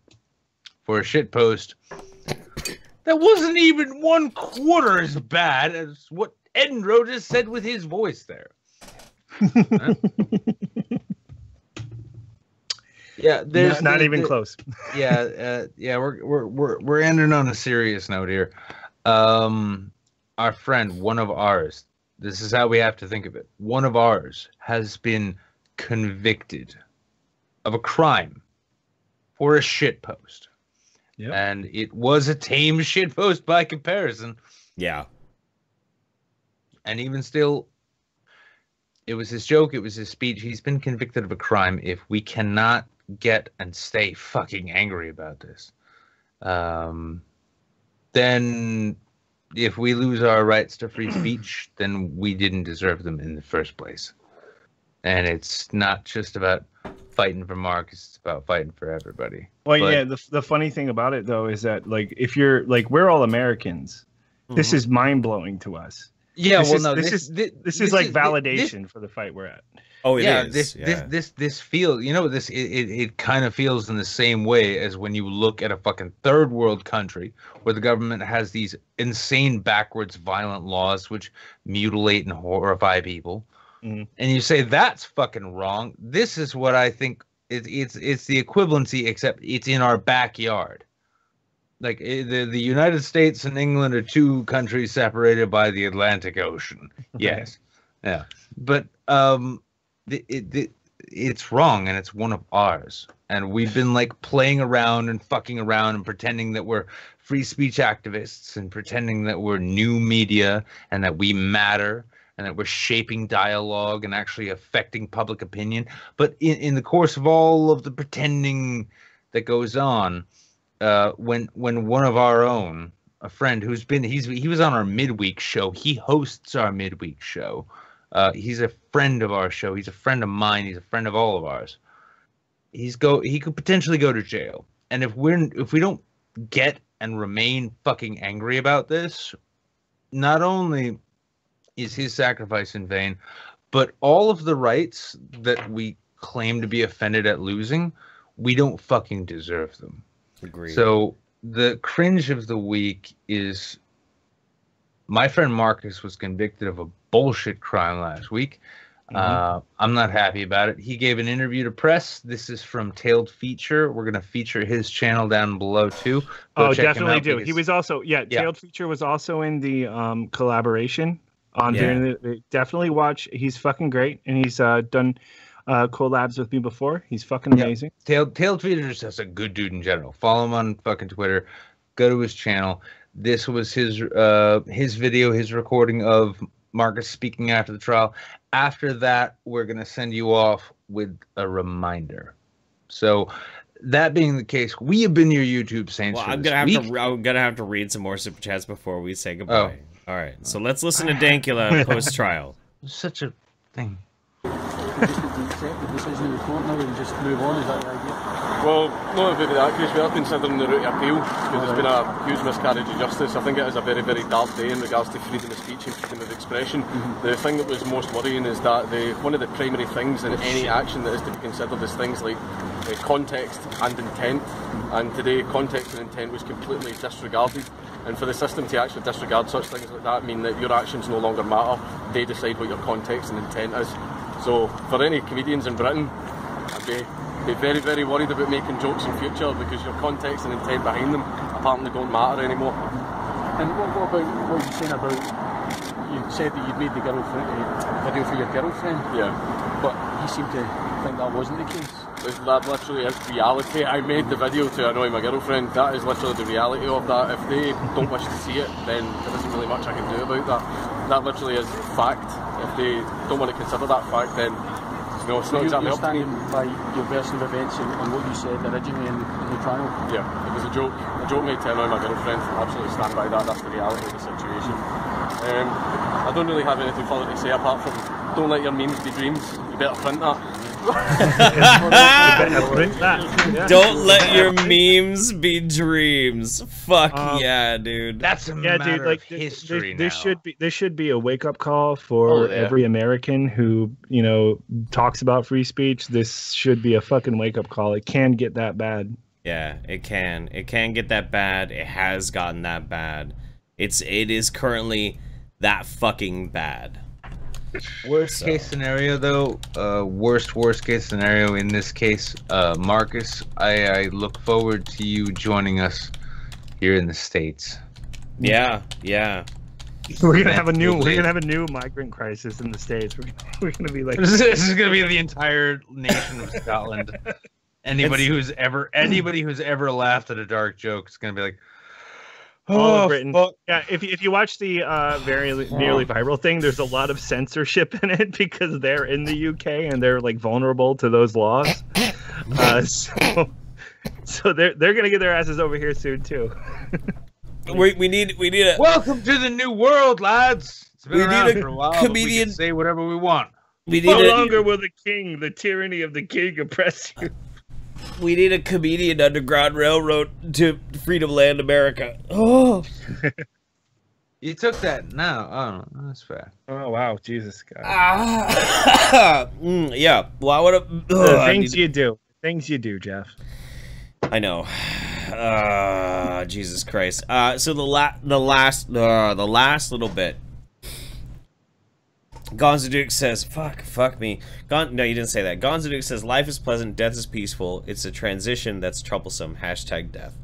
for a shit post That wasn't even 1/4 as bad as what Edindro just said with his voice there. Yeah, there's not even close. Yeah, we're ending on a serious note here. Our friend, one of ours, this is how we have to think of it. One of ours has been convicted of a crime for a shitpost. Yep. And it was a tame shitpost by comparison. Yeah. And even still, it was his joke, it was his speech. He's been convicted of a crime. If we cannot get and stay fucking angry about this, then if we lose our rights to free speech, then we didn't deserve them in the first place. And it's not just about fighting for Marcus, it's about fighting for everybody. Well, yeah, the funny thing about it, though, is that, like, if you're, like, we're all Americans. This is mind-blowing to us. Yeah, this is like validation for the fight we're at. Oh, it is. This feels, you know, it kind of feels in the same way as when you look at a fucking third world country where the government has these insane, backwards, violent laws which mutilate and horrify people. And you say that's fucking wrong. This is what I think it's the equivalency, except it's in our backyard. Like the United States and England are two countries separated by the Atlantic Ocean. Yes, yeah, but it's wrong, and it's one of ours. And we've been like playing around and fucking around and pretending that we're free speech activists and pretending that we're new media and that we matter and that we're shaping dialogue and actually affecting public opinion. But in the course of all of the pretending that goes on, when one of our own, a friend who's been, he was on our midweek show. He hosts our midweek show. He's a friend of our show. He's a friend of mine. He's a friend of all of ours. He could potentially go to jail. And if we don't get and remain fucking angry about this, not only is his sacrifice in vain, but all of the rights that we claim to be offended at losing, we don't fucking deserve them. Agreed. So the cringe of the week is my friend Marcus was convicted of a bullshit crime last week. I'm not happy about it. He gave an interview to press. This is from Tailed Feature. We're going to feature his channel down below too. Go definitely do. He was also, Tailed Feature was also in the collaboration on definitely watch. He's fucking great, and he's done collabs with me before. He's fucking amazing. Tailed Feature is just a good dude in general. Follow him on fucking Twitter. Go to his channel. This was his video, his recording of Marcus speaking after the trial. After that, we're going to send you off with a reminder. So that being the case, we have been your YouTube saints. Well, I'm gonna have to read some more super chats before we say goodbye. All right, so let's listen to Dankula post trial. Such a thing. Accept the decision of the court now and just move on, is that the idea? Well, not about that case. We are considering the route to appeal because there's been a huge miscarriage of justice. I think it is a very, very dark day in regards to freedom of speech and freedom of expression. The thing that was most worrying is that one of the primary things in any action that is to be considered is things like context and intent. And today, context and intent was completely disregarded. And for the system to actually disregard such things like that mean that your actions no longer matter. They decide what your context and intent is. So for any comedians in Britain, I'd be very, very worried about making jokes in future because your context and intent behind them apparently don't matter anymore. And what about what you're saying about, you said that you'd made the video for your girlfriend? Yeah. But you seem to think that wasn't the case. That literally is reality. I made the video to annoy my girlfriend. That is literally the reality of that. If they don't wish to see it, then there isn't really much I can do about that. That literally is fact. If they don't want to consider that fact, then no, it's not exactly up to me. You're standing by your version of events and what you said originally in the trial? Yeah, it was a joke made to annoy my girlfriend. I absolutely stand by that. That's the reality of the situation. I don't really have anything further to say apart from don't let your memes be dreams. You better print that. Don't let your memes be dreams. Fuck yeah, dude. That's a matter of history now. There should be a wake up call for every American who talks about free speech. This should be a fucking wake up call. It can get that bad. Yeah, it can. It can get that bad. It has gotten that bad. It is currently that fucking bad. Worst case scenario, though, worst case scenario in this case, Marcus, I look forward to you joining us here in the States. Yeah, yeah. We're gonna have a new migrant crisis in the States. We're gonna be like this is gonna be the entire nation of Scotland. Anybody who's ever laughed at a dark joke is gonna be like, all of Britain. Yeah, if you watch the nearly viral thing, there's a lot of censorship in it because they're in the UK and they're like vulnerable to those laws. So they're gonna get their asses over here soon too. we need a welcome to the new world, lads. It's been around for a while. Comedian. We can say whatever we want. No longer will the tyranny of the king oppress you. We need a comedian Underground Railroad to Freedom Land America. Oh, you took that now. Oh, that's fair. Oh wow, Jesus God. Yeah. Well, I would have. Things you do, Jeff. I know. Jesus Christ. So the last little bit. Gonzaduke says, fuck me. No, you didn't say that. Gonzaduke says, life is pleasant, death is peaceful. It's a transition that's troublesome. # death.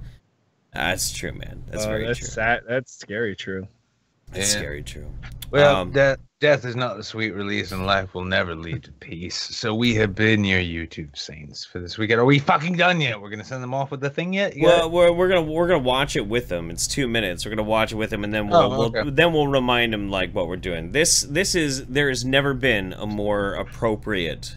That's true, man. That's very true. Sad. That's scary true. It's scary true. Well, death is not the sweet release, and life will never lead to peace. So we have been your YouTube saints for this weekend. Are we fucking done yet? We're gonna send them off with the thing yet? Well, we're gonna watch it with them. It's 2 minutes. We're gonna watch it with them, and then we'll remind them like what we're doing. There has never been a more appropriate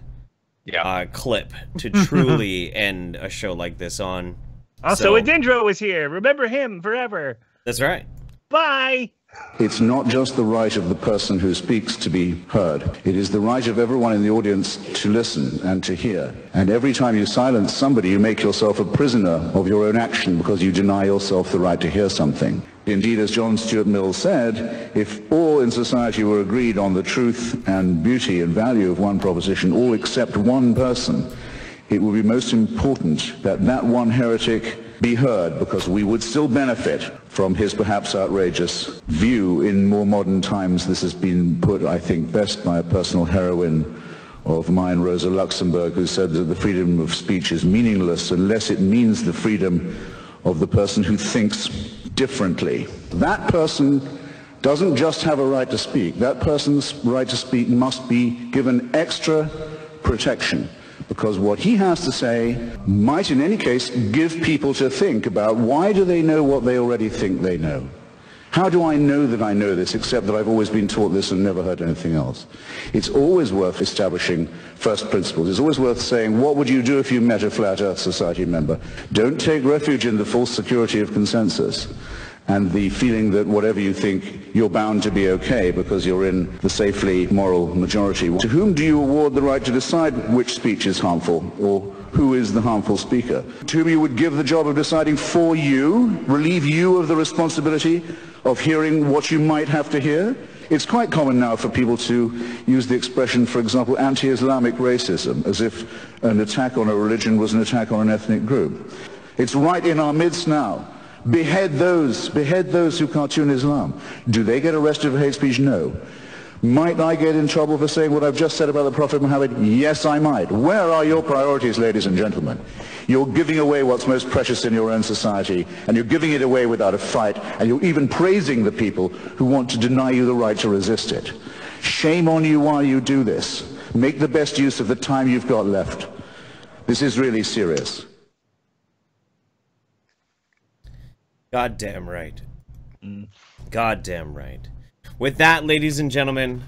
clip to truly end a show like this on. Also, Edindro is here. Remember him forever. That's right. Bye. It's not just the right of the person who speaks to be heard. It is the right of everyone in the audience to listen and to hear. And every time you silence somebody, you make yourself a prisoner of your own action because you deny yourself the right to hear something. Indeed, as John Stuart Mill said, if all in society were agreed on the truth and beauty and value of one proposition, all except one person, it would be most important that that one heretic be heard, because we would still benefit from his perhaps outrageous view. In more modern times, this has been put, I think, best by a personal heroine of mine, Rosa Luxemburg, who said that the freedom of speech is meaningless unless it means the freedom of the person who thinks differently. That person doesn't just have a right to speak. That person's right to speak must be given extra protection, because what he has to say might in any case give people to think about why do they know what they already think they know. How do I know that I know this except that I've always been taught this and never heard anything else? It's always worth establishing first principles. It's always worth saying, what would you do if you met a Flat Earth Society member? Don't take refuge in the false security of consensus and the feeling that whatever you think, you're bound to be okay because you're in the safely moral majority. To whom do you award the right to decide which speech is harmful, or who is the harmful speaker? To whom you would give the job of deciding for you, relieve you of the responsibility of hearing what you might have to hear? It's quite common now for people to use the expression, for example, anti-Islamic racism, as if an attack on a religion was an attack on an ethnic group. It's right in our midst now. Behead those who cartoon Islam. Do they get arrested for hate speech? No. Might I get in trouble for saying what I've just said about the Prophet Muhammad? Yes, I might. Where are your priorities, ladies and gentlemen? You're giving away what's most precious in your own society, and you're giving it away without a fight, and you're even praising the people who want to deny you the right to resist it. Shame on you while you do this. Make the best use of the time you've got left. This is really serious. Goddamn right. Goddamn right. With that, ladies and gentlemen,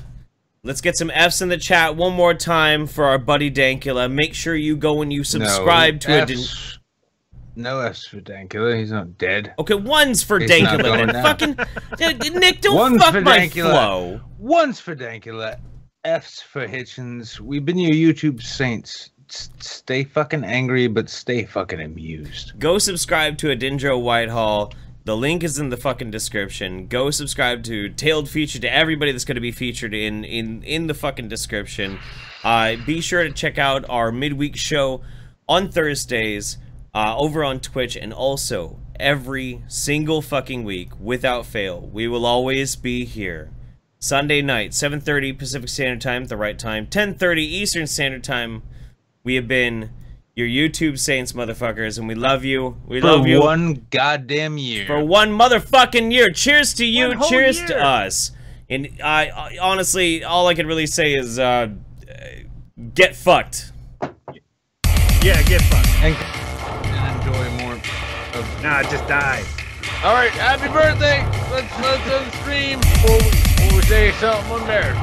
let's get some F's in the chat one more time for our buddy Dankula. Make sure you go and you subscribe to it. No F's for Dankula. He's not dead. Okay, one's for Dankula. Fucking Nick, don't fuck my flow. One's for Dankula. F's for Hitchens. We've been your YouTube saints. Stay fucking angry, but stay fucking amused. Go subscribe to Edindro Whitehall. The link is in the fucking description. Go subscribe to Tailed Feature, to everybody that's going to be featured in the fucking description. Be sure to check out our midweek show on Thursdays. over on Twitch, and also every single fucking week, without fail, we will always be here. Sunday night, 7:30 Pacific Standard Time, the right time, 10:30 Eastern Standard Time. We have been your YouTube saints, motherfuckers, and we love you. We love you. For one goddamn year. For one motherfucking year. Cheers to you. Cheers to us. And I honestly, all I can really say is, get fucked. Yeah, get fucked. And enjoy more of... Nah, just die. All right, happy birthday. Let's stream. We'll say something on there.